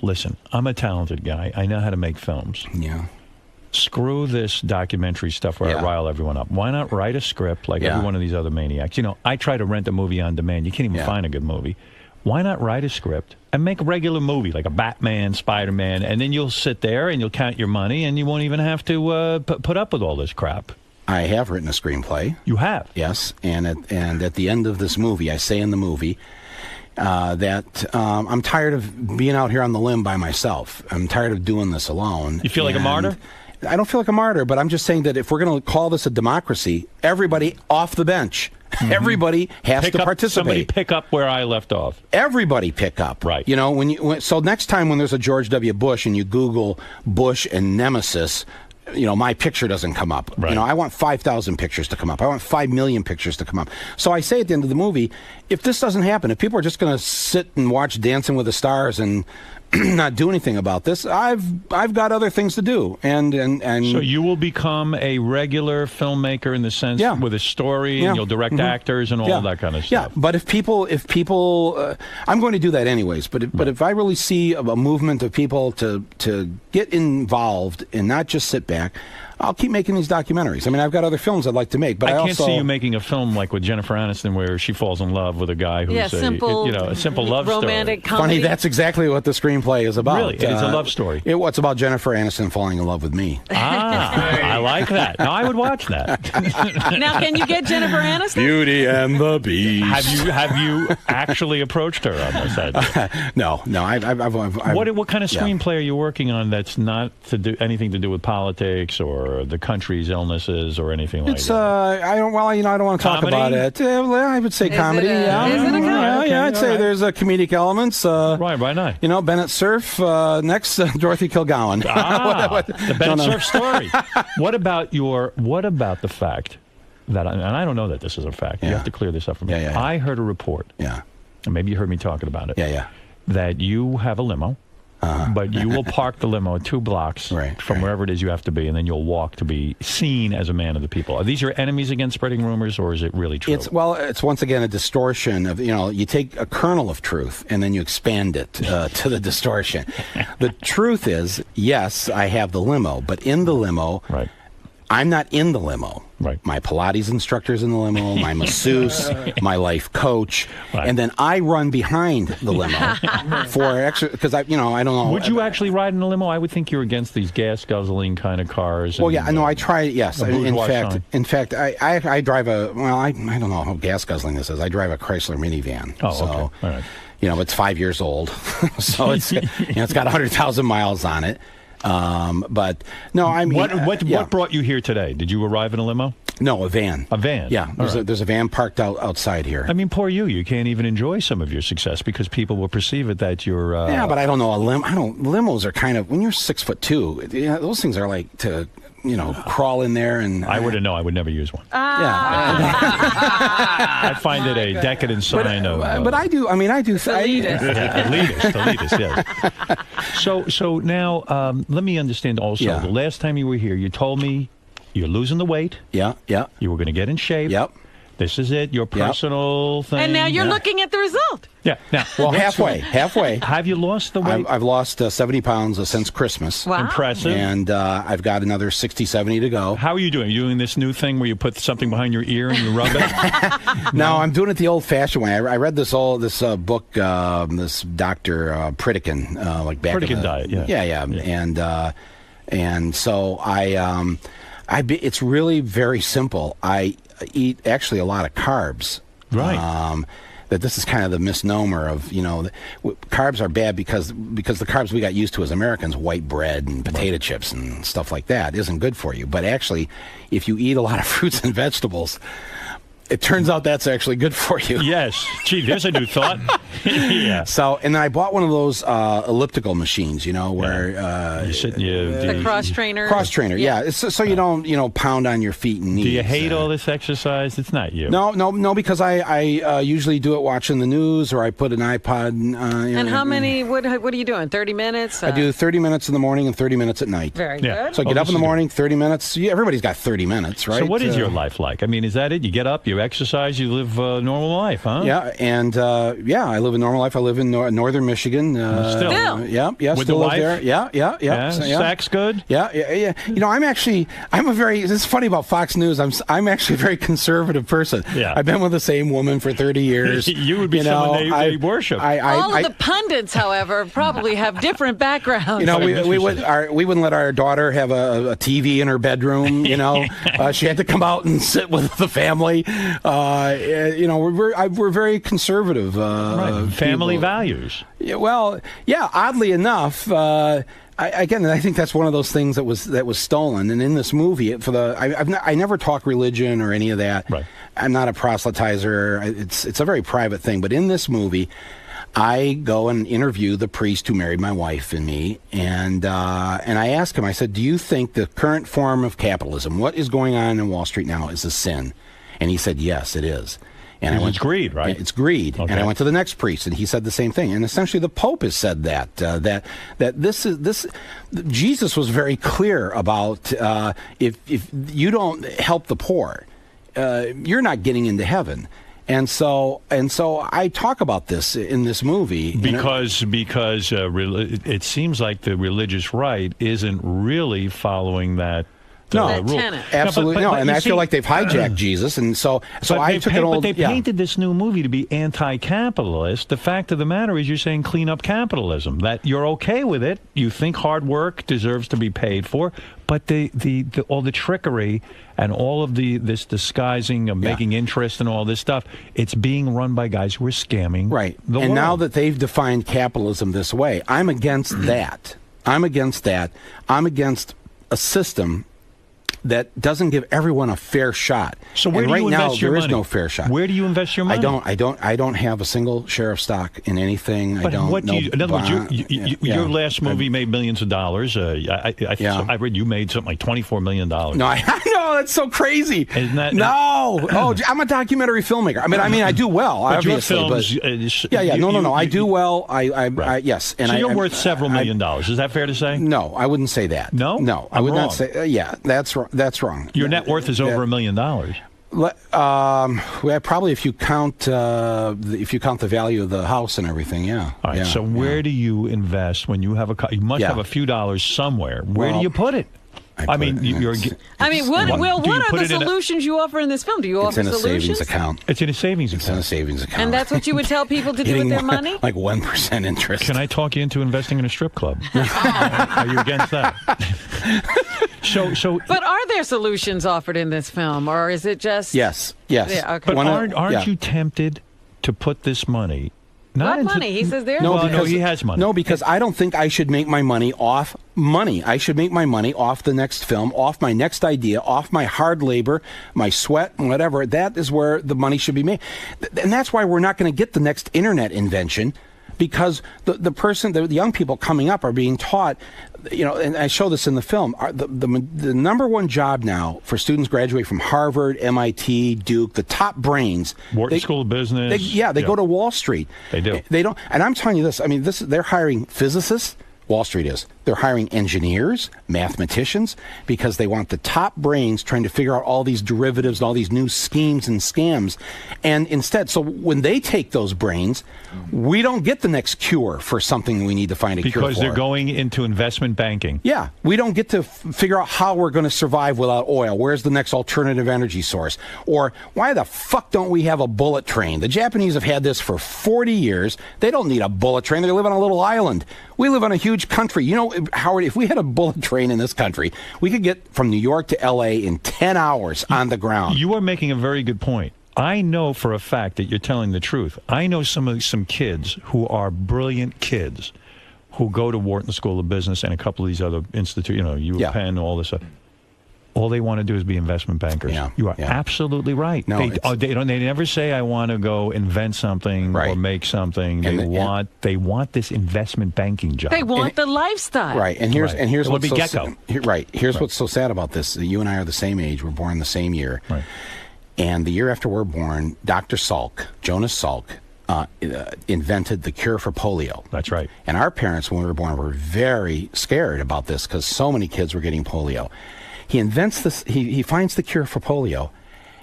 Speaker 9: listen, I'm a talented guy. I know how to make films.
Speaker 10: Yeah.
Speaker 9: Screw this documentary stuff where I rile everyone up. Why not write a script like every one of these other maniacs? I try to rent a movie on demand. You can't even find a good movie. Why not write a script and make a regular movie like a Batman, Spider-Man, and then you'll sit there and you'll count your money and you won't even have to put up with all this crap.
Speaker 10: I have written a screenplay.
Speaker 9: You have?
Speaker 10: Yes, and at the end of this movie, I say in the movie that I'm tired of being out here on the limb by myself. I'm tired of doing this alone.
Speaker 9: You feel like a martyr?
Speaker 10: I don't feel like a martyr, but I'm just saying that if we're going to call this a democracy, everybody off the bench. Mm-hmm. Everybody has to participate.
Speaker 9: Somebody pick up where I left off.
Speaker 10: Everybody pick up.
Speaker 9: Right.
Speaker 10: So next time when there's a George W. Bush and you Google Bush and Nemesis, my picture doesn't come up.
Speaker 9: Right.
Speaker 10: I want 5,000 pictures to come up. I want 5 million pictures to come up. So I say at the end of the movie, if this doesn't happen, if people are just going to sit and watch Dancing with the Stars and not do anything about this, I've got other things to do. And
Speaker 9: so you will become a regular filmmaker in the sense with a story, and you'll direct actors and all that kind of stuff.
Speaker 10: Yeah, but if people, I'm going to do that anyways. But if I really see a movement of people to get involved and not just sit back, I'll keep making these documentaries. I mean, I've got other films I'd like to make, but I
Speaker 9: can't see you making a film like with Jennifer Aniston where she falls in love with a guy who's a simple love
Speaker 20: romantic
Speaker 9: story.
Speaker 20: comedy.
Speaker 10: Funny, that's exactly what the screenplay is about.
Speaker 9: Really? It's a love story.
Speaker 10: It's about Jennifer Aniston falling in love with me.
Speaker 9: I like that. No, I would watch that.
Speaker 20: Now, can you get Jennifer Aniston?
Speaker 10: Beauty and the Beast.
Speaker 9: Have you actually approached her on this idea?
Speaker 10: No. I've
Speaker 9: what kind of screenplay are you working on that's not anything to do with politics or or the country's illnesses or anything like
Speaker 10: It's
Speaker 9: that?
Speaker 10: I don't want to talk
Speaker 9: Comedy?
Speaker 10: about it. I would say comedy.
Speaker 20: Is it a comedy?
Speaker 10: Yeah, I'd say there's comedic elements.
Speaker 9: Right, why not?
Speaker 10: Bennett Cerf. Next, Dorothy Kilgowan.
Speaker 9: The Bennett Cerf story. What about the fact that, and I don't know that this is a fact. You have to clear this up for me.
Speaker 10: Yeah.
Speaker 9: I heard a report.
Speaker 10: Yeah.
Speaker 9: And maybe you heard me talking about it.
Speaker 10: Yeah.
Speaker 9: That you have a limo. But you will park the limo 2 blocks from wherever it is you have to be, and then you'll walk to be seen as a man of the people. Are these your enemies against spreading rumors, or is it really true?
Speaker 10: It's once again a distortion of, you take a kernel of truth and then you expand it to the distortion. The truth is, yes, I have the limo, but in the limo, I'm not in the limo.
Speaker 9: Right.
Speaker 10: My Pilates instructor's in the limo, my masseuse, my life coach, and then I run behind the limo for extra, because I don't know.
Speaker 9: Would you actually ride in a limo? I would think you're against these gas guzzling kind of cars.
Speaker 10: Well, yeah, no, I try. Yes,
Speaker 9: a bourgeois
Speaker 10: in fact, I drive a. Well, I don't know how gas guzzling this is. I drive a Chrysler minivan.
Speaker 9: Oh,
Speaker 10: so,
Speaker 9: okay. All right.
Speaker 10: It's 5 years old, so it's it's got 100,000 miles on it. But no, I mean,
Speaker 9: what brought you here today? Did you arrive in a limo?
Speaker 10: No, a van.
Speaker 9: A van.
Speaker 10: Yeah, there's a van parked outside here.
Speaker 9: I mean, poor you. You can't even enjoy some of your success because people will perceive it that you're.
Speaker 10: Yeah, but I don't know. Limos are kind of, when you're 6'2", those things are like to. Crawl in there and...
Speaker 9: I wouldn't know. I would never use one.
Speaker 10: Yeah.
Speaker 9: I find it a decadent sign of...
Speaker 10: But I do...
Speaker 9: Elitist, yes. So now, let me understand also.
Speaker 10: Yeah.
Speaker 9: The last time you were here, you told me you're losing the weight.
Speaker 10: Yeah.
Speaker 9: You were going to get in shape.
Speaker 10: Yep.
Speaker 9: This is it, your personal thing.
Speaker 20: And now you're looking at the result.
Speaker 9: Yeah. Now,
Speaker 10: well, halfway.
Speaker 9: Have you lost the weight?
Speaker 10: I've lost 70 pounds since Christmas.
Speaker 20: Wow.
Speaker 9: Impressive.
Speaker 10: And I've got another 60, 70 to go.
Speaker 9: How are you doing? Are you doing this new thing where you put something behind your ear and you rub it?
Speaker 10: No, I'm doing it the old-fashioned way. I read this book, this Dr. Pritikin, like back
Speaker 9: Pritikin diet, yeah.
Speaker 10: Yeah. And so it's really very simple. I eat actually a lot of carbs.
Speaker 9: Right.
Speaker 10: That this is kind of the misnomer of, carbs are bad because the carbs we got used to as Americans, white bread and potato chips and stuff like that, isn't good for you. But actually, if you eat a lot of fruits and vegetables, it turns out that's actually good for you.
Speaker 9: Yes. Gee, there's a new thought. Yeah.
Speaker 10: So, and then I bought one of those elliptical machines, where
Speaker 9: you sit,
Speaker 20: the cross trainer.
Speaker 10: Cross trainer, yeah. It's so you don't, pound on your feet and knees.
Speaker 9: Do you hate all this exercise? It's not you.
Speaker 10: No, because I usually do it watching the news, or I put an iPod.
Speaker 20: And how many? What are you doing? 30 minutes?
Speaker 10: I do 30 minutes in the morning and 30 minutes at night.
Speaker 20: Very good.
Speaker 10: So I get up in the morning, 30 minutes. Yeah, everybody's got 30 minutes, right?
Speaker 9: So what is your life like? I mean, is that it? You get up, you exercise, you live a normal life, huh?
Speaker 10: Yeah, and I live a normal life. I live in northern Michigan.
Speaker 9: Still?
Speaker 10: Yeah.
Speaker 9: With
Speaker 10: still
Speaker 9: the
Speaker 10: live
Speaker 9: wife?
Speaker 10: there. Yeah.
Speaker 9: Sex good?
Speaker 10: Yeah. It's funny about Fox News. I'm actually a very conservative person.
Speaker 9: Yeah.
Speaker 10: I've been with the same woman for 30 years.
Speaker 9: You would be someone they worship.
Speaker 20: All of the pundits, however, probably have different backgrounds.
Speaker 10: We wouldn't let our daughter have a TV in her bedroom. She had to come out and sit with the family. We're very conservative.
Speaker 9: Family
Speaker 10: people.
Speaker 9: Values.
Speaker 10: Yeah, well, yeah. Oddly enough, I think that's one of those things that was stolen. And in this movie, I never talk religion or any of that.
Speaker 9: Right.
Speaker 10: I'm not a proselytizer. It's a very private thing. But in this movie, I go and interview the priest who married my wife and me, and I ask him. I said, "Do you think the current form of capitalism, what is going on in Wall Street now, is a sin?" And he said, "Yes, it is." And
Speaker 9: it's greed, right?
Speaker 10: It's greed.
Speaker 9: Okay.
Speaker 10: And I went to the next priest, and he said the same thing. And essentially, the Pope has said that this. Jesus was very clear about if you don't help the poor, you're not getting into heaven. And so I talk about this in this movie
Speaker 9: because it seems like the religious right isn't really following that.
Speaker 10: No,
Speaker 9: No,
Speaker 10: absolutely no. And I feel like they've hijacked Jesus, and so I took an old.
Speaker 9: But they painted this new movie to be anti-capitalist. The fact of the matter is, you're saying clean up capitalism. That you're okay with it. You think hard work deserves to be paid for, but all the trickery and all of this disguising of making interest and all this stuff, it's being run by guys who are scamming.
Speaker 10: Right.
Speaker 9: The
Speaker 10: and
Speaker 9: world.
Speaker 10: Now that they've defined capitalism this way, I'm against that. I'm against a system that doesn't give everyone a fair shot.
Speaker 9: So where
Speaker 10: and
Speaker 9: do
Speaker 10: right
Speaker 9: you
Speaker 10: now,
Speaker 9: invest your
Speaker 10: there is
Speaker 9: money?
Speaker 10: no fair shot.
Speaker 9: Where do you invest your money?
Speaker 10: I don't have a single share of stock in anything.
Speaker 9: But
Speaker 10: I don't.
Speaker 9: what do you? In other words, your last movie
Speaker 10: I'm-
Speaker 9: made millions of dollars. I read you made something like $24 million.
Speaker 10: No, I know that's so crazy.
Speaker 9: Isn't that
Speaker 10: no? Oh, I'm a documentary filmmaker. I mean, I do well.
Speaker 9: But your
Speaker 10: obviously,
Speaker 9: films,
Speaker 10: but no. I do well. I yes, and
Speaker 9: so you're
Speaker 10: I'm
Speaker 9: worth several million dollars. Is that fair to say?
Speaker 10: No, I wouldn't say that.
Speaker 9: No,
Speaker 10: I would
Speaker 9: wrong.
Speaker 10: not say. Yeah, that's wrong.
Speaker 9: Your net worth is over $1 million.
Speaker 10: Well, probably if you count the value of the house and everything, yeah.
Speaker 9: All right.
Speaker 10: Yeah,
Speaker 9: so where do you invest when you have you must have a few dollars somewhere? Where do you put it? What
Speaker 20: are the solutions you offer in this film? Do you offer
Speaker 10: in a
Speaker 20: solutions?
Speaker 10: savings account.
Speaker 9: It's in a savings account.
Speaker 10: It's in a savings account.
Speaker 20: And that's what you would tell people to do with their money?
Speaker 10: Like 1% interest.
Speaker 9: Can I talk you into investing in a strip club? Are you against that? So.
Speaker 20: But are there solutions offered in this film, or is it just?
Speaker 10: Yes.
Speaker 20: Yeah, okay.
Speaker 9: But aren't you tempted to put this money?
Speaker 20: What money? He says there's
Speaker 10: no,
Speaker 9: he has money.
Speaker 10: No, because I don't think I should make my money off money. I should make my money off the next film, off my next idea, off my hard labor, my sweat, and whatever. That is where the money should be made. And that's why we're not going to get the next internet invention, because the young people coming up are being taught, and I show this in the film, the number one job now for students graduate from Harvard, MIT, Duke, the top brains.
Speaker 9: Wharton School of Business.
Speaker 10: They go to Wall Street.
Speaker 9: They do.
Speaker 10: They don't. And I'm telling you this. I mean, they're hiring physicists. Wall Street is. They're hiring engineers, mathematicians, because they want the top brains trying to figure out all these derivatives and all these new schemes and scams. And instead, so when they take those brains, we don't get the next cure for something we need to find a cure for.
Speaker 9: Because they're going into investment banking.
Speaker 10: Yeah. We don't get to figure out how we're going to survive without oil. Where's the next alternative energy source? Or why the fuck don't we have a bullet train? The Japanese have had this for 40 years. They don't need a bullet train. They live on a little island. We live on a huge country. You know, Howard, if we had a bullet train in this country, we could get from New York to L.A. in 10 hours on the ground.
Speaker 9: You are making a very good point. I know for a fact that you're telling the truth. I know some kids who are brilliant kids who go to Wharton School of Business and a couple of these other institutes, Penn, all this stuff. All they want to do is be investment bankers.
Speaker 10: Yeah,
Speaker 9: you are absolutely right.
Speaker 10: No,
Speaker 9: they never say I want to go invent something or make something. They want this investment banking job.
Speaker 20: They want the lifestyle.
Speaker 10: Right. And here's what's
Speaker 9: be
Speaker 10: so what's so sad about this. You and I are the same age. We're born the same year.
Speaker 9: Right.
Speaker 10: And the year after we're born, Dr. Salk, Jonas Salk, invented the cure for polio.
Speaker 9: That's right.
Speaker 10: And our parents, when we were born, were very scared about this because so many kids were getting polio. He invents this, he finds the cure for polio,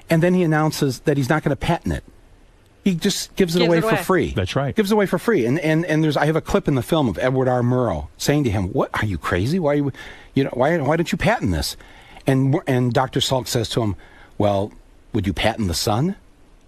Speaker 10: and then he announces that he's not going to patent it. He just gives it away for free.
Speaker 9: That's right.
Speaker 10: Gives it away for free. And I have a clip in the film of Edward R. Murrow saying to him, "What, are you crazy? Why don't you patent this?" And Dr. Salk says to him, "Well, would you patent the sun?"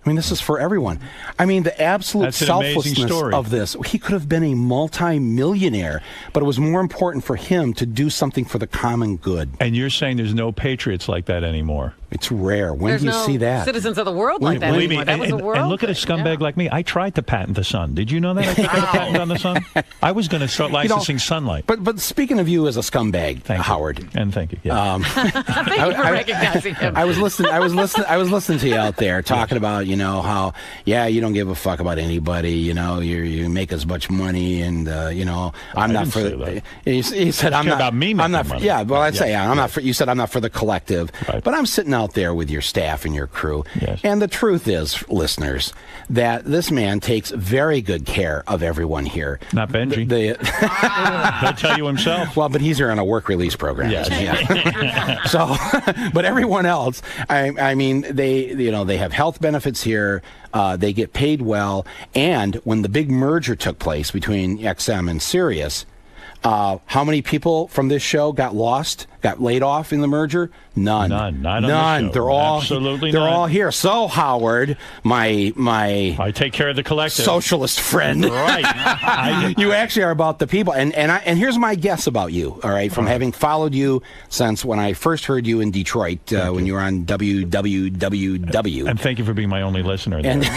Speaker 10: I mean, this is for everyone. I mean, the absolute selflessness of this. He could have been a multi-millionaire, but it was more important for him to do something for the common good.
Speaker 9: And you're saying there's no patriots like that anymore?
Speaker 10: It's rare. When do you see that?
Speaker 20: Citizens of the world like that anymore. That was a world.
Speaker 9: And look at a scumbag like me. I tried to patent the sun. Did you know that? I tried to patent on the sun. I was going to start licensing sunlight.
Speaker 10: But speaking of you as a scumbag, Howard,
Speaker 9: and thank you. Yeah.
Speaker 20: Thank you for recognizing him.
Speaker 10: I was listening to you out there talking about how you don't give a fuck about anybody. You make as much money, and I'm not for. You said I'm not
Speaker 9: about me.
Speaker 10: I'm not.
Speaker 9: Money.
Speaker 10: Yeah, well, I'd say I'm not for. You said I'm not for the collective, but I'm sitting out there with your staff and your crew.
Speaker 9: Yes.
Speaker 10: And the truth is, listeners, that this man takes very good care of everyone here.
Speaker 9: Not Benji. He'll tell you himself.
Speaker 10: Well, but he's here on a work release program.
Speaker 9: Yes.
Speaker 10: Yeah. So, but everyone else, I mean, they have health benefits here. They get paid well. And when the big merger took place between XM and Sirius, how many people from this show got laid off in the merger? None.
Speaker 9: Not on the show.
Speaker 10: They're all
Speaker 9: absolutely.
Speaker 10: They're all here. So Howard, my
Speaker 9: I take care of the collective.
Speaker 10: Socialist friend.
Speaker 9: Right.
Speaker 10: You actually are about the people. And here's my guess about you. All right, from having followed you since when I first heard you in Detroit when you were on WWWW.
Speaker 9: And thank you for being my only listener. Because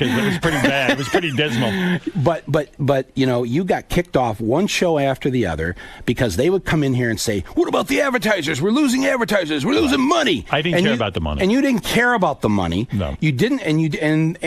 Speaker 9: it was pretty bad. It was pretty dismal.
Speaker 10: But you got kicked off one show after the other because they would come in here here and say, "What about the advertisers? We're losing advertisers. We're losing money."
Speaker 9: I didn't care about the money,
Speaker 10: and you didn't care about the money.
Speaker 9: No,
Speaker 10: you didn't. And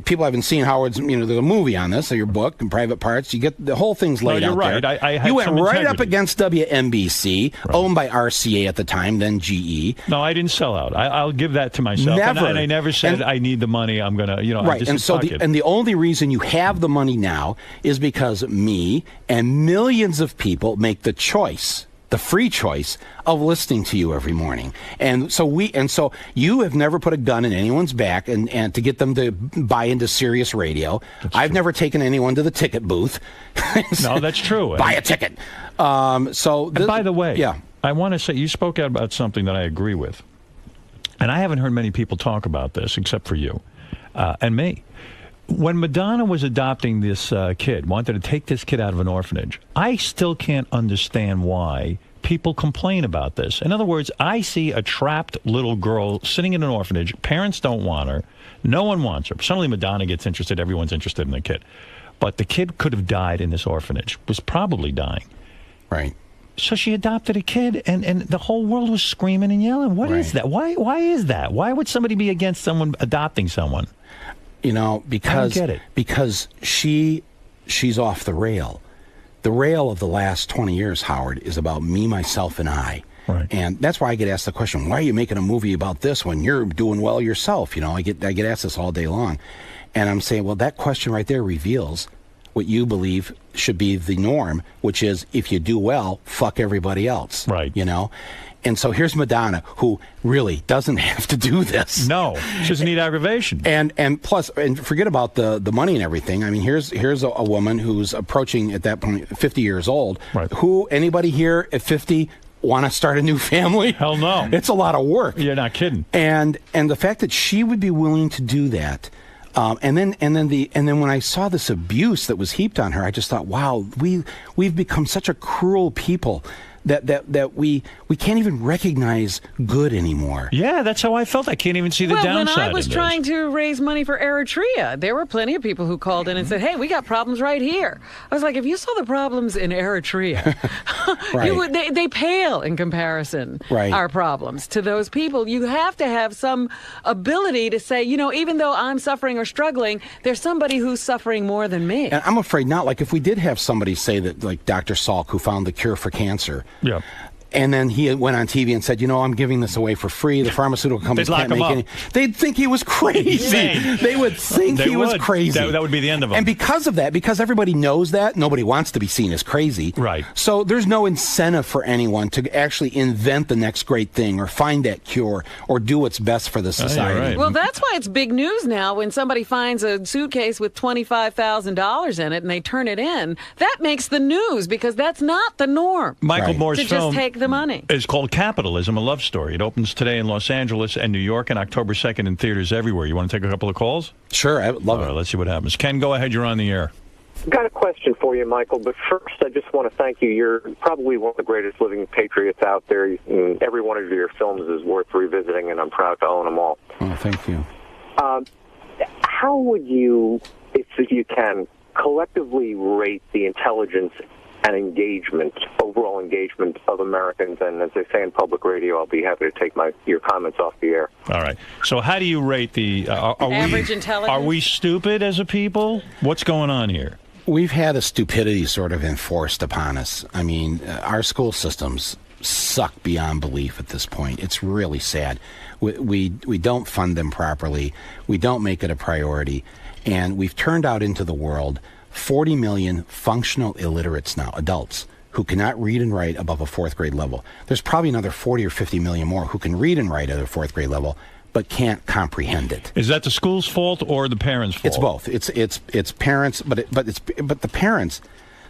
Speaker 10: people haven't seen Howard's, there's a movie on this, or your book and Private Parts. You get the whole thing's laid out
Speaker 9: right.
Speaker 10: there.
Speaker 9: I had
Speaker 10: you went
Speaker 9: some
Speaker 10: right
Speaker 9: integrity.
Speaker 10: up against WNBC, owned by RCA at the time, then GE.
Speaker 9: No, I didn't sell out. I'll give that to myself.
Speaker 10: Never.
Speaker 9: And I never said I need the money. I'm gonna,
Speaker 10: right.
Speaker 9: Just
Speaker 10: And so the only reason you have the money now is because me and millions of people make the choice, the free choice of listening to you every morning. And so you have never put a gun in anyone's back and to get them to buy into Sirius Radio. I've never taken anyone to the ticket booth.
Speaker 9: No, that's true.
Speaker 10: Buy a ticket.
Speaker 9: And by the way, I want to say you spoke out about something that I agree with. And I haven't heard many people talk about this except for you and me. When Madonna was adopting this kid, wanted to take this kid out of an orphanage, I still can't understand why people complain about this. In other words, I see a trapped little girl sitting in an orphanage. Parents don't want her. No one wants her. Suddenly Madonna gets interested. Everyone's interested in the kid. But the kid could have died in this orphanage, was probably dying.
Speaker 10: Right.
Speaker 9: So she adopted a kid, and the whole world was screaming and yelling. What is that? Why is that? Why would somebody be against someone adopting someone?
Speaker 10: Because
Speaker 9: I don't get it.
Speaker 10: Because she's off the rail. The rail of the last 20 years, Howard, is about me, myself, and I.
Speaker 9: Right.
Speaker 10: And that's why I get asked the question, why are you making a movie about this when you're doing well yourself? I get asked this all day long. And I'm saying, well, that question right there reveals what you believe should be the norm, which is if you do well, fuck everybody else.
Speaker 9: Right.
Speaker 10: And so here's Madonna, who really doesn't have to do this.
Speaker 9: No, she doesn't need aggravation.
Speaker 10: And plus, and forget about the money and everything. I mean, here's a woman who's approaching at that point 50 years old.
Speaker 9: Right.
Speaker 10: Who anybody here at 50 want to start a new family?
Speaker 9: Hell no.
Speaker 10: It's a lot of work.
Speaker 9: You're not kidding.
Speaker 10: And the fact that she would be willing to do that. And then when I saw this abuse that was heaped on her, I just thought, wow, we've become such a cruel people that we can't even recognize good anymore.
Speaker 9: Yeah, that's how I felt. I can't even see the downside.
Speaker 20: When I was trying to raise money for Eritrea, there were plenty of people who called in and said, "Hey, we got problems right here." I was like, if you saw the problems in Eritrea,
Speaker 10: Right.
Speaker 20: they pale in comparison.
Speaker 10: Right.
Speaker 20: Our problems to those people. You have to have some ability to say, even though I'm suffering or struggling, there's somebody who's suffering more than me.
Speaker 10: And I'm afraid not. Like if we did have somebody say that, like Dr. Salk, who found the cure for cancer.
Speaker 9: Yeah.
Speaker 10: And then he went on TV and said, I'm giving this away for free. The pharmaceutical companies can't make any. They'd think he was crazy. They would think he was crazy.
Speaker 9: That would be the end of him.
Speaker 10: And because of that, because everybody knows that, nobody wants to be seen as crazy.
Speaker 9: Right.
Speaker 10: So there's no incentive for anyone to actually invent the next great thing or find that cure or do what's best for the society.
Speaker 9: Right.
Speaker 20: Well, that's why it's big news now when somebody finds a suitcase with $25,000 in it and they turn it in. That makes the news because that's not the norm.
Speaker 9: Michael Moore's
Speaker 20: to
Speaker 9: film
Speaker 20: just take the money.
Speaker 9: It's called Capitalism, a love story. It opens today in Los Angeles and New York and October 2nd in theaters everywhere. You want to take a couple of calls?
Speaker 10: Sure, I would love it.
Speaker 9: Let's see what happens. Ken, go ahead. You're on the air.
Speaker 11: I've got a question for you, Michael, but first I just want to thank you. You're probably one of the greatest living patriots out there. And every one of your films is worth revisiting, and I'm proud to own them all.
Speaker 10: Oh, thank you.
Speaker 11: How would you, if you can, collectively rate the intelligence and overall engagement of Americans? And as they say in public radio, I'll be happy to take your comments off the air.
Speaker 9: All right. So how do you rate the
Speaker 20: average intelligence?
Speaker 9: Are we stupid as a people? What's going on here?
Speaker 10: We've had a stupidity sort of enforced upon us. I mean, our school systems suck beyond belief at this point. It's really sad. We don't fund them properly. We don't make it a priority. And we've turned out into the world 40 million functional illiterates now, adults, who cannot read and write above a fourth grade level. There's probably another 40 or 50 million more who can read and write at a fourth grade level, but can't comprehend it.
Speaker 9: Is that the school's fault or the parents' fault?
Speaker 10: It's both. It's parents, but the parents.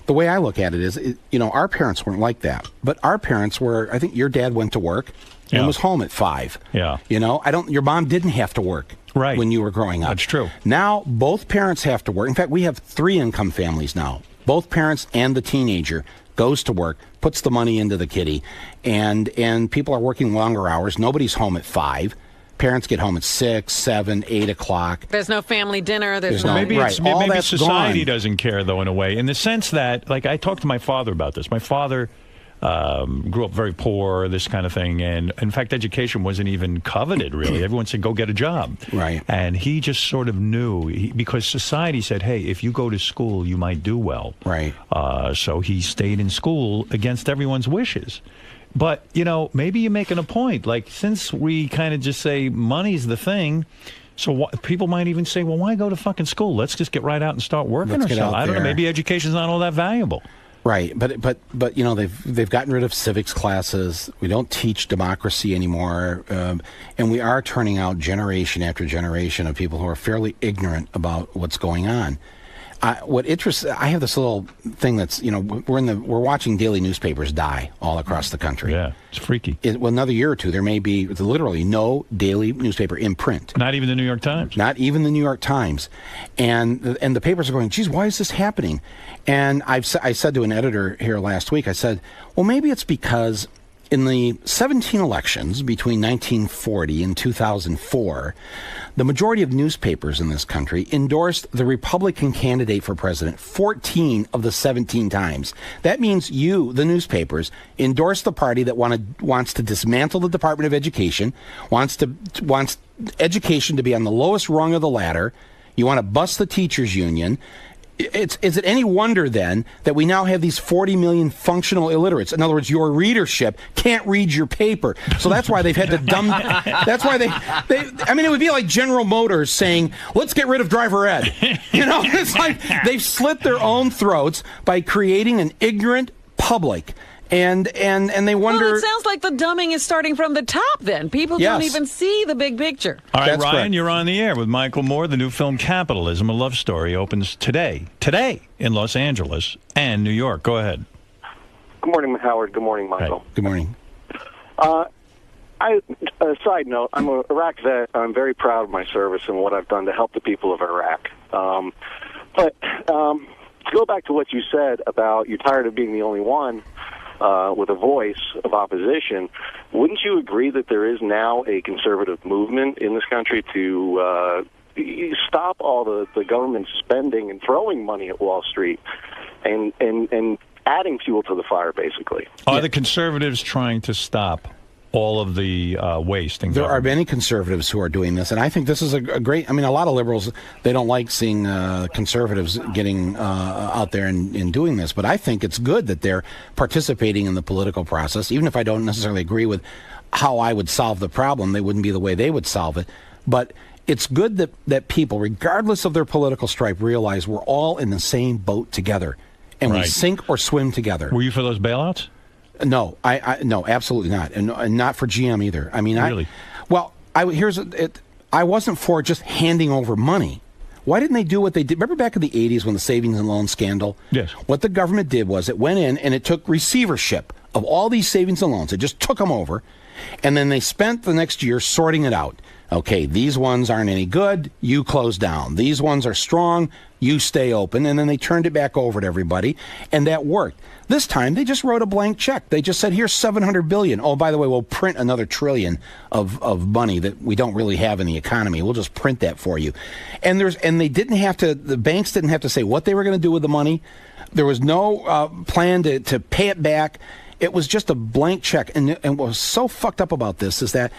Speaker 10: The way I look at it is, our parents weren't like that, but our parents were. I think your dad went to work and was home at 5.
Speaker 9: Yeah.
Speaker 10: Your mom didn't have to work.
Speaker 9: Right.
Speaker 10: When you were growing up.
Speaker 9: That's true.
Speaker 10: Now, both parents have to work. In fact, we have 3 income families now. Both parents and the teenager goes to work, puts the money into the kitty, and people are working longer hours. Nobody's home at 5. Parents get home at 6, 7, 8 o'clock.
Speaker 20: There's no family dinner. There's no...
Speaker 9: Maybe society
Speaker 10: gone.
Speaker 9: doesn't care, though, in a way, in the sense that, like, I talked to my father about this. My father grew up very poor, this kind of thing. And in fact, education wasn't even coveted, really. Everyone said, go get a job.
Speaker 10: Right.
Speaker 9: And he just sort of knew, because society said, hey, if you go to school, you might do well.
Speaker 10: Right.
Speaker 9: So he stayed in school against everyone's wishes. But, maybe you're making a point. Like, since we kind of just say money's the thing, so people might even say, well, why go to fucking school? Let's just get right out and start working or something. I don't know. Maybe education's not all that valuable.
Speaker 10: Right, but they've gotten rid of civics classes. We don't teach democracy anymore, and we are turning out generation after generation of people who are fairly ignorant about what's going on. I have this little thing that's, we're watching daily newspapers die all across the country.
Speaker 9: Yeah, it's freaky.
Speaker 10: Another year or two, there may be literally no daily newspaper in print.
Speaker 9: Not even the New York Times.
Speaker 10: Not even the New York Times. And the papers are going, geez, why is this happening? And I said to an editor here last week, I said, well, maybe it's because in the 17 elections between 1940 and 2004, the majority of newspapers in this country endorsed the Republican candidate for president 14 of the 17 times. That means you, the newspapers, endorse the party that wants to dismantle the Department of Education, wants education to be on the lowest rung of the ladder. You want to bust the teachers union. Is it any wonder then that we now have these 40 million functional illiterates? In other words, your readership can't read your paper. So that's why they've had to dumb. That's why it would be like General Motors saying, let's get rid of driver ed. It's like they've slit their own throats by creating an ignorant public. And they wonder.
Speaker 20: Well, it sounds like the dumbing is starting from the top then. People don't even see the big picture.
Speaker 9: All right,
Speaker 10: That's
Speaker 9: Ryan,
Speaker 10: correct.
Speaker 9: You're on the air with Michael Moore. The new film Capitalism, a Love Story, opens today in Los Angeles and New York. Go ahead.
Speaker 18: Good morning, Howard. Good morning, Michael.
Speaker 10: Hey, good morning.
Speaker 18: A side note, I'm an Iraq vet. I'm very proud of my service and what I've done to help the people of Iraq. But to go back to what you said about you're tired of being the only one with a voice of opposition, wouldn't you agree that there is now a conservative movement in this country to stop all the government spending and throwing money at Wall Street and adding fuel to the fire, basically?
Speaker 9: Are the conservatives trying to stop all of the waste?
Speaker 10: There are many conservatives who are doing this, and I think this is a great. I mean, a lot of liberals, they don't like seeing conservatives getting out there and doing this, but I think it's good that they're participating in the political process. Even if I don't necessarily agree with how I would solve the problem, they wouldn't be the way they would solve it. But it's good that people, regardless of their political stripe, realize we're all in the same boat together, and we sink or swim together.
Speaker 9: Were you for those bailouts?
Speaker 10: No, no, absolutely not, and not for GM either. I mean,
Speaker 9: really?
Speaker 10: I wasn't for just handing over money. Why didn't they do what they did? Remember back in the 80s when the savings and loan scandal?
Speaker 9: Yes.
Speaker 10: What the government did was it went in and it took receivership of all these savings and loans. It just took them over, and then they spent the next year sorting it out. Okay, these ones aren't any good, you close down. These ones are strong, you stay open. And then they turned it back over to everybody, and that worked. This time, they just wrote a blank check. They just said, here's $700 billion. Oh, by the way, we'll print another $1 trillion of money that we don't really have in the economy. We'll just print that for you. And they didn't have to, the banks didn't have to say what they were going to do with the money. There was no plan to pay it back. It was just a blank check. And what was so fucked up about this is that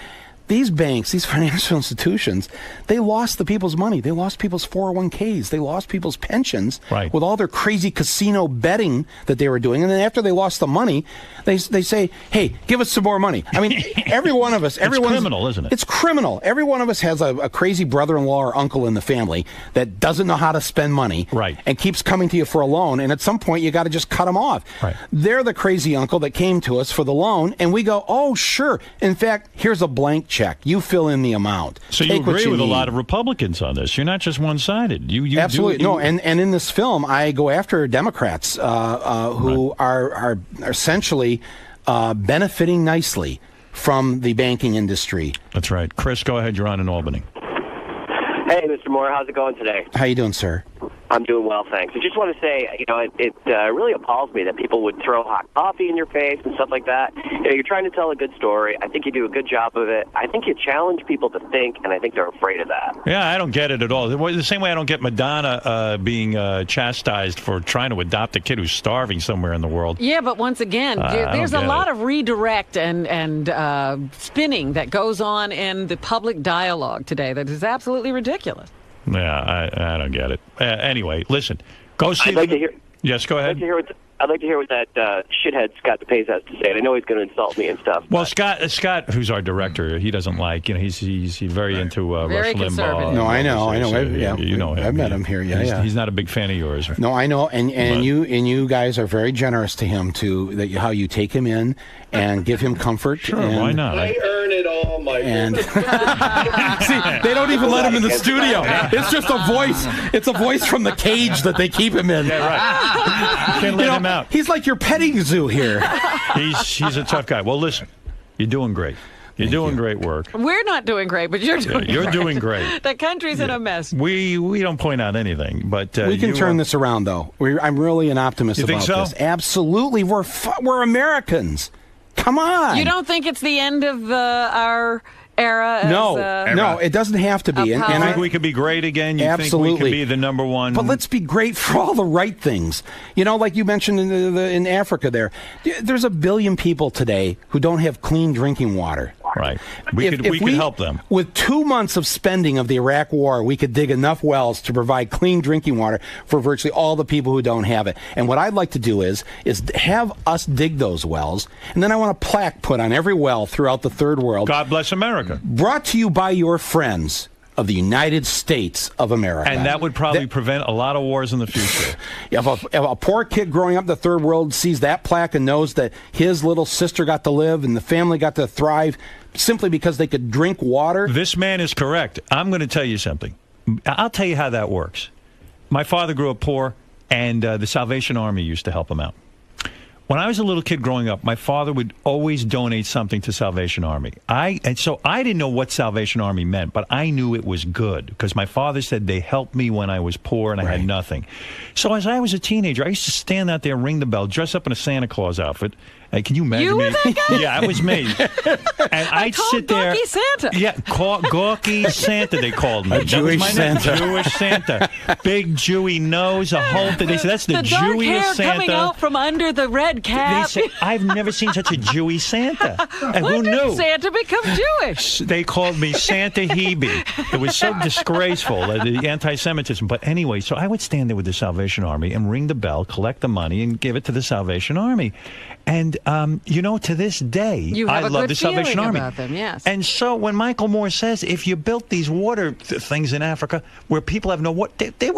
Speaker 10: these banks, these financial institutions, they lost the people's money. They lost people's 401ks. They lost people's pensions with all their crazy casino betting that they were doing. And then after they lost the money, they say, hey, give us some more money. I mean, every one of us.
Speaker 9: It's criminal, isn't it?
Speaker 10: It's criminal. Every one of us has a crazy brother-in-law or uncle in the family that doesn't know how to spend money and keeps coming to you for a loan. And at some point, you got to just cut them off.
Speaker 9: Right.
Speaker 10: They're the crazy uncle that came to us for the loan. And we go, oh, sure. In fact, here's a blank check. You fill in the amount.
Speaker 9: So you agree with a lot of Republicans on this. You're not just one-sided. You
Speaker 10: absolutely no. And in this film, I go after Democrats who are essentially benefiting nicely from the banking industry.
Speaker 9: That's right. Chris, go ahead. You're on in Albany.
Speaker 12: Hey, Mr. Moore. How's it going today?
Speaker 10: How you doing, sir?
Speaker 12: I'm doing well, thanks. I just want to say, it really appalls me that people would throw hot coffee in your face and stuff like that. You're trying to tell a good story. I think you do a good job of it. I think you challenge people to think, and I think they're afraid of that.
Speaker 9: Yeah, I don't get it at all. The same way I don't get Madonna being chastised for trying to adopt a kid who's starving somewhere in the world.
Speaker 20: Yeah, but once again, there's a lot of redirect and spinning that goes on in the public dialogue today that is absolutely ridiculous.
Speaker 9: Yeah, I don't get it. Anyway, listen, go see.
Speaker 12: I'd like to hear.
Speaker 9: Yes, go ahead.
Speaker 12: I'd like to hear what that shithead Scott DePace has to say. And I know he's going to insult me and stuff.
Speaker 9: Well, Scott, who's our director, he doesn't like. He's very into
Speaker 20: very
Speaker 9: Rush Limbaugh.
Speaker 10: No, I know.
Speaker 9: Yeah, you know him.
Speaker 10: I've met him here. Yeah,
Speaker 9: He's not a big fan of yours.
Speaker 10: No, I know, and you guys are very generous to him how you take him in and give him comfort.
Speaker 9: Sure,
Speaker 10: and,
Speaker 9: why not?
Speaker 23: I earn it all, Michael.
Speaker 10: And
Speaker 4: see, they don't even let him in the studio. It's just a voice. It's a voice from the cage that they keep him in.
Speaker 9: Yeah, right. You can't let him out.
Speaker 10: He's like your petting zoo here.
Speaker 9: He's a tough guy. Well, listen, you're doing great. You're doing great work.
Speaker 20: We're not doing great, but you're doing
Speaker 9: You're
Speaker 20: great.
Speaker 9: doing great.
Speaker 20: The country's in a mess.
Speaker 9: We don't point out anything, but
Speaker 10: we can turn this around, though. I'm really an optimist
Speaker 9: You think
Speaker 10: about
Speaker 9: so?
Speaker 10: this. Absolutely, we're Americans. Come on.
Speaker 20: You don't think it's the end of our era?
Speaker 10: No, it doesn't have to be.
Speaker 9: And I think we could be great again. You
Speaker 10: absolutely.
Speaker 9: think we could be the number one?
Speaker 10: But let's be great for all the right things. Like you mentioned in Africa there's 1 billion people today who don't have clean drinking water.
Speaker 9: Right. We could help them.
Speaker 10: With 2 months of spending of the Iraq War, we could dig enough wells to provide clean drinking water for virtually all the people who don't have it. And what I'd like to do is have us dig those wells, and then I want a plaque put on every well throughout the third world.
Speaker 9: God bless America.
Speaker 10: Brought to you by your friends of the United States of America.
Speaker 9: And that would probably prevent a lot of wars in the future.
Speaker 10: If a poor kid growing up in the third world sees that plaque and knows that his little sister got to live and the family got to thrive simply because they could drink water.
Speaker 9: This man is correct. I'm going to tell you something. I'll tell you how that works. My father grew up poor, and the Salvation Army used to help him out. When I was a little kid growing up, my father would always donate something to Salvation Army. So I didn't know what Salvation Army meant, but I knew it was good because my father said they helped me when I was poor and I had nothing. So as I was a teenager, I used to stand out there, ring the bell, dress up in a Santa Claus outfit. Can you imagine
Speaker 20: you
Speaker 9: me?
Speaker 20: Were that guy?
Speaker 9: Yeah, it was me. And I'd sit there.
Speaker 20: Gawky Santa.
Speaker 9: Yeah, Gawky Santa, they called me.
Speaker 10: A Jewish Santa.
Speaker 9: Jewish Santa. Big Jewy nose, a whole thing. They said, that's the
Speaker 20: dark
Speaker 9: Jewiest
Speaker 20: hair
Speaker 9: Santa.
Speaker 20: coming out from under the red cap.
Speaker 9: They say, I've never seen such a Jewy Santa. And
Speaker 20: when
Speaker 9: who
Speaker 20: did
Speaker 9: knew?
Speaker 20: Santa become Jewish?
Speaker 9: They called me Santa Hebe. It was so disgraceful, the anti-Semitism. But anyway, so I would stand there with the Salvation Army and ring the bell, collect the money, and give it to the Salvation Army. And, to this day, I love the Salvation Army.
Speaker 20: About them, yes.
Speaker 9: And so when Michael Moore says, if you built these water things in Africa where people have no water, they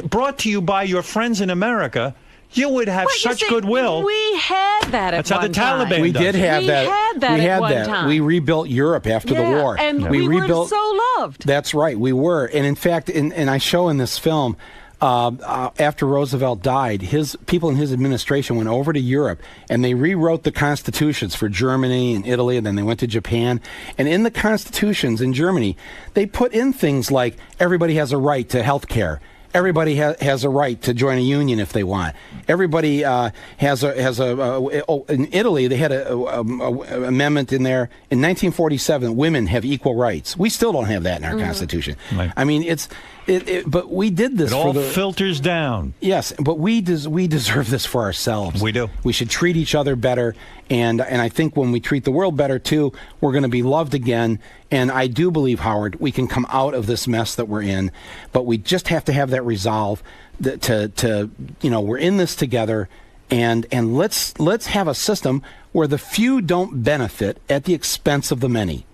Speaker 9: brought to you by your friends in America, you would have such goodwill.
Speaker 20: We had that at
Speaker 9: That's how the Taliban does.
Speaker 10: We did have that.
Speaker 20: We had that at one time.
Speaker 10: We rebuilt Europe after the war.
Speaker 20: And we were so loved.
Speaker 10: That's right, we were. And in fact, and I show in this film, after Roosevelt died, his people in his administration went over to Europe and they rewrote the constitutions for Germany and Italy, and then they went to Japan. And in the constitutions in Germany, they put in things like everybody has a right to health care. Everybody has a right to join a union if they want. Everybody has in Italy, they had a amendment in there in 1947. Women have equal rights. We still don't have that in our Constitution. Right. I mean, but we did this.
Speaker 9: It all filters down.
Speaker 10: Yes, but we deserve this for ourselves.
Speaker 9: We do.
Speaker 10: We should treat each other better, and I think when we treat the world better too, we're going to be loved again. And I do believe, Howard, we can come out of this mess that we're in, but we just have to have that resolve to we're in this together, and let's have a system where the few don't benefit at the expense of the many.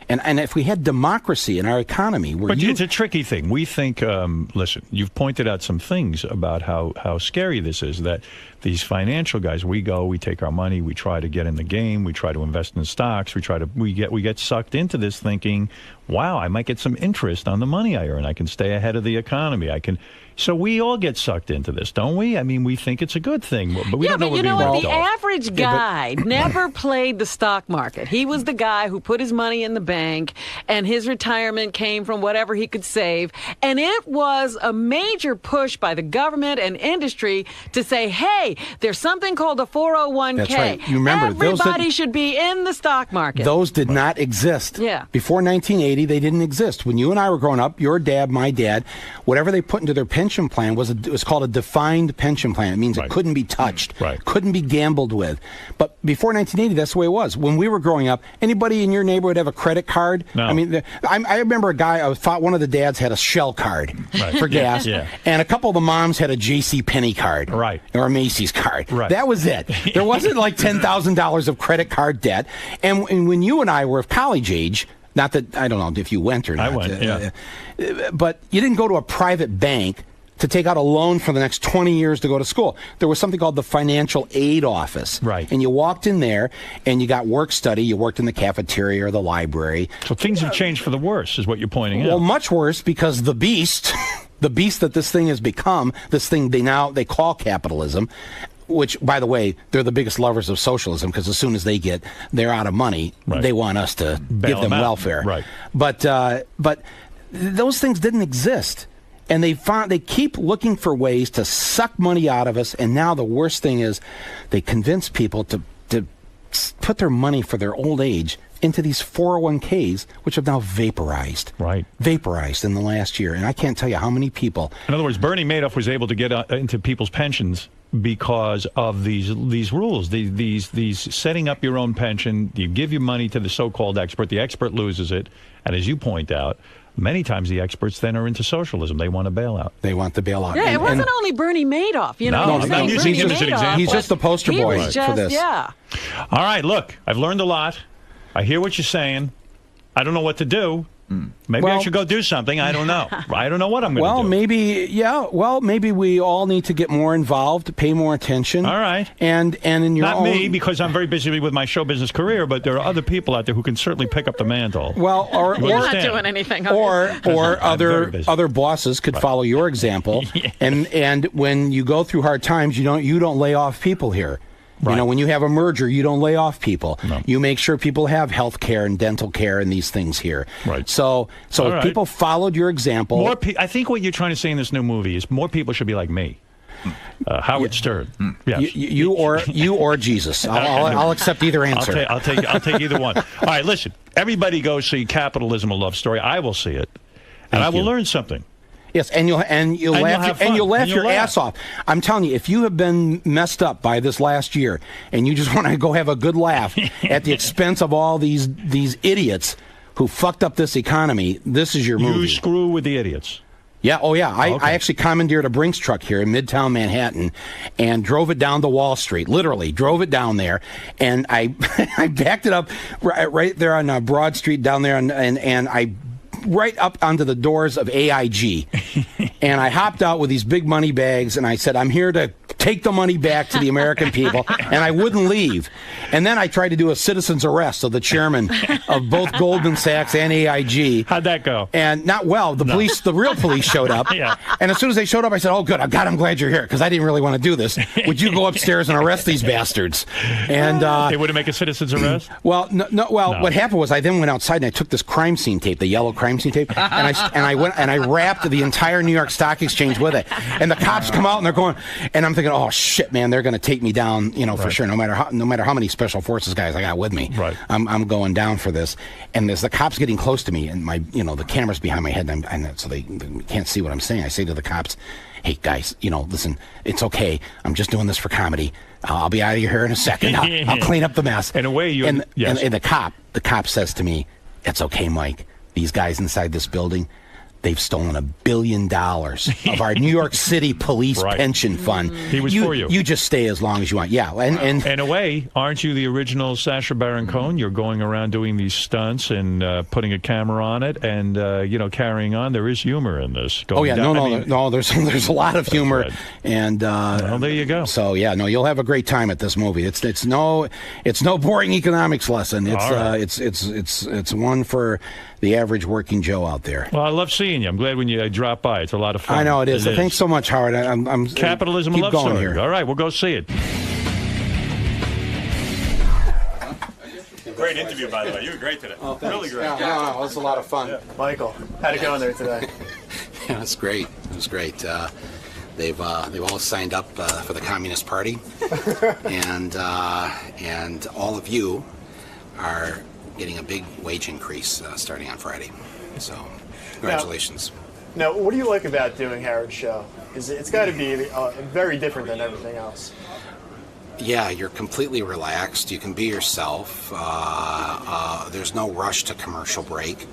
Speaker 10: And if we had democracy in our economy,
Speaker 9: it's a tricky thing. We think, listen, you've pointed out some things about how scary this is, that these financial guys, we take our money, we try to get in the game, we try to invest in stocks, we get sucked into this thinking, wow, I might get some interest on the money I earn. I can stay ahead of the economy. So we all get sucked into this, don't we? I mean, we think it's a good thing, but we don't know
Speaker 20: what the
Speaker 9: average
Speaker 20: average guy never played the stock market. He was the guy who put his money in the bank bank, and his retirement came from whatever he could save. And it was a major push by the government and industry to say, hey, there's something called a 401k.
Speaker 10: That's right. You remember,
Speaker 20: everybody should be in the stock market.
Speaker 10: Those did not exist.
Speaker 20: Yeah.
Speaker 10: Before 1980, they didn't exist. When you and I were growing up, your dad, my dad, whatever they put into their pension plan was called a defined pension plan. It means it couldn't be touched, couldn't be gambled with. But before 1980, that's the way it was. When we were growing up, anybody in your neighborhood have a credit card?
Speaker 9: No.
Speaker 10: I mean, I remember a guy, I thought one of the dads had a Shell card for gas, and a couple of the moms had a J.C. Penney card, or a Macy's card. That was it. There wasn't like $10,000 of credit card debt. And when you and I were of college age, not that, I don't know if you went or not.
Speaker 9: I went,
Speaker 10: but you didn't go to a private bank to take out a loan for the next 20 years to go to school. There was something called the Financial Aid Office.
Speaker 9: Right.
Speaker 10: And you walked in there and you got work study. You worked in the cafeteria or the library.
Speaker 9: So things have changed for the worse, is what you're pointing out.
Speaker 10: Well, much worse, because the beast, the beast that this thing has become, this thing they call capitalism, which, by the way, they're the biggest lovers of socialism, because as soon as they're out of money, they want us to give them welfare.
Speaker 9: Right.
Speaker 10: But those things didn't exist. And they keep looking for ways to suck money out of us. And now the worst thing is they convince people to put their money for their old age into these 401ks, which have now vaporized. Vaporized in the last year. And I can't tell you how many people.
Speaker 9: In other words, Bernie Madoff was able to get into people's pensions because of these rules, these setting up your own pension. You give your money to the so-called expert. The expert loses it. And as you point out, many times the experts then are into socialism. They want a bailout.
Speaker 10: They want the bailout.
Speaker 20: Yeah, it wasn't only Bernie Madoff. You know,
Speaker 9: no, I'm not using him as an example.
Speaker 10: He's just the poster boy for this.
Speaker 20: Yeah.
Speaker 9: All right, look, I've learned a lot. I hear what you're saying. I don't know what to do. Maybe I should go do something. I don't know. I don't know what I'm going to do.
Speaker 10: Maybe we all need to get more involved, pay more attention.
Speaker 9: All right.
Speaker 10: And in your
Speaker 9: Not
Speaker 10: own...
Speaker 9: me, because I'm very busy with my show business career, but there are other people out there who can certainly pick up the mantle.
Speaker 10: Well, or
Speaker 20: not doing anything.
Speaker 10: Or other bosses could follow your example. And when you go through hard times, you don't lay off people here. You know, when you have a merger, you don't lay off people. No. You make sure people have health care and dental care and these things here.
Speaker 9: Right.
Speaker 10: So if people followed your example.
Speaker 9: I think what you're trying to say in this new movie is more people should be like me. Howard Stern. Yes.
Speaker 10: You or Jesus. I'll accept either answer.
Speaker 9: I'll take either one. All right, listen. Everybody go see Capitalism: A Love Story. I will see it, and I will learn something.
Speaker 10: Yes, and you'll laugh your ass off. I'm telling you, if you have been messed up by this last year and you just want to go have a good laugh at the expense of all these idiots who fucked up this economy, this is your movie.
Speaker 9: You screw with the idiots.
Speaker 10: Yeah, I actually commandeered a Brinks truck here in Midtown Manhattan and drove it down to Wall Street, literally drove it down there, and I backed it up right there on Broad Street down there, and I right up onto the doors of AIG. And I hopped out with these big money bags, and I said, I'm here to take the money back to the American people, and I wouldn't leave. And then I tried to do a citizen's arrest of the chairman of both Goldman Sachs and AIG.
Speaker 9: How'd that go?
Speaker 10: And not well. The police, the real police showed up. And as soon as they showed up, I said, oh, good. I'm glad you're here, because I didn't really want to do this. Would you go upstairs and arrest these bastards? And
Speaker 9: they wouldn't make a citizen's arrest?
Speaker 10: Well, no. What happened was I then went outside and I took this crime scene tape, the yellow crime scene tape, and I went and I wrapped the entire New York Stock Exchange with it. And the cops come out and they're going, and I'm thinking, oh shit, man, they're going to take me down, for sure. No matter how many special forces guys I got with me, I'm going down for this. And there's the cops getting close to me, and my, the camera's behind my head, and so they can't see what I'm saying. I say to the cops, hey guys, listen, it's okay. I'm just doing this for comedy. I'll be out of here in a second. I'll clean up the mess.
Speaker 9: In a way,
Speaker 10: and the cop says to me, it's okay, Mike. These guys inside this building, they've stolen $1 billion of our New York City police pension fund.
Speaker 9: He was for you.
Speaker 10: You just stay as long as you want. Yeah. And
Speaker 9: in a way, aren't you the original Sacha Baron Cohen? You're going around doing these stunts and putting a camera on it and, carrying on. There is humor in this.
Speaker 10: No, there's a lot of humor.
Speaker 9: Right.
Speaker 10: And
Speaker 9: well, there you go.
Speaker 10: So, you'll have a great time at this movie. It's no boring economics lesson. It's one for the average working Joe out there.
Speaker 9: Well, I love seeing you. I'm glad when you drop by. It's a lot of fun.
Speaker 10: I know it is. Thanks so much, Howard. I'm
Speaker 9: Capitalism: A Love Story. Here. All right, we'll go see it.
Speaker 14: great interview, by the way. You were great today.
Speaker 8: Oh, thanks.
Speaker 14: Really great.
Speaker 8: Yeah, no, it was a lot of fun.
Speaker 6: Yeah. Michael, how'd it go in there today?
Speaker 8: Yeah, it's great. It was great. They've all signed up for the Communist Party, and all of you are getting a big wage increase starting on Friday. So, congratulations.
Speaker 6: Now, what do you like about doing Howard's show? It's got to be very different than everything else.
Speaker 8: Yeah, you're completely relaxed. You can be yourself. There's no rush to commercial break.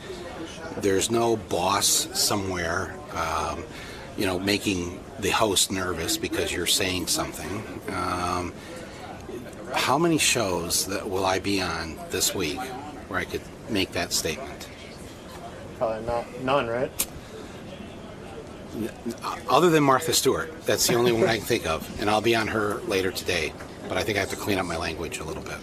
Speaker 8: There's no boss somewhere, making the host nervous because you're saying something. How many shows will I be on this week where I could make that statement?
Speaker 6: Probably none, right?
Speaker 8: Other than Martha Stewart. That's the only one I can think of. And I'll be on her later today. But I think I have to clean up my language a little bit.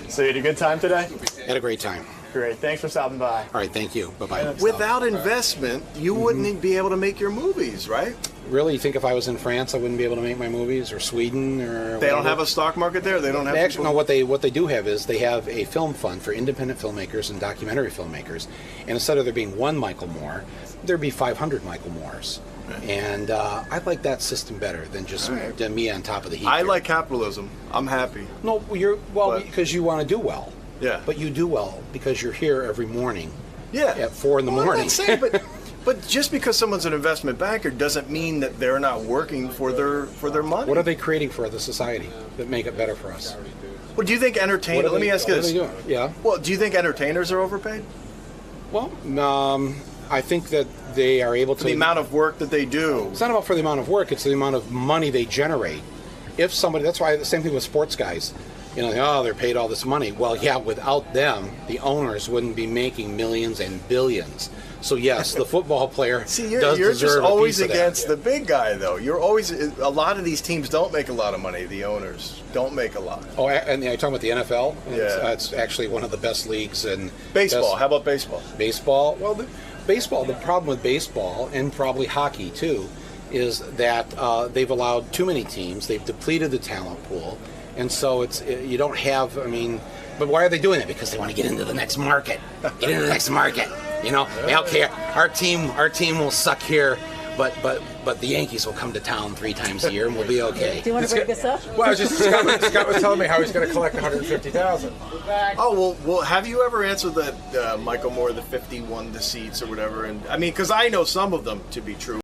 Speaker 6: So you had a good time today?
Speaker 8: Had a great time.
Speaker 6: Great. Thanks for stopping by.
Speaker 8: All right, thank you. Bye-bye.
Speaker 15: Without investment, you wouldn't be able to make your movies, right?
Speaker 8: Really? You think if I was in France, I wouldn't be able to make my movies, or Sweden, or
Speaker 15: They don't have a stock market there? They don't have...
Speaker 8: Actually, no, what they do have is they have a film fund for independent filmmakers and documentary filmmakers. And instead of there being one Michael Moore, there'd be 500 Michael Moores. And I like that system better than just than me on top of the heap.
Speaker 15: I like capitalism. I'm happy.
Speaker 8: No, because you want to do well.
Speaker 15: Yeah.
Speaker 8: But you do well because you're here every morning.
Speaker 15: Yeah.
Speaker 8: At 4 in the morning.
Speaker 15: I'm not saying, but just because someone's an investment banker doesn't mean that they're not working for their money.
Speaker 8: What are they creating for the society that make it better for us?
Speaker 15: Well, do you think entertainers? Let me ask you this.
Speaker 8: What are they doing? Yeah.
Speaker 15: Well, do you think entertainers are overpaid?
Speaker 8: Well, I think that they are able to...
Speaker 15: For the amount of work that they do.
Speaker 8: It's not about for the amount of work, it's the amount of money they generate. If somebody... That's why the same thing with sports guys. They're paid all this money. Well, yeah, without them, the owners wouldn't be making millions and billions. So, yes, the football player does
Speaker 15: you're
Speaker 8: deserve
Speaker 15: just always
Speaker 8: a piece of
Speaker 15: against the big guy, though. You're always... A lot of these teams don't make a lot of money. The owners don't make a lot.
Speaker 8: Oh, and you're talking about the NFL?
Speaker 15: Yeah.
Speaker 8: It's actually one of the best leagues in...
Speaker 15: Baseball. How about baseball?
Speaker 8: Baseball? Well, the problem with baseball, and probably hockey, too, is that they've allowed too many teams. They've depleted the talent pool. And so you don't have, but why are they doing it? Because they want to get into the next market. Get into the next market. They don't care. Our team will suck here, but the Yankees will come to town 3 times a year and we'll be okay.
Speaker 16: Do you want to break this up?
Speaker 4: Well, Scott was telling me how he's going to collect $150,000.
Speaker 15: Oh, well, have you ever answered that Michael Moore, the 51 deceits or whatever? And because I know some of them to be true.